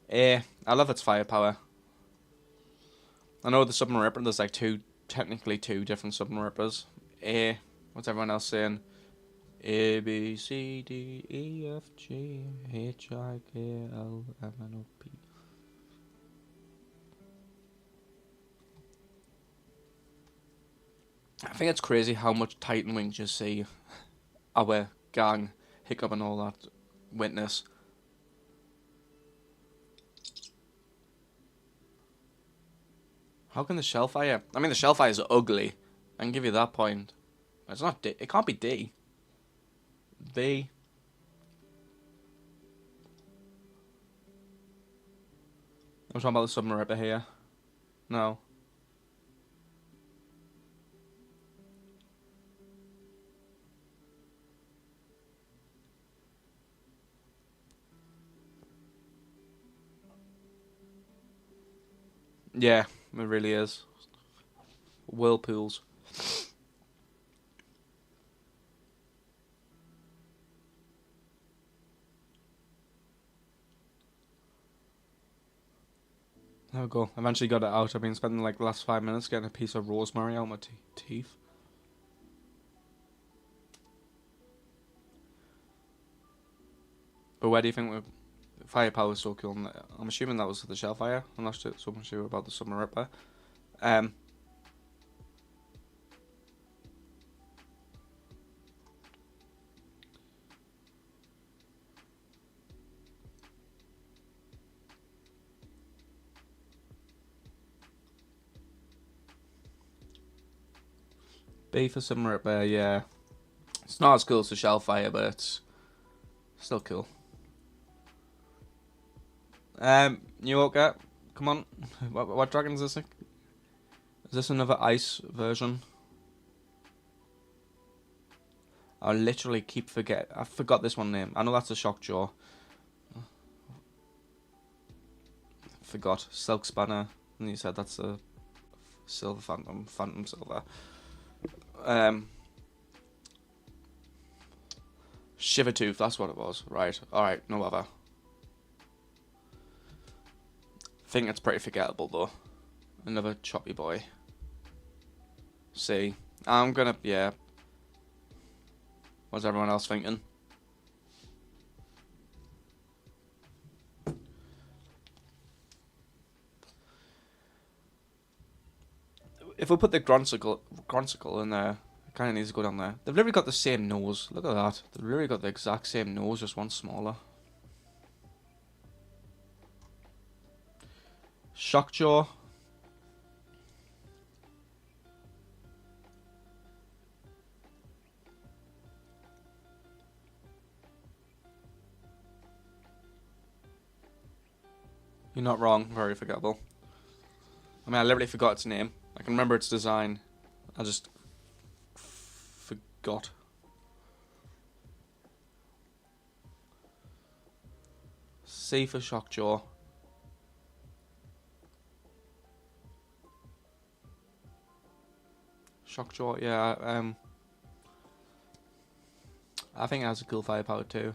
I love its firepower. I know the Submarine Ripper, there's like technically two different Submarine Rippers. What's everyone else saying? A, B, C, D, E, F, G, H, I, K, L, M, N, O, P. I think it's crazy how much Titan Wings you see our gang, Hiccup and all that witness. How can the Shellfire? I mean, the Shellfire is ugly. I can give you that point. It's not D. It can't be D. B. I'm talking about the Submarine Ripper here. No. Yeah, it really is. Whirlpools. There we go. Eventually got it out. I've been spending like the last 5 minutes getting a piece of rosemary out my teeth. But where do you think the firepower is so cool? I'm assuming that was the Shellfire. I'm not so much sure about the Submarine Ripper. B for Submarine Bear, yeah. It's not as cool as the Shellfire, but it's still cool. New Orca, come on. What dragon is this? Is this another ice version? I literally keep I forgot this one name. I know that's a Shockjaw. Forgot. Silk Spanner. And you said that's a Silver Phantom. Phantom Silver. Shivertooth, that's what it was. Right. Alright, no other. Think it's pretty forgettable though. Another choppy boy. C. I'm gonna, yeah. What's everyone else thinking? If we put the Grunsicle in there, it kind of needs to go down there. They've literally got the same nose. Look at that. They've literally got the exact same nose, just one smaller. Shockjaw. You're not wrong. Very forgettable. I mean, I literally forgot its name. I can remember its design. I just forgot. C for Shockjaw. Shockjaw, yeah. I think it has a cool firepower too.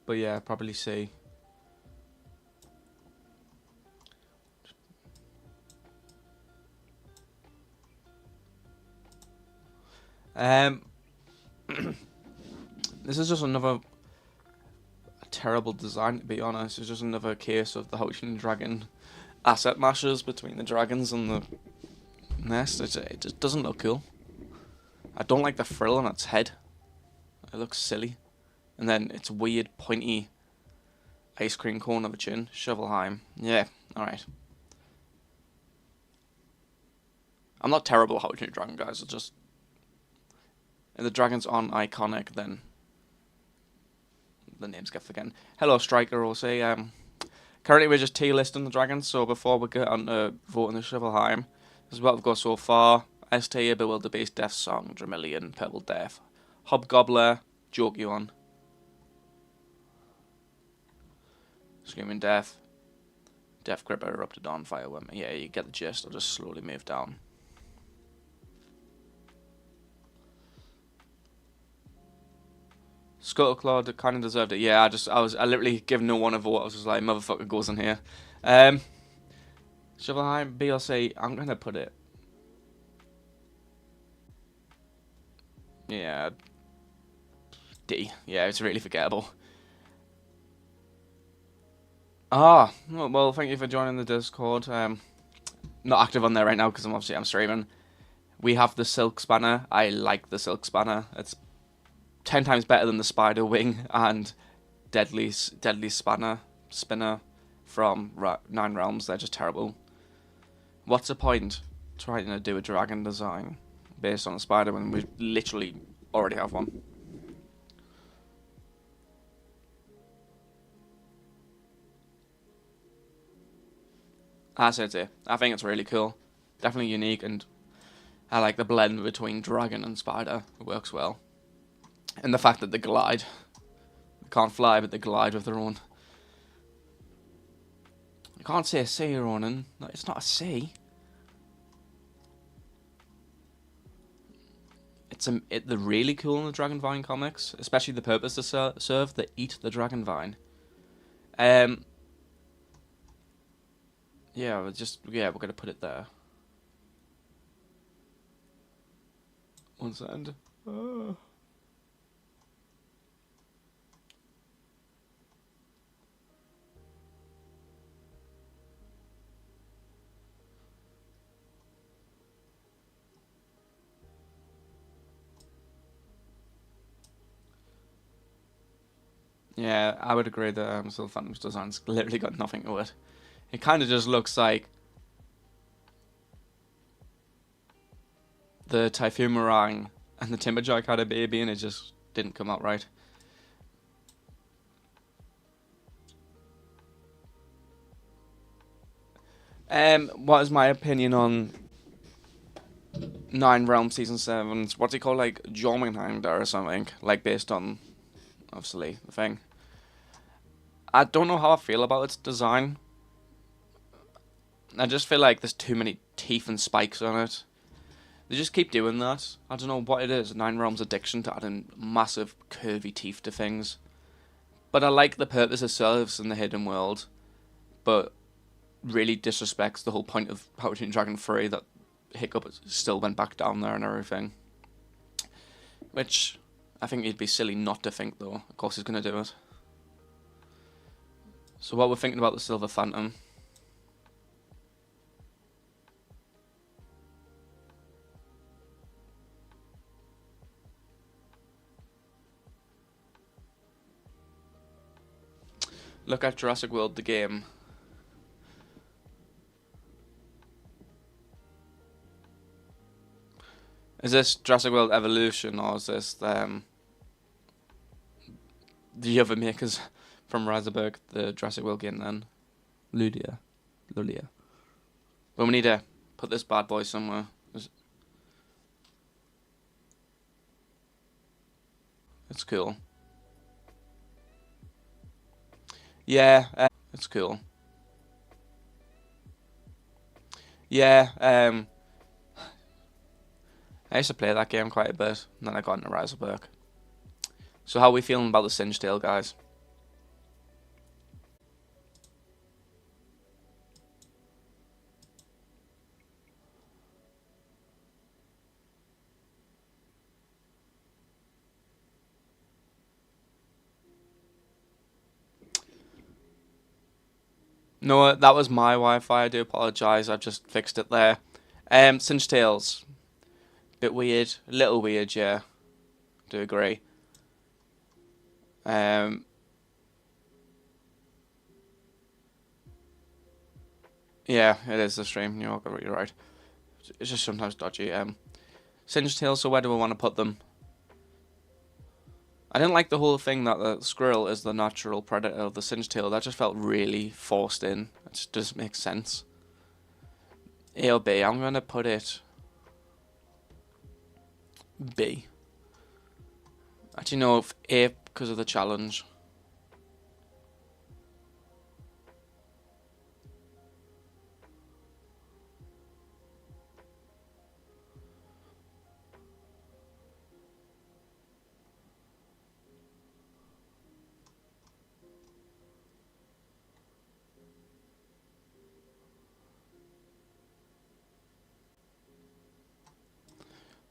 But yeah, probably C. This is just another terrible design, to be honest. It's just another case of the Houchin Dragon asset mashes between the dragons and the nest. It just doesn't look cool. I don't like the frill on its head. It looks silly. And then its weird pointy ice cream cone of a chin. Shovelheim. Yeah, alright. I'm not terrible at Houchin Dragon, guys. It's just... If the dragons aren't iconic, then the names get forgotten. Hello, Striker, will say. Currently, we're just tier listing the dragons, so before we get on to voting the Shovelheim, this is what we've got so far. S tier, Bewilder Beast, Death Song, Dramillion, Purple Death, Hobgobbler, Jokyon, Screaming Death, Death Gripper, Erupted On, Fireworm. Yeah, you get the gist. I'll just slowly move down. Scuttleclaw kind of deserved it. Yeah, I literally giving no one a vote. I was just like, motherfucker goes in here. Shovelheim, BLC, I'm gonna put it. Yeah. D. Yeah, it's really forgettable. Ah, well, thank you for joining the Discord. Not active on there right now because I'm streaming. We have the Silk Spanner. I like the Silk Spanner. It's 10 times better than the Spider Wing and Deadly Spinner from 9 Realms. They're just terrible. What's the point trying to do a dragon design based on a spider when we literally already have one? As I said, I think it's really cool. Definitely unique, and I like the blend between dragon and spider. It works well. And the fact that they glide. They can't fly, but they glide with their own. You can't say a C, Ronan. No, it's not a C. They're really cool in the Dragonvine comics, especially the purpose they serve. They eat the Dragonvine. Yeah, we're gonna put it there. One second. Yeah, I would agree that Silver Phantom's design's literally got nothing to it. It kind of just looks like the Typhoon Meringue and the Timberjack had a baby and it just didn't come out right. What is my opinion on 9 Realms Season 7's, what's it called, like, Jormungandr or something, like, based on, obviously, the thing. I don't know how I feel about its design. I just feel like there's too many teeth and spikes on it. They just keep doing that. I don't know what it is, 9 Realms' addiction to adding massive curvy teeth to things. But I like the purpose it serves in the hidden world, but really disrespects the whole point of How to Train Your Dragon 3, that Hiccup still went back down there and everything. Which, I think it'd be silly not to think, though. Of course he's going to do it. So what we're thinking about the Silver Phantom. Look at Jurassic World, the game. Is this Jurassic World Evolution, or is this the other makers from Razorberg, the Jurassic World game then? Ludia. But we need to put this bad boy somewhere. It's cool. Yeah, it's cool. Yeah, I used to play that game quite a bit, and then I got into Razorberg. So how are we feeling about the Singe Tail, guys? No, that was my Wi-Fi. I do apologise. I've just fixed it there. Singe Tails. Bit weird. A little weird, yeah. Do agree. Yeah, it is the stream. You're right. It's just sometimes dodgy. Singe Tails, so where do we want to put them? I didn't like the whole thing that the squirrel is the natural predator of the Singe Tail. That just felt really forced in. It just doesn't make sense. A or B? I'm going to put it B. Actually, no, A because of the challenge.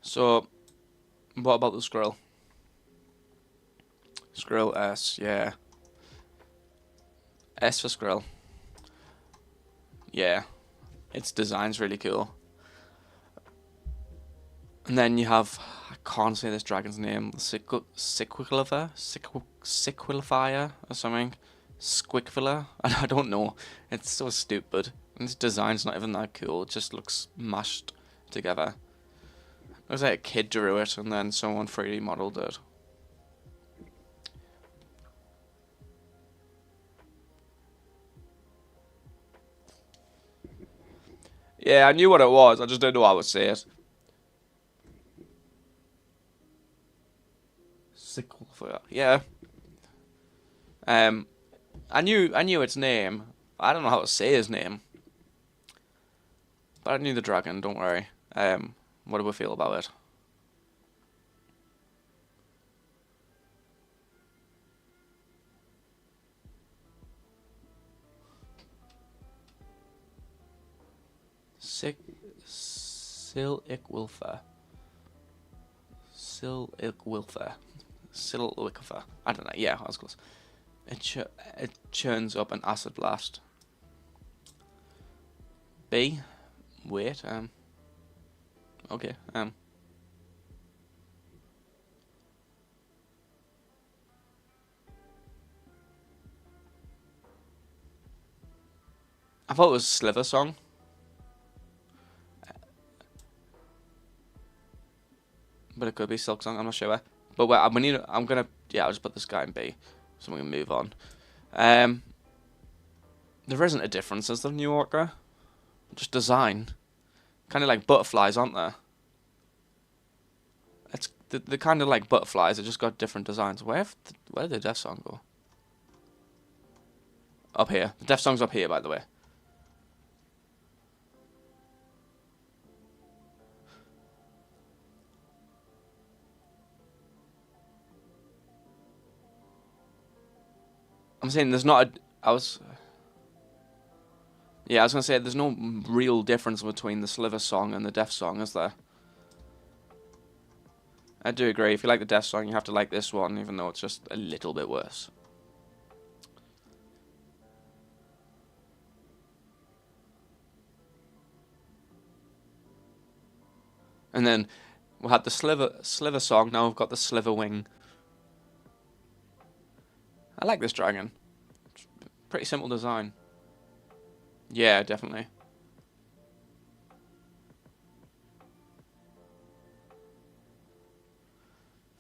So, what about the squirrel? Squirrel S, yeah. S for squirrel. Yeah. Its design's really cool. And then you have, I can't say this dragon's name, Siquilifer or something. Squigfiller? I don't know. It's so stupid. And its design's not even that cool. It just looks mashed together. Looks like a kid drew it and then someone 3D modeled it. Yeah, I knew what it was. I just didn't know how to say it. Yeah. I knew its name. I don't know how to say his name. But I knew the dragon, don't worry. What do we feel about it? Silwilfer. I don't know. Yeah, I was close. It churns up an acid blast. B. Wait. Okay. I thought it was Slither Song. but it could be Silk Song. I'm not sure. But wait, we need. I'm gonna. Yeah, I'll just put this guy in B, so we can move on. There isn't a difference, is there, New Orca? Just design. Kind of like butterflies, aren't there? They're kind of like butterflies. They just got different designs. Where did the Death Song go? Up here. The Death Song's up here, by the way. I'm saying there's not a... Yeah, I was going to say, there's no real difference between the Sliver Song and the Death Song, is there? I do agree. If you like the Death Song, you have to like this one, even though it's just a little bit worse. And then we had the Sliver Song, now we've got the Sliver Wing. I like this dragon. It's pretty simple design. Yeah, definitely.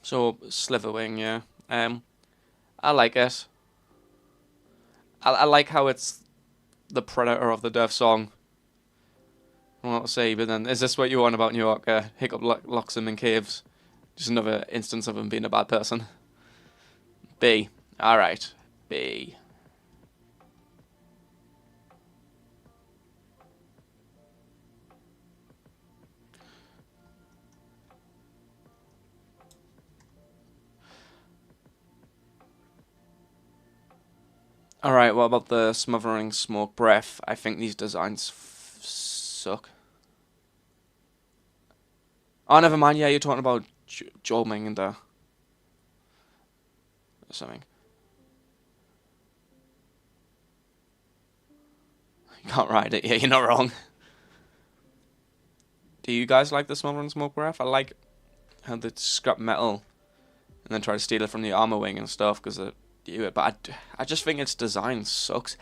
So, Sliverwing, yeah. I like it. I like how it's the predator of the Death Song. I don't know what to say, but then, is this what you want about New York? Hiccup locks him in caves. Just another instance of him being a bad person. B. Alright. B. Alright, what about the Smothering Smoke Breath? I think these designs suck. Oh, never mind, yeah, you're talking about Jolming and something. You can't ride it, yeah, you're not wrong. Do you guys like the Smothering Smoke Breath? I like how they scrap metal and then try to steal it from the armor wing and stuff, because but I just think its design sucks,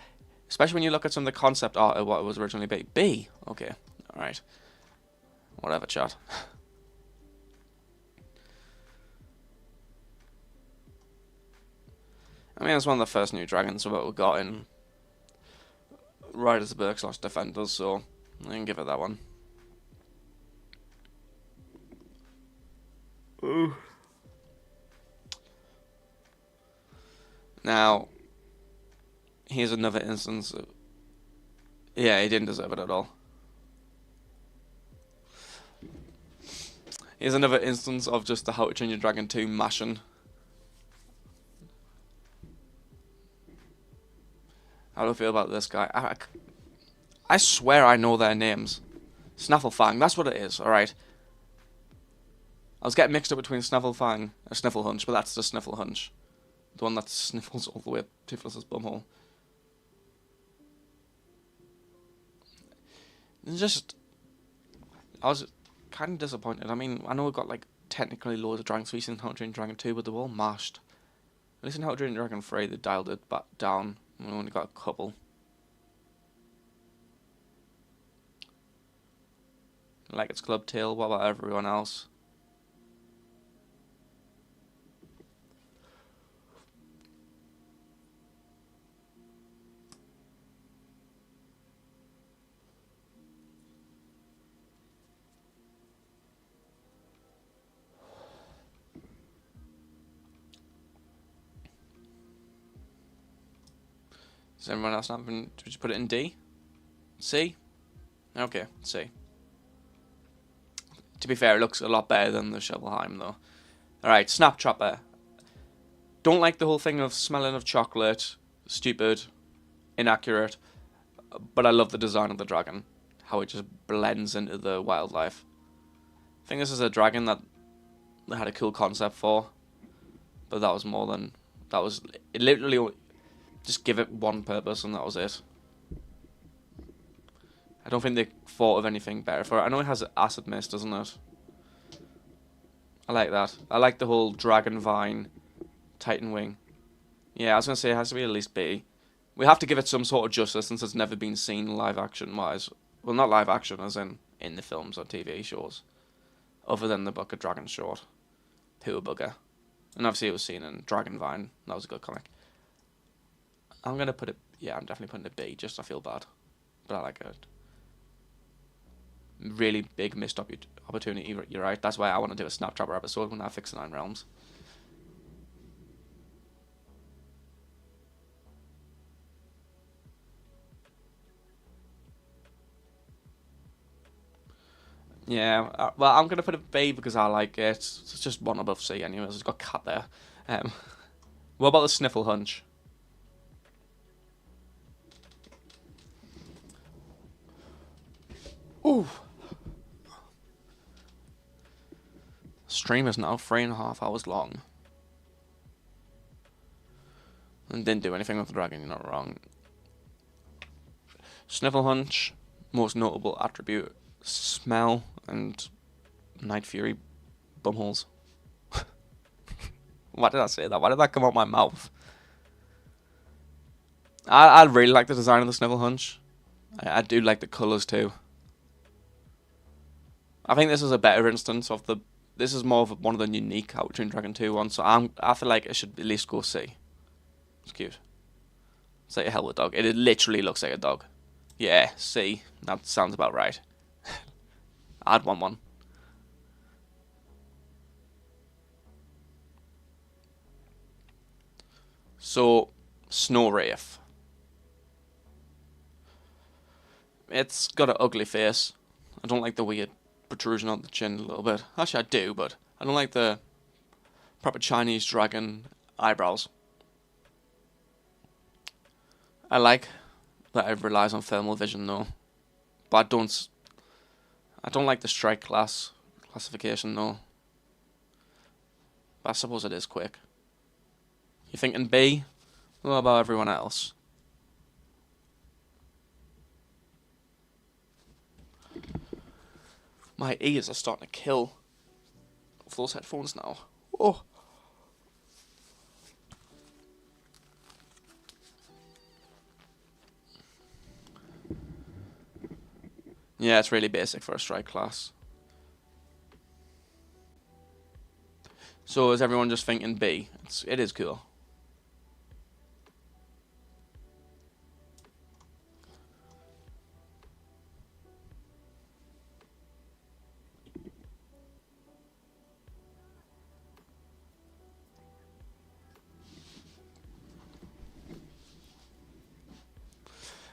especially when you look at some of the concept art of what it was originally B. B, okay, all right, whatever, chat. I mean, it's one of the first new dragons that we got in Riders of Berk / Defenders, so I can give it that one. Ooh. Now, here's another instance of... Yeah, he didn't deserve it at all. Here's another instance of just the How to Train Your Dragon 2 mashing. How do I feel about this guy? I swear I know their names. Snafflefang, that's what it is, alright. I was getting mixed up between Snafflefang and Snifflehunch, but that's the Snifflehunch. The one that sniffles all the way up Tiflis's bumhole. I was kind of disappointed. I mean, I know we got like technically loads of Dragon Species in How to Train Dragon 2, but they were all mashed. At least in How to Train Dragon 3, they dialed it back down. We only got a couple. Like its club tail, what about everyone else? Does everyone else not been... Did you put it in D? C? Okay, C. To be fair, it looks a lot better than the Shovelheim, though. Alright, Snaptrapper. Don't like the whole thing of smelling of chocolate. Stupid. Inaccurate. But I love the design of the dragon. How it just blends into the wildlife. I think this is a dragon that they had a cool concept for. But that was more than... That was... It literally... Just give it one purpose and that was it. I don't think they thought of anything better for it. I know it has acid mist, doesn't it? I like that. I like the whole dragon vine, Titan wing. Yeah, I was going to say it has to be at least B. We have to give it some sort of justice since it's never been seen live action wise. Well, not live action as in the films or TV shows. other than the book of Dragon Short. Poor bugger. And obviously it was seen in Dragonvine. That was a good comic. I'm going to put it... Yeah, I'm definitely putting it B, just I feel bad. But I like it. Really big missed opportunity, you're right. That's why I want to do a Snaptrapper episode when I fix the 9 realms. Yeah, well, I'm going to put it B because I like it. It's just one above C anyways. It's got cat there. What about the Sniffle Hunch? Ooh. Stream is now 3.5 hours long. And didn't do anything with the dragon, you're not wrong. Sniffle Hunch, most notable attribute, smell and Night Fury bumholes. Why did I say that? Why did that come out my mouth? I really like the design of the Sniffle Hunch. I do like the colours too. I think this is a better instance of the... This is more of one of the unique How to Train Dragon 2 ones, so I feel like it should at least go C. It's cute. It's like a hell of a dog. It literally looks like a dog. Yeah, C. That sounds about right. I'd want one. So, Snow Wraith. It's got an ugly face. I don't like the weird protrusion on the chin a little bit. Actually, I do, but I don't like the proper Chinese dragon eyebrows. I like that it relies on thermal vision though, but I don't like the strike class classification though. But I suppose it is quick. You thinking B? What about everyone else? My ears are starting to kill with those headphones now. Oh. Yeah, it's really basic for a strike class. So is everyone just thinking B? It is cool.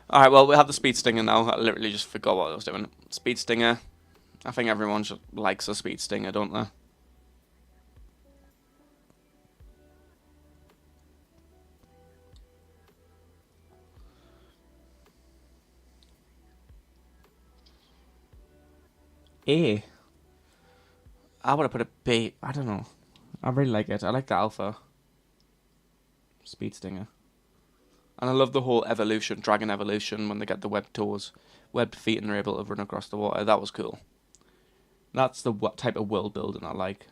Alright, well, we have the Speed Stinger now. I literally just forgot what I was doing. Speed Stinger. I think everyone just likes a Speed Stinger, don't they? A. I would have put a B. I don't know. I really like it. I like the Alpha. Speed Stinger. And I love the whole evolution, dragon evolution, when they get the webbed toes, webbed feet, and they're able to run across the water. That was cool. That's the type of world building I like.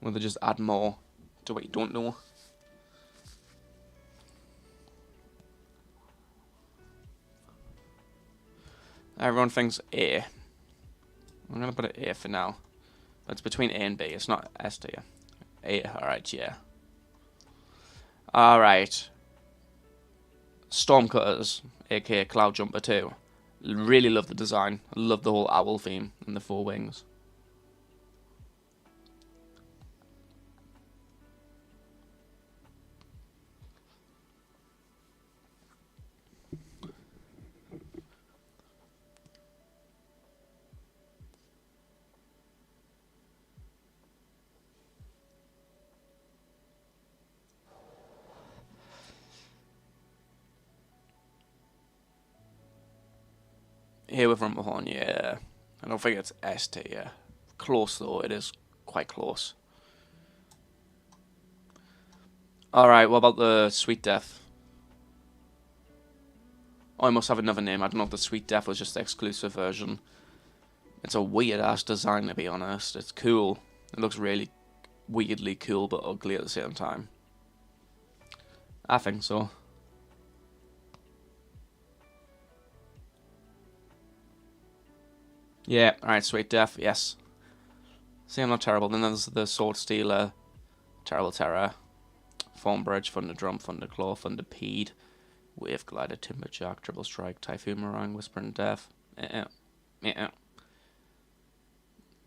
Where they just add more to what you don't know. Everyone thinks A. I'm going to put it A for now. But it's between A and B. It's not S tier. A, alright, yeah. Alright. Stormcutters, aka Cloud Jumper 2. Really love the design. I love the whole owl theme and the 4 wings. Here with Rumblehorn, yeah. I don't think it's S tier. Close though, it is quite close. Alright, what about the Sweet Death? Oh, I must have another name. I don't know if the Sweet Death was just the exclusive version. It's a weird ass design, to be honest. It's cool. It looks really weirdly cool but ugly at the same time. I think so. Yeah, alright, Sweet Death, yes. See, I'm not terrible. Then there's the Sword Stealer, Terrible Terror, Thornbridge, Thunder Drum, Thunder Claw, Thunder Peed, Wave Glider, Timberjack, Triple Strike, Typhoon Meringue, Whispering Death. Yeah.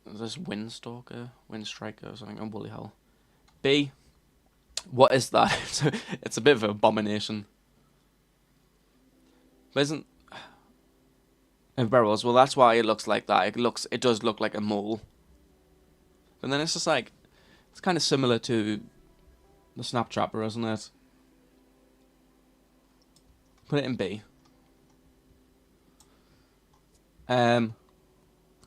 There's Windstalker, Windstriker, or something, and Woolly Howl. B. What is that? It's a bit of an abomination. But isn't... Barrels, well, that's why it looks like that. It does look like a mole. And then it's just like... It's kind of similar to the Snaptrapper, isn't it? Put it in B.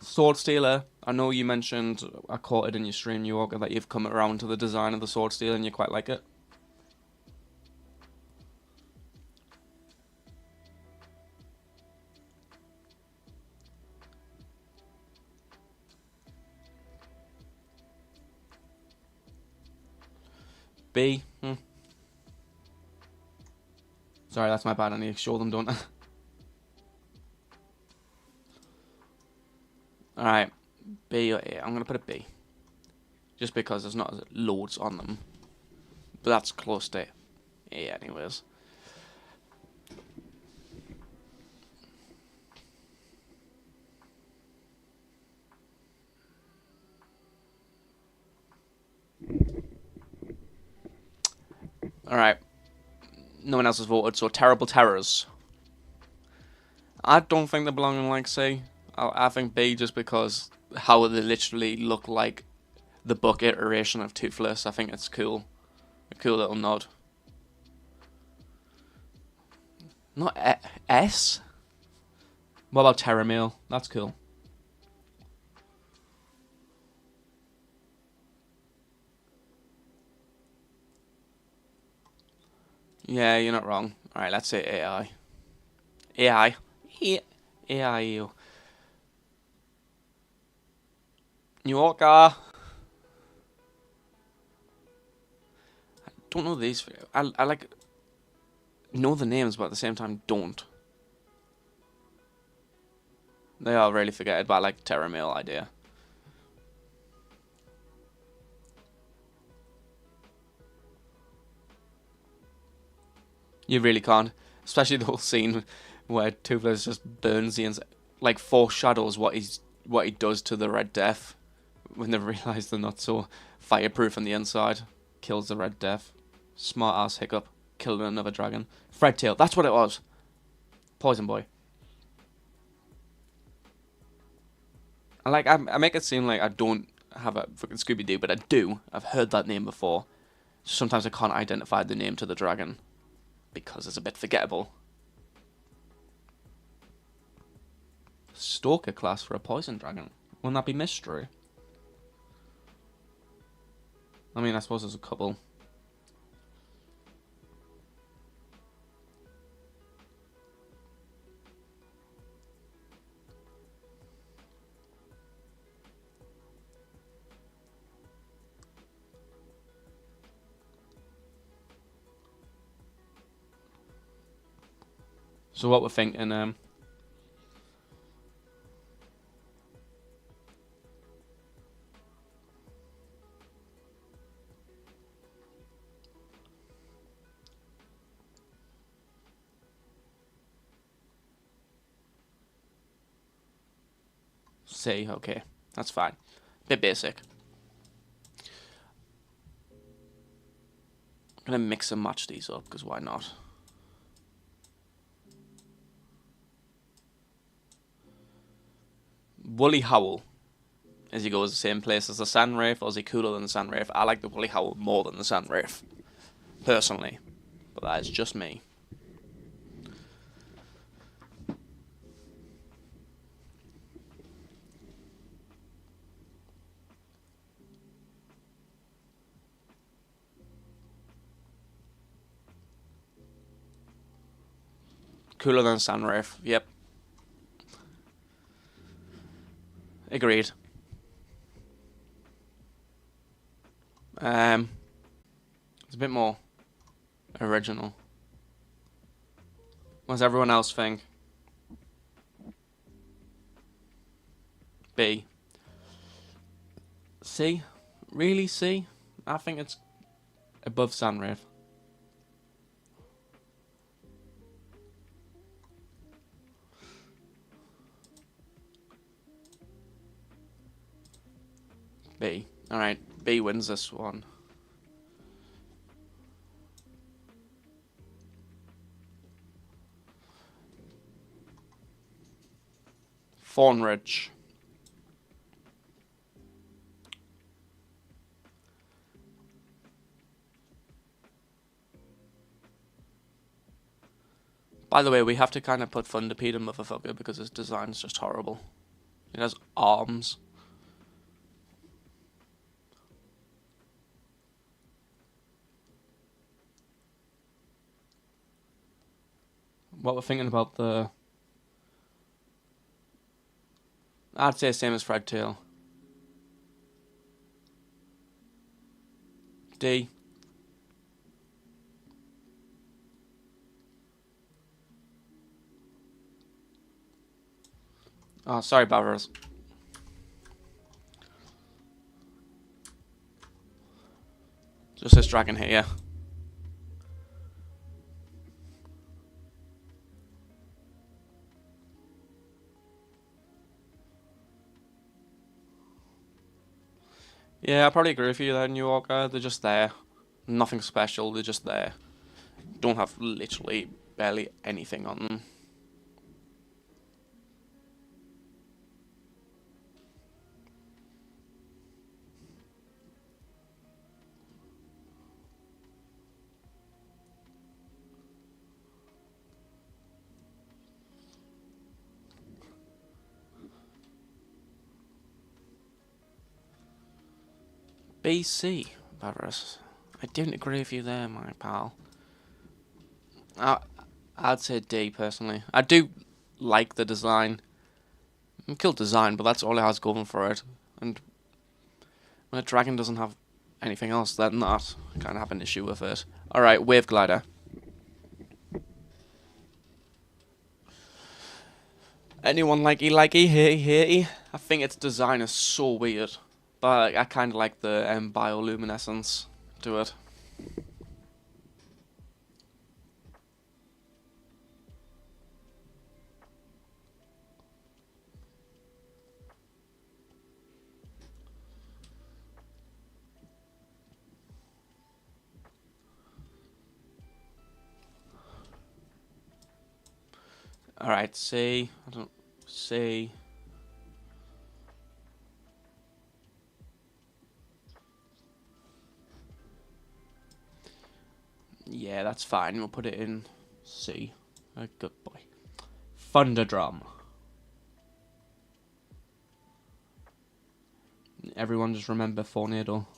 Sword Stealer. I know you mentioned, I caught it in your stream, New Yorker, that you've come around to the design of the Sword Stealer and you quite like it. B. Sorry, that's my bad. I need to show them, don't I? Alright. B or A. I'm going to put a B. Just because there's not loads on them. But that's close to A anyways. Alright. No one else has voted, so Terrible Terrors. I don't think they belong in like C. I think B just because how they literally look like the book iteration of Toothless. I think it's cool. A cool little nod. Not S? What about Terramail? That's cool. Yeah, you're not wrong. Alright, let's say AI. AI. AI. New Yorker. I don't know these. I like know the names, but at the same time don't. They are really forgetted, but I like Terramail idea. You really can't, especially the whole scene where Toothless just burns the inside, like foreshadows what he does to the Red Death when they realise they're not so fireproof on the inside. Kills the Red Death. Smart ass Hiccup. Killed another dragon. Fredtail, that's what it was. Poison Boy. I make it seem like I don't have a fucking Scooby-Doo, but I do. I've heard that name before. Sometimes I can't identify the name to the dragon because it's a bit forgettable. Stalker class for a poison dragon. Wouldn't that be mystery? I mean, I suppose there's a couple. So what we're thinking, C, okay, that's fine. Bit basic. I'm gonna mix and match these up, because why not? Woolly Howl. As he goes the same place as the Sandwraith, or is he cooler than the Sandwraith? I like the Woolly Howl more than the Sandwraith, personally. But that is just me. Cooler than Sandwraith, yep. Agreed. It's a bit more original. What does everyone else think? B. C? Really C? I think it's above Sunrave. B. Alright, B wins this one. Fawnridge. By the way, we have to kind of put Thunderpede in motherfucker because his design's just horrible. It has arms. What we're thinking about the... I'd say same as Fragtail. D. Oh, sorry, Bavers. Just this dragon here. Yeah, I probably agree with you there, New Yorker. They're just there. Nothing special, they're just there. Don't have literally barely anything on them. BC, Barbaros. I don't agree with you there, my pal. I'd say D, personally. I do like the design. Kill design, but that's all it has going for it. And when a dragon doesn't have anything else, then that, I kind of have an issue with it. Alright, Wave Glider. Anyone likey, hey. I think its design is so weird. But I kind of like the bioluminescence to it. Alright, C. I don't... C. Yeah, that's fine. We'll put it in C. A good boy. Thunderdrum. Everyone just remember Tornado.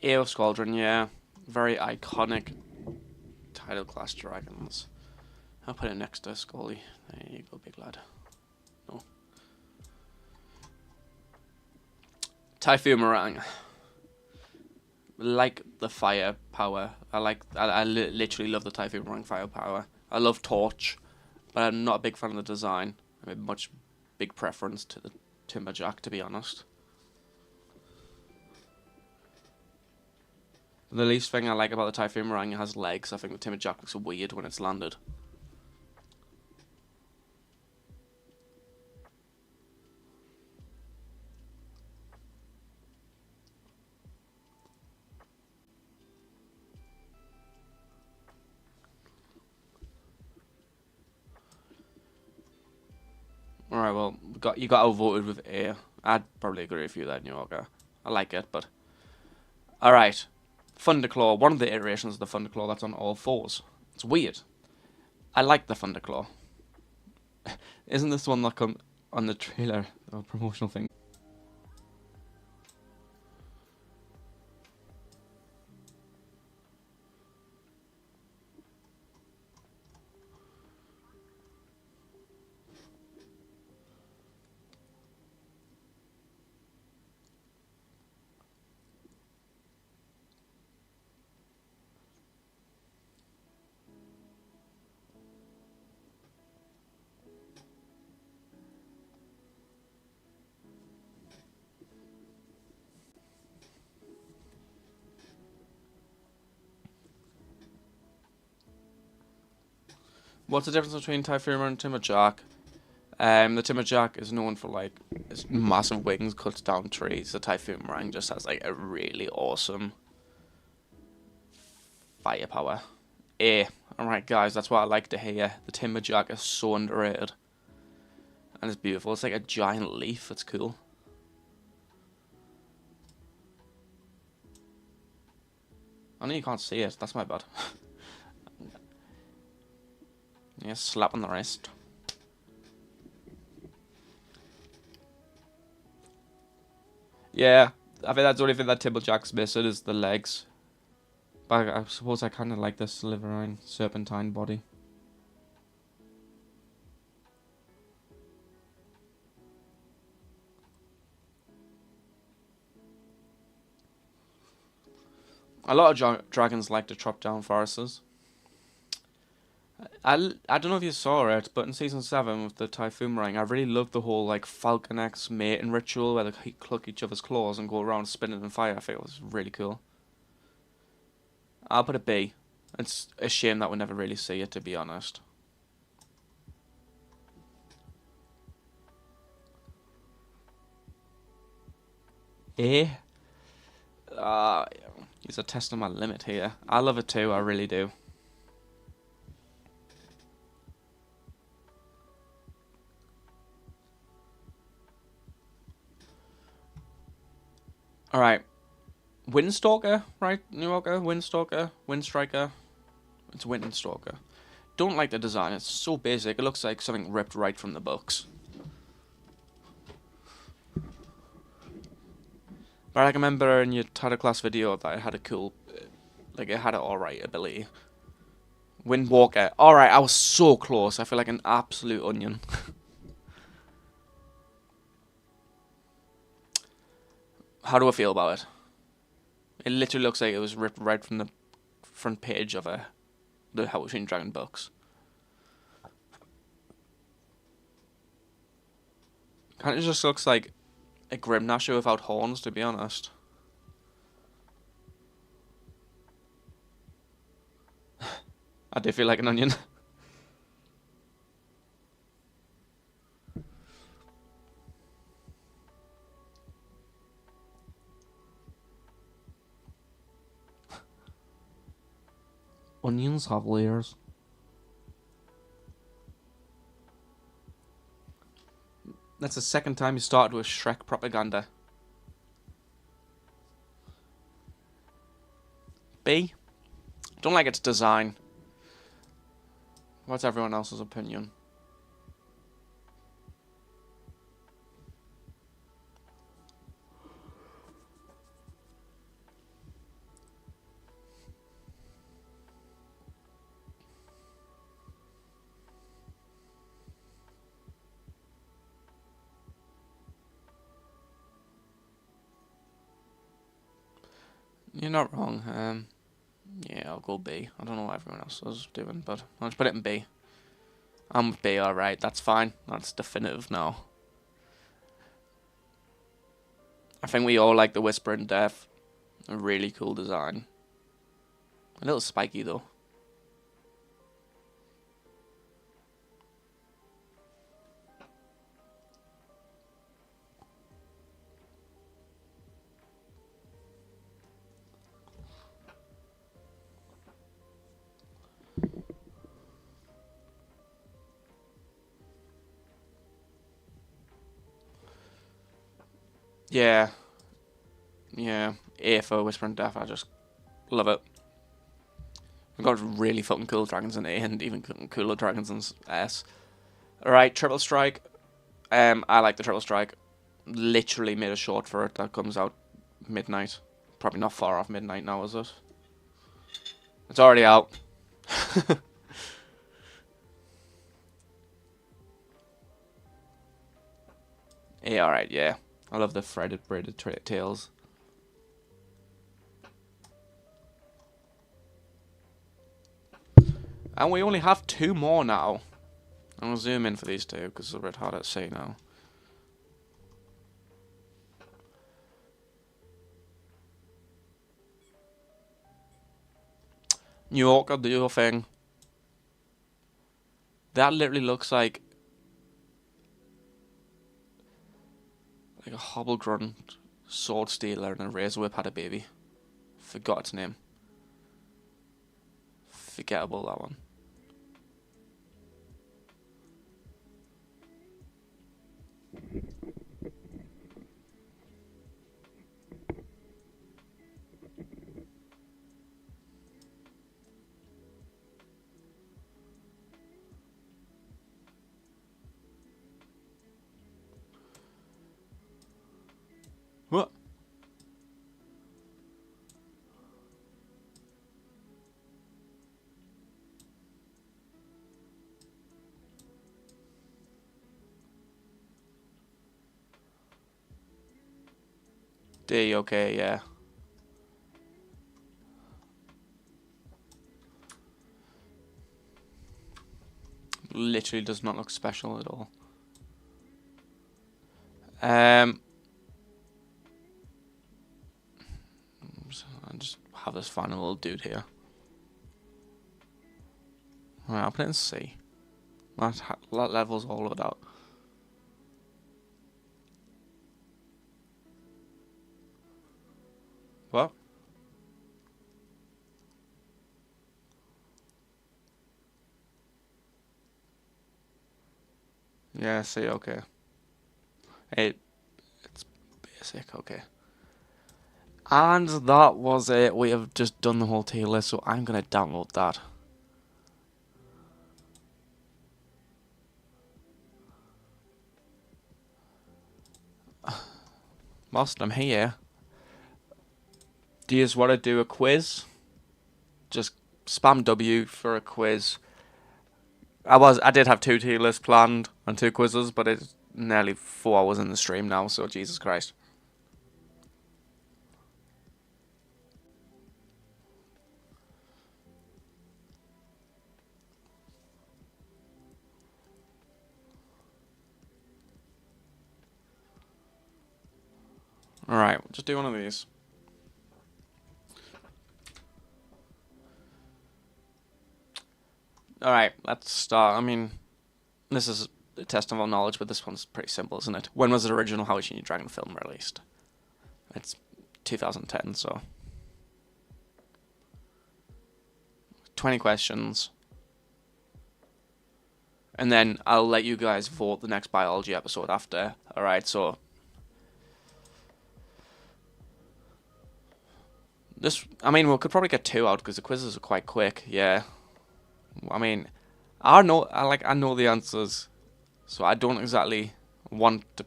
AO Squadron, yeah. Very iconic title class dragons. I'll put it next to Scully. There you go, big lad. No. Typhumarang. Like the firepower. I literally love the Typhumarang firepower. I love Torch, but I'm not a big fan of the design. I have a much big preference to the Timberjack, to be honest. The least thing I like about the Typhumarang, it has legs. I think the Timberjack looks weird when it's landed. Alright, well, you got outvoted with A. I'd probably agree with you there, New Yorker. I like it, but... Alright. Thunderclaw, one of the iterations of the Thunderclaw that's on all fours. It's weird. I like the Thunderclaw. Isn't this one that come on the trailer or promotional thing? What's the difference between Typhuma and Timberjack? The Timberjack is known for like its massive wings, cuts down trees. The Typhuma just has like a really awesome firepower. Alright guys, that's what I like to hear. The Timberjack is so underrated. And it's beautiful. It's like a giant leaf. It's cool. I know you can't see it. That's my bad. Yeah, slap on the wrist. Yeah, I think that's the only thing that Timberjack's missing is the legs. But I suppose I kind of like the sliverine serpentine body. A lot of dragons like to chop down forests. I don't know if you saw it, but in season 7 with the Typhuma, I really loved the whole like Falcon X mating ritual where they cluck each other's claws and go around spinning in fire. I think it was really cool. I'll put a B. It's a shame that we'll never really see it, to be honest. A. He's a testing my limit here. I love it too, I really do. Alright. Windstalker, right? New Yorker? Windstalker? Windstriker? It's Windstalker. Don't like the design, it's so basic. It looks like something ripped right from the books. But I remember in your Title Class video that it had a cool, like it had an alright ability. Windwalker. Alright, I was so close. I feel like an absolute onion. How do I feel about it? It literally looks like it was ripped right from the front page of the How to Train Your Dragon books. Kind of just looks like a Grimnasher without horns, to be honest. I do feel like an onion. Onions have layers. That's the second time you started with Shrek propaganda. B. Don't like its design. What's everyone else's opinion? You're not wrong. Yeah, I'll go B. I don't know what everyone else is doing, but I'll just put it in B. I'm with B, alright, that's fine. That's definitive now. I think we all like the Whispering Death. A really cool design. A little spiky though. Yeah. Yeah. A for Whispering Death, I just love it. We've got really fucking cool dragons in A and even cooler dragons in S. Alright, Triple Strike. I like the Triple Strike. Literally made a short for it that comes out midnight. Probably not far off midnight now, is it? It's already out. Yeah, alright, yeah. I love the threaded braided tails. And we only have 2 more now. I'm gonna zoom in for these 2 because it's a bit harder to see now. New Yorker, do your thing. That literally looks like a hobble-grunt sword stealer and a razor whip had a baby. Forgot its name. Forgettable, that one. What? D, okay, yeah. Literally does not look special at all. So I just have this final little dude here. Alright, I'll put it in C. That levels all of it out. What? Yeah, C, okay. It's basic, okay. And that was it. We have just done the whole tier list, so I'm going to download that. Whilst I'm here, do you just want to do a quiz? Just spam W for a quiz. I did have 2 tier lists planned and 2 quizzes, but it's nearly 4 hours in the stream now, so Jesus Christ. Alright, we'll just do one of these. Alright, let's start. I mean, this is a test of our knowledge, but this one's pretty simple, isn't it? When was the original How to Train Your Dragon film released? It's 2010, so 20 questions. And then I'll let you guys vote the next biology episode after. Alright, so this, I mean, we could probably get 2 out because the quizzes are quite quick. Yeah. I mean, I know the answers, so I don't exactly want to.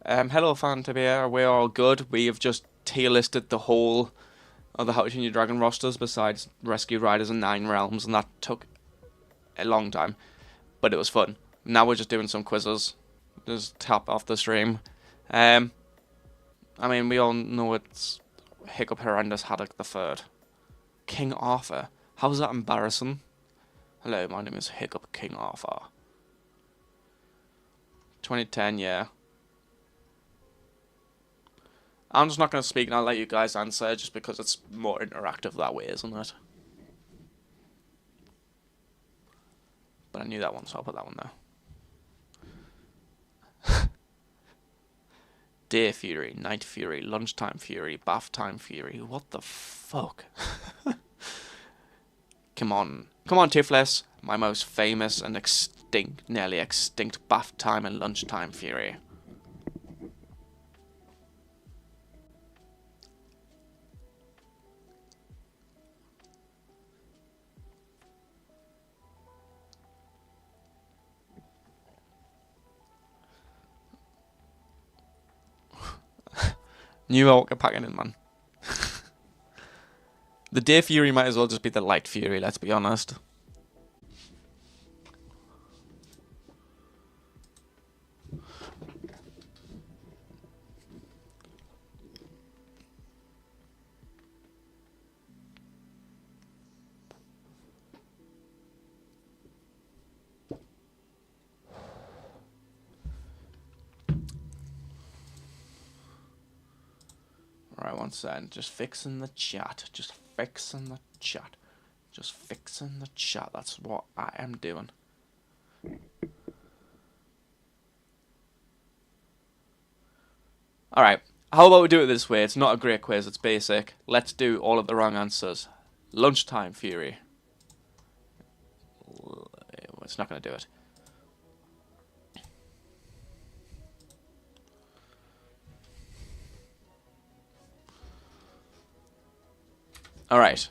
Hello, Fantabia. We're all good. We have just tier listed the whole of the How to Train Your Dragon rosters, besides Rescue Riders and 9 Realms, and that took a long time, but it was fun. Now we're just doing some quizzes. Just tap off the stream. I mean, we all know it's Hiccup Horrendous Haddock the Third. King Arthur. How is that embarrassing? Hello, my name is Hiccup King Arthur. 2010, yeah. I'm just not going to speak and I'll let you guys answer just because it's more interactive that way, isn't it? But I knew that one, so I'll put that one there. Day Fury, Night Fury, Lunchtime Fury, Bath Time Fury. What the fuck? Come on. Come on, Tiflis. My most famous and nearly extinct Bath Time and Lunchtime Fury. New Orca packing in, man. The Day Fury might as well just be the Light Fury, let's be honest. Alright, one second. Just fixing the chat. Just fixing the chat. Just fixing the chat. That's what I am doing. Alright. How about we do it this way? It's not a great quiz. It's basic. Let's do all of the wrong answers. Lunchtime Fury. It's not going to do it. Alright.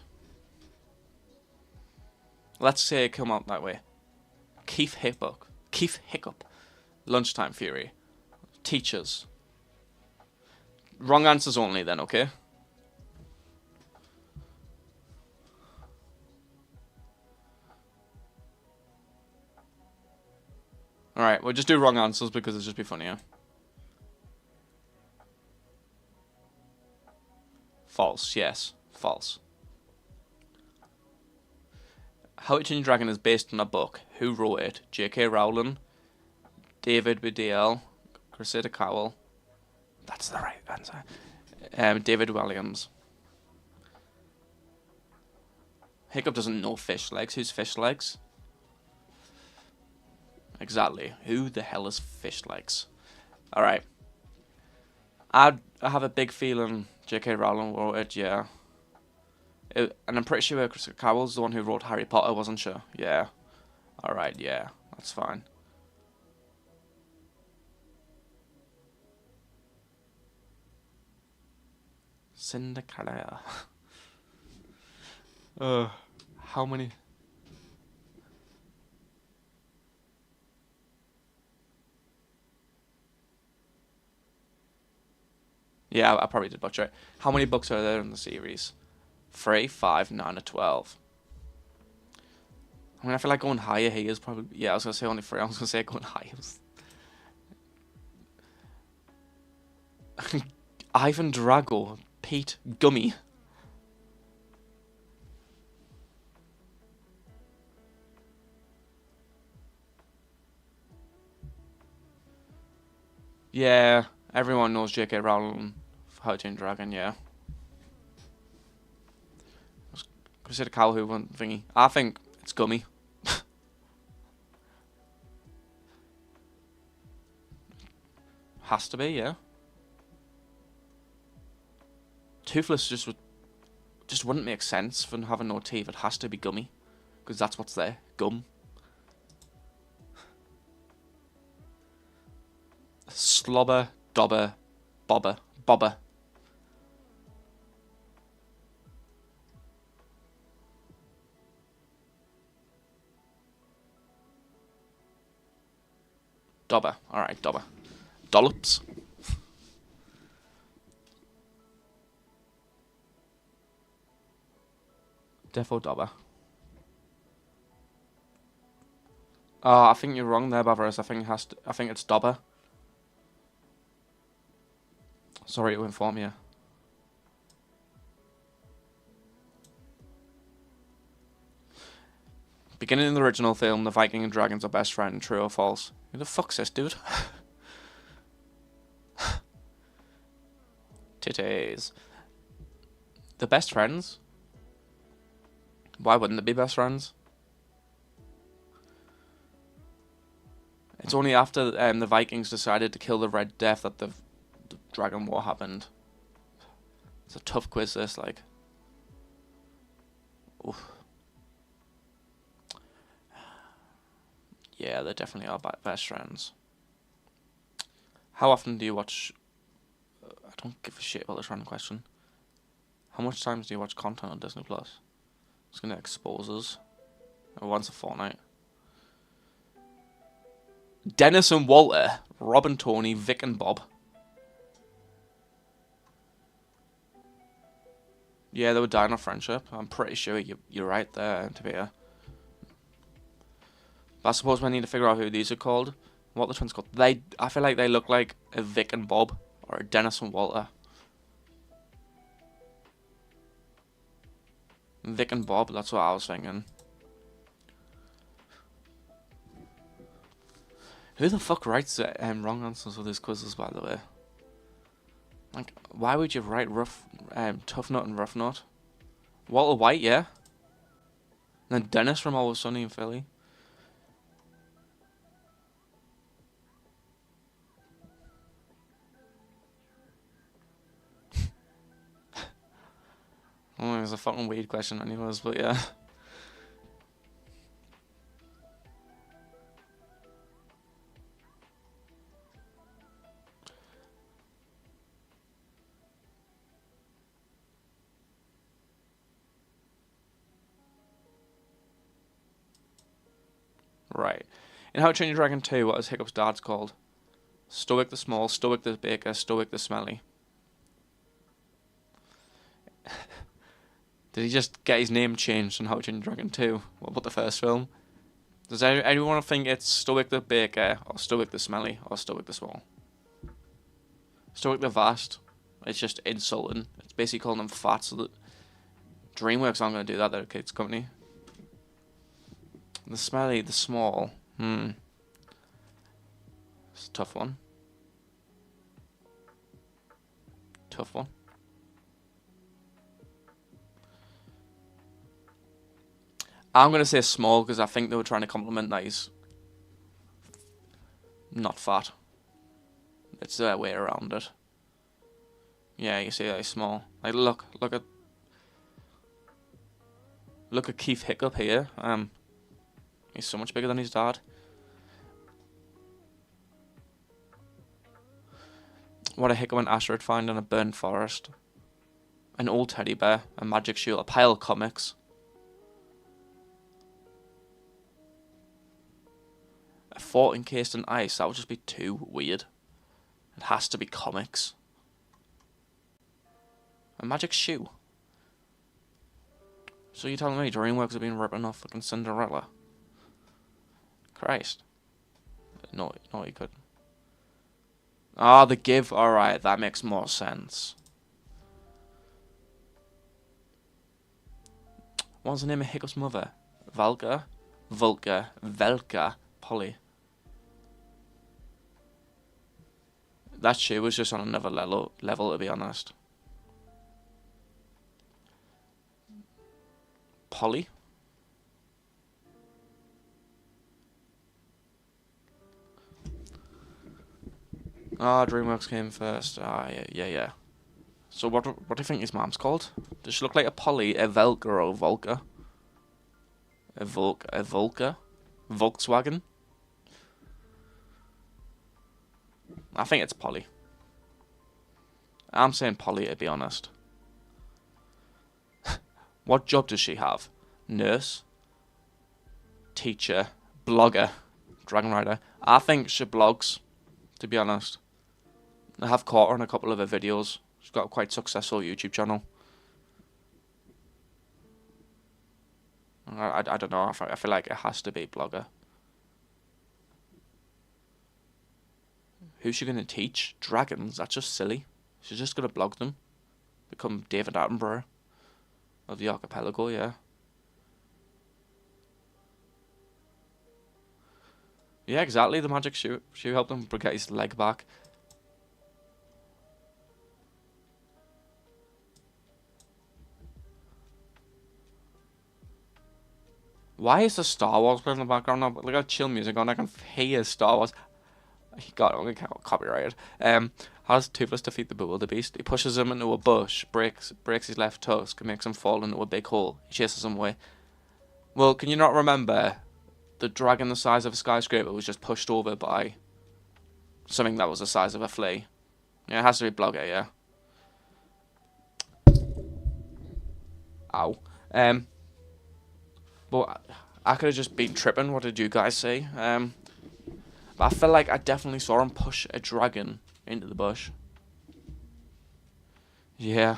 Let's say come out that way. Keith Hiccup. Lunchtime Fury. Teachers. Wrong answers only then, okay? Alright, we'll just do wrong answers because it'll just be funnier. False, yes. False. How to Train Your Dragon is based on a book. Who wrote it? J.K. Rowling, David B.D.L., Cressida Cowell. That's the right answer. David Williams. Hiccup doesn't know fish legs. Who's fish legs? Exactly. Who the hell is fish legs? Alright. I have a big feeling J.K. Rowling wrote it, yeah. And I'm pretty sure Cressida Cowell's the one who wrote Harry Potter, wasn't she? Yeah. Alright, yeah. That's fine. Cinderella. How many? Yeah, I probably did butcher it. How many books are there in the series? 3, 5, 9, or 12? I mean, I feel like going higher here is probably... Yeah, I was going to say only 3. I was going to say going higher. Ivan Drago. Pete Gummy. Yeah, everyone knows J.K. Rowling for How to Train Your Dragon, yeah. Cressida Cowell who won thingy. I think it's Gummy. Has to be, yeah. Toothless just wouldn't make sense for having no teeth. It has to be Gummy, because that's what's there. Gum. Slobber, dobber, bobber. Dobber. Alright, dobber. Dollops. Defo dobber. I think you're wrong there, Bavaris. I think it's dobber. Sorry to inform you. Beginning in the original film, the Viking and dragons are best friends. True or false? Who the fuck's this dude? Titties. The best friends? Why wouldn't they be best friends? It's only after the Vikings decided to kill the Red Death that the Dragon War happened. It's a tough quiz, this, like. Oof. Yeah, they definitely are best friends. How often do you watch... I don't give a shit about this random question. How much times do you watch content on Disney Plus? It's gonna expose us. Once a fortnight. Dennis and Walter. Rob and Tony. Vic and Bob. Yeah, they were dying of friendship. I'm pretty sure you're right there, to be here. But I suppose we need to figure out who these are called. What the twins called. I feel like they look like a Vic and Bob. Or a Dennis and Walter. Vic and Bob, that's what I was thinking. Who the fuck writes wrong answers for these quizzes, by the way? Like, why would you write Tough Nut and Rough Nut? Walter White, yeah? then Dennis from Always Sunny in Philly. Oh, it was a fucking weird question anyways, but yeah. Right. In How to Train Your Dragon 2, what is Hiccup's dad's called? Stoic the Small, Stoic the Baker, Stoic the Smelly. Did he just get his name changed on How to Train Your Dragon 2? What about the first film? Does anyone think it's Stoic the Baker, or Stoic the Smelly, or Stoic the Small? Stoic the Vast. It's just insulting. It's basically calling them fat, so that DreamWorks aren't going to do that, they're a kids' company. The Smelly, the Small. It's a tough one. Tough one. I'm going to say small because I think they were trying to compliment that he's not fat. It's their way around it. Yeah, you see that he's small. Like, look at Keith Hiccup here. He's so much bigger than his dad. What a Hiccup and Asteroid find in a burnt forest. An old teddy bear, a magic shield, a pile of comics. A fort encased in ice, that would just be too weird. It has to be comics. A magic shoe. So you're telling me DreamWorks have been ripping off fucking Cinderella? Christ. No, you couldn't. Ah, The Give. Alright, that makes more sense. What's the name of Hiccup's mother? Valka? Vulka? Velka? Polly? That shoe was just on another level, to be honest. Polly? Ah, DreamWorks came first. Ah, yeah. So what do you think his mom's called? Does she look like a Polly, a Velka, or a Volca? A Volca? Volkswagen? I think it's Polly. I'm saying Polly, to be honest. What job does she have? Nurse? Teacher? Blogger? Dragon Rider? I think she blogs, to be honest. I have caught her in a couple of her videos. She's got a quite successful YouTube channel. I don't know. I feel like it has to be blogger. Who's she going to teach? Dragons? That's just silly. She's just going to blog them. Become David Attenborough of the archipelago, yeah. Yeah, exactly. The magic shoe helped him get his leg back. Why is the Star Wars playing in the background now? Look at chill music on. I can hear Star Wars. God, I'm gonna copyright it. How does Toothless defeat the Bewilderbeast? He pushes him into a bush, breaks his left tusk, and makes him fall into a big hole. He chases him away. Well, can you not remember the dragon the size of a skyscraper was just pushed over by something that was the size of a flea? Yeah, it has to be Blogger, yeah. Ow. But I could have just been tripping. What did you guys say? But I feel like I definitely saw him push a dragon into the bush. Yeah.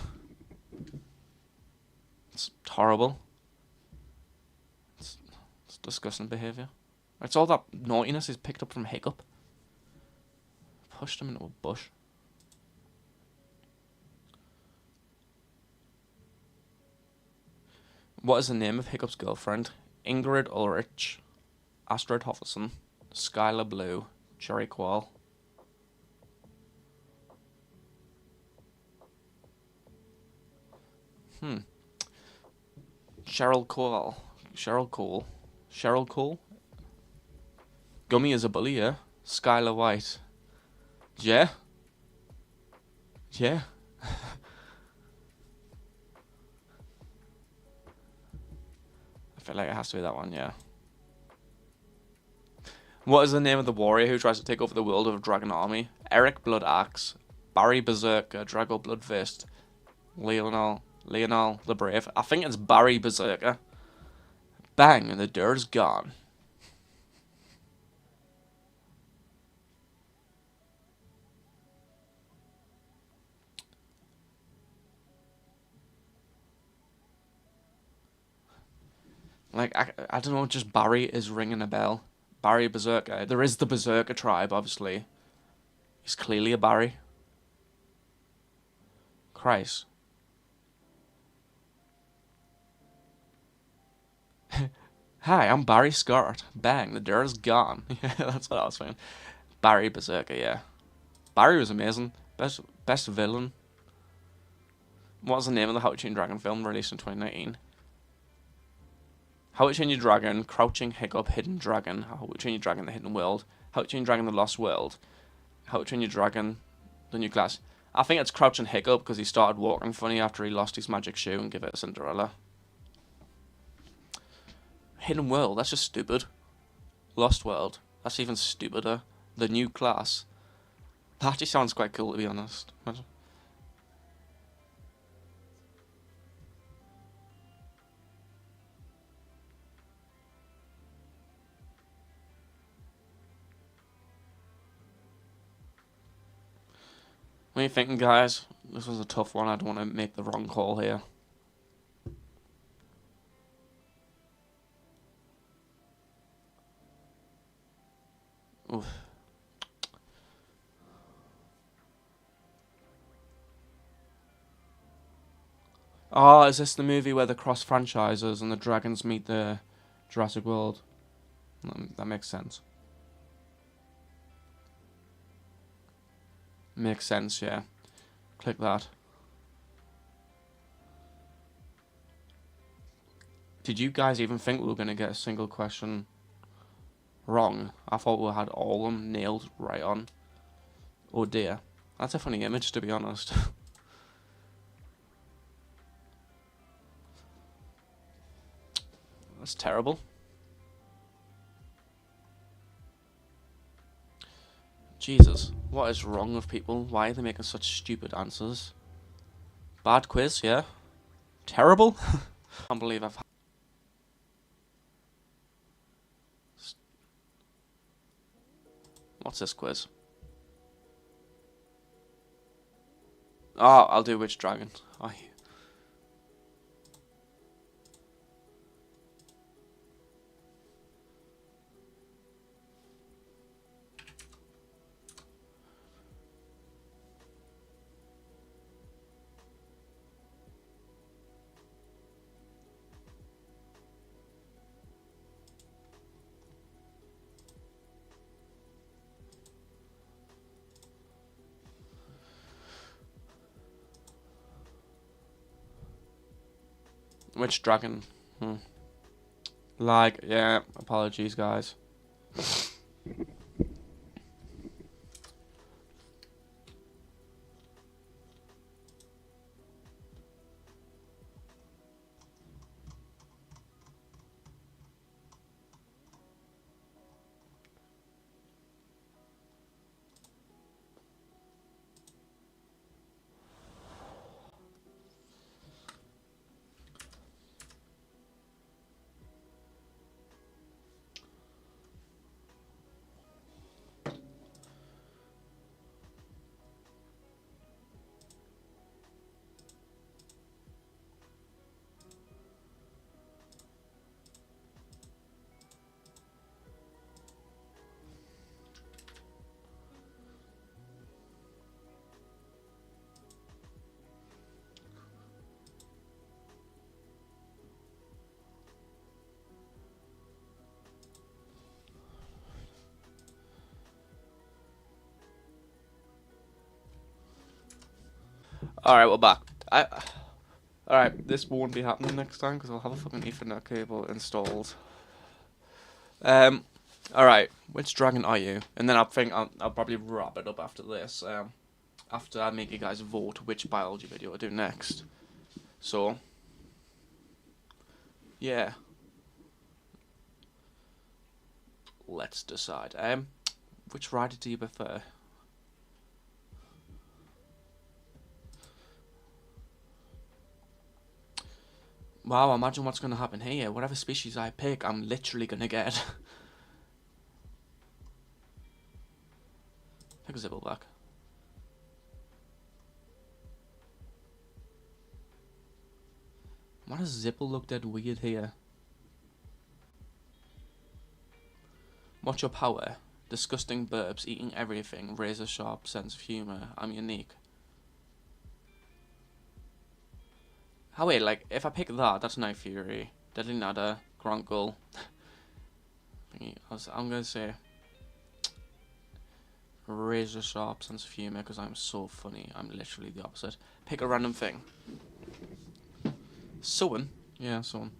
It's horrible. It's disgusting behaviour. It's all that naughtiness is picked up from Hiccup. Pushed him into a bush. What is the name of Hiccup's girlfriend? Ingrid Ulrich, Astrid Hofferson, Skylar Blue, Cherry Qual. Cheryl Qual. Cheryl Cole. Cheryl Cole? Gummy is a bully, yeah? Skylar White. Yeah? Yeah? I feel like it has to be that one, yeah. What is the name of the warrior who tries to take over the world of a dragon army? Eric Blood Axe, Barry Berserker, Drago Blood Fist, Leonel the Brave. I think it's Barry Berserker. Bang, and the dirt's gone. Like, I don't know, just Barry is ringing a bell. Barry Berserker. There is the Berserker tribe, obviously. He's clearly a Barry. Christ. Hi, I'm Barry Scott. Bang, the dirt's gone. Yeah, that's what I was saying. Barry Berserker, yeah. Barry was amazing. Best villain. What was the name of the How to Train Your Dragon film released in 2019? How to Train Your Dragon, Crouching Hiccup, Hidden Dragon, How to Train Your Dragon, The Hidden World, How to Train Your Dragon, The Lost World, How to Train Your Dragon, The New Class. I think it's Crouching Hiccup because he started walking funny after he lost his magic shoe and gave it to Cinderella. Hidden World, that's just stupid. Lost World, that's even stupider. The New Class. That actually sounds quite cool, to be honest. What are you thinking, guys? This was a tough one. I don't want to make the wrong call here. Oof. Oh, is this the movie where the cross franchises and the dragons meet the Jurassic World? That makes sense. Makes sense, yeah. Click that. Did you guys even think we were going to get a single question wrong? I thought we had all of them nailed right on. Oh dear. That's a funny image, to be honest. That's terrible. Jesus, what is wrong with people? Why are they making such stupid answers? Bad quiz, yeah? Terrible? I can't believe I've... What's this quiz? Oh, I'll do which dragon. Oh, which dragon? Like, yeah, apologies, guys. Alright, we're back. Alright, this won't be happening next time because I'll have a fucking Ethernet cable installed. Alright, which dragon are you? And then I think I'll probably wrap it up after this. After I make you guys vote which biology video I do next. So, yeah. Let's decide. Which rider do you prefer? Wow, imagine what's going to happen here. Whatever species I pick, I'm literally going to get. Pick a Zibbleback. Why does Zipple look dead weird here? What's your power? Disgusting burps, eating everything, razor sharp sense of humour. I'm unique. How wait, like, if I pick that, that's Night Fury, Deadly Nada, Grunkle. I'm gonna say razor sharp sense of humour because I'm so funny. I'm literally the opposite. Pick a random thing. Sewing? Yeah, sewing.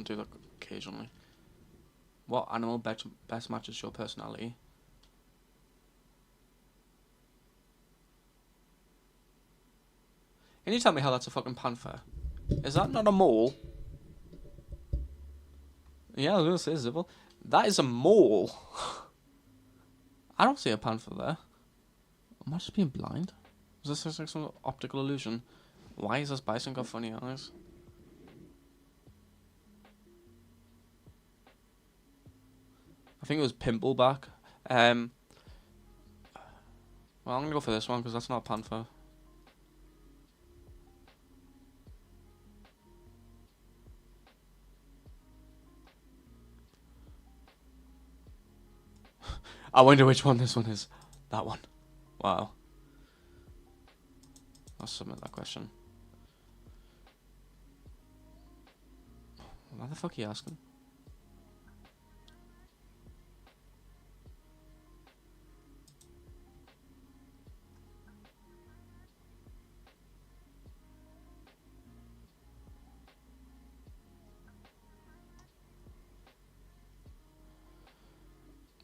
Do that occasionally. What animal best matches your personality? Can you tell me how that's a fucking panther? Is that not a mole? Yeah, I was gonna say Zibble. That is a mole. I don't see a panther there. Am I just being blind? Is this just like some optical illusion? Why is this bison got funny eyes? I think it was Pimpleback. Well, I'm gonna go for this one because that's not a panther. I wonder which one this one is. That one. Wow. I'll submit that question. Why the fuck are you asking?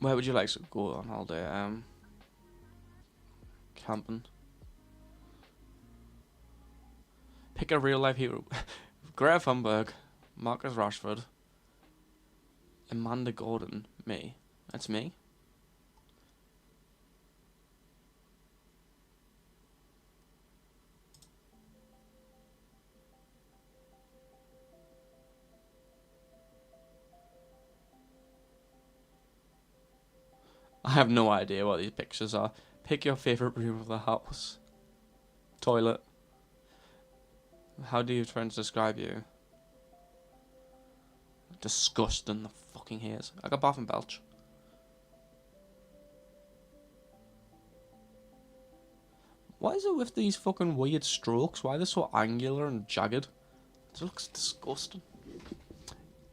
Where would you like to go on holiday? Camping. Pick a real life hero. Greta Thunberg, Marcus Rashford, Amanda Gordon, me. That's me. I have no idea what these pictures are. Pick your favourite room of the house. Toilet. How do your friends describe you? Disgusting, the fucking hairs. I got bath and belch. What is it with these fucking weird strokes? Why are they so angular and jagged? It looks disgusting.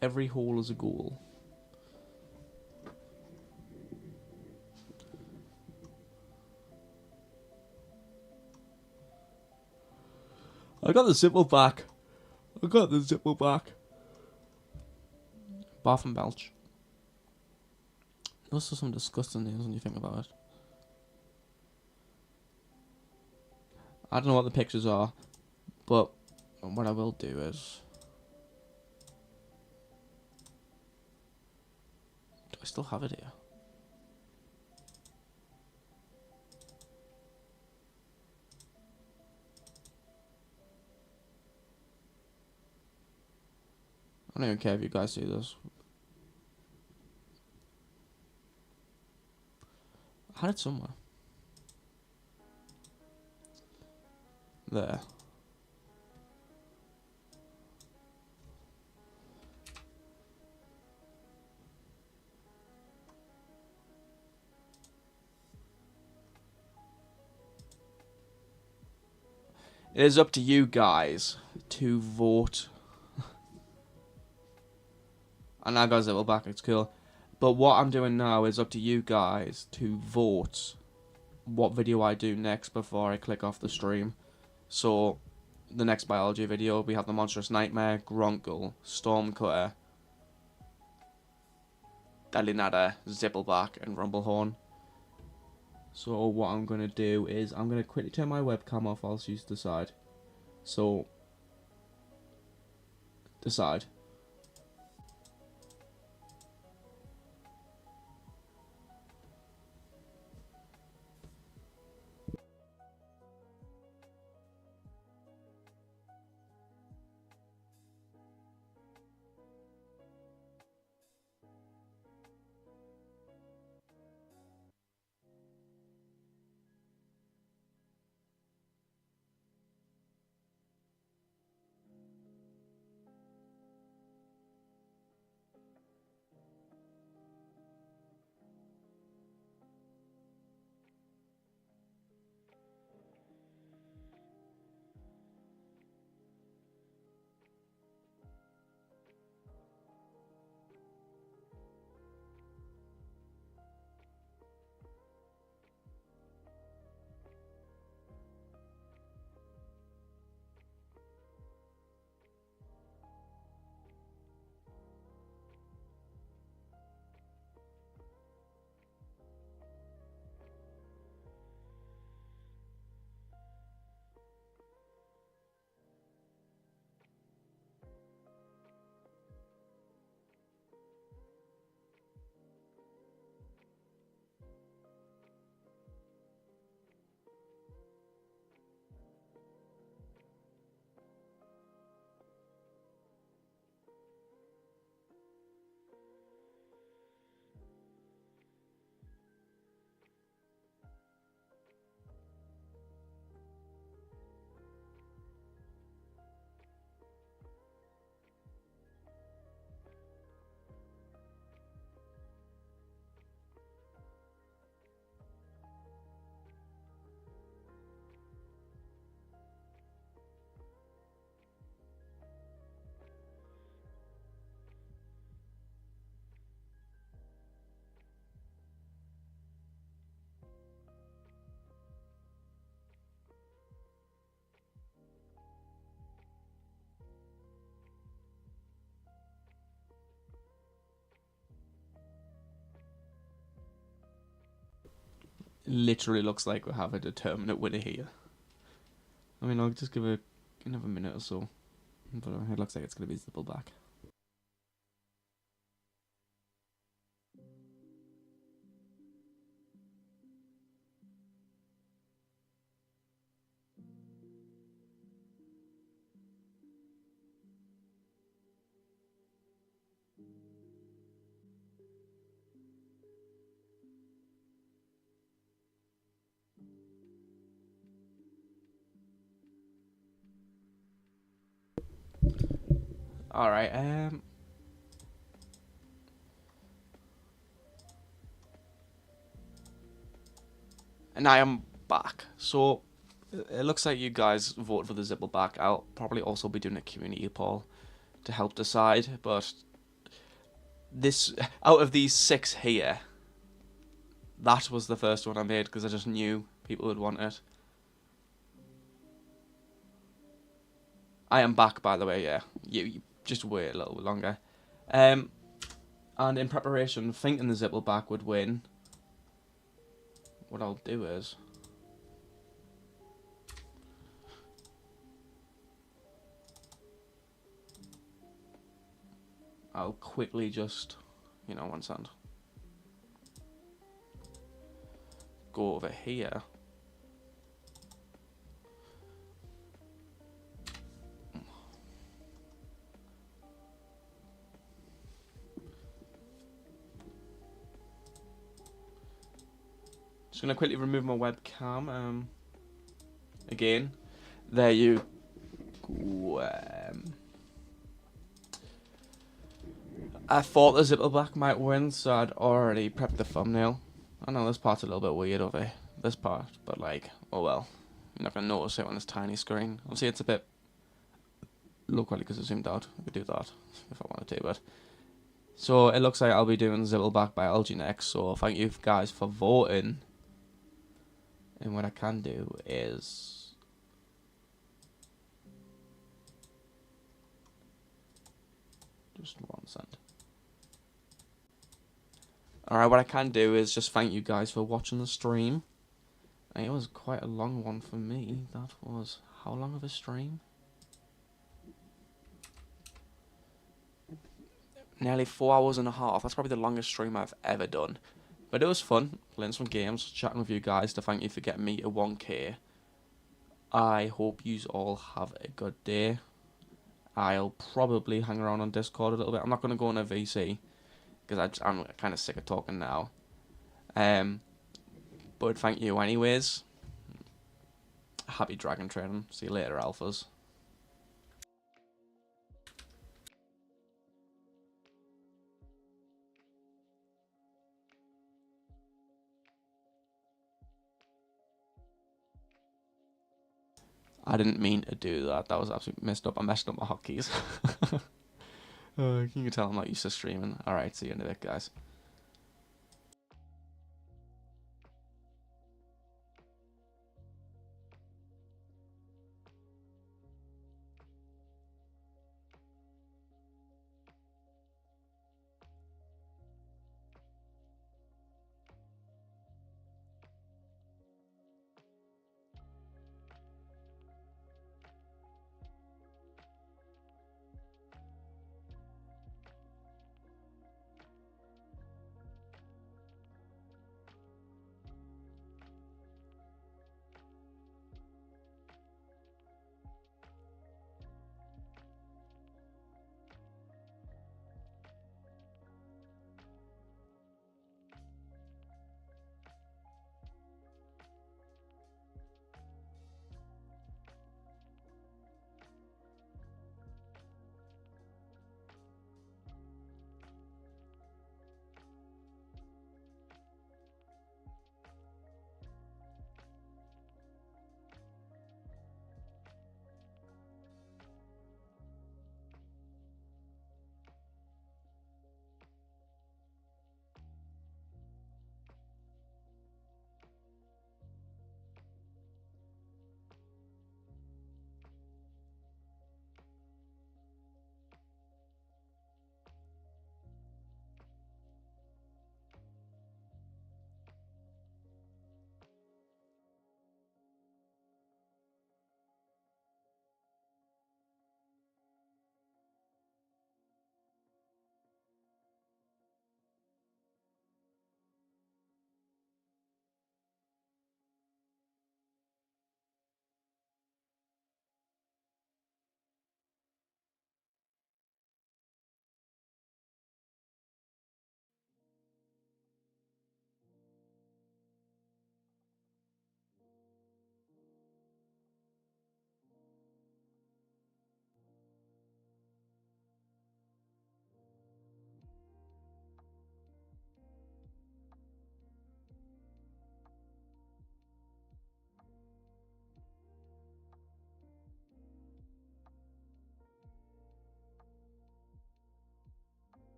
Every hole is a goal. I got the Zippleback. Bath and belch. Those are some disgusting names when you think about it. I don't know what the pictures are, but what I will do is... Do I still have it here? I don't even care if you guys see this. I had it somewhere. There. It is up to you guys to vote. And I got Zibbleback, it's cool. But what I'm doing now is up to you guys to vote what video I do next before I click off the stream. So, the next biology video, we have the Monstrous Nightmare, Gronkle, Stormcutter, Delinata, Zippleback, and Rumblehorn. So what I'm going to do is I'm going to quickly turn my webcam off whilst you decide. So, decide. Literally looks like we have a determinate winner here. I mean, I'll just give it another minute or so. But it looks like it's going to be Zippleback. Alright, and I am back. So, it looks like you guys voted for the Zippleback. I'll probably also be doing a community poll to help decide, but this, out of these 6 here, that was the first one I made because I just knew people would want it. I am back, by the way, yeah. You just wait a little bit longer. And in preparation, thinking the Zippleback would win, what I'll do is I'll quickly just, you know, one second, go over here. Just gonna quickly remove my webcam. Again, there you go. I thought the Zippleback might win, so I'd already prepped the thumbnail. I know this part's a little bit weird over this part, but like, oh well. You're not gonna notice it on this tiny screen. Obviously, it's a bit low quality because it's zoomed out. I could do that if I wanted to, but. So it looks like I'll be doing Zippleback Biology next, so thank you guys for voting. And what I can do is Just 1%. Alright, what I can do is just thank you guys for watching the stream. And it was quite a long one for me. That was, how long of a stream? Nearly 4 hours and a half. That's probably the longest stream I've ever done. But it was fun, playing some games, chatting with you guys to thank you for getting me to 1k. I hope you all have a good day. I'll probably hang around on Discord a little bit. I'm not going to go on a VC, because I'm kind of sick of talking now. But thank you anyways. Happy dragon training. See you later, alphas. I didn't mean to do that. That was absolutely messed up. I messed up my hotkeys. You can tell I'm not used to streaming. Alright, see you in a bit, guys.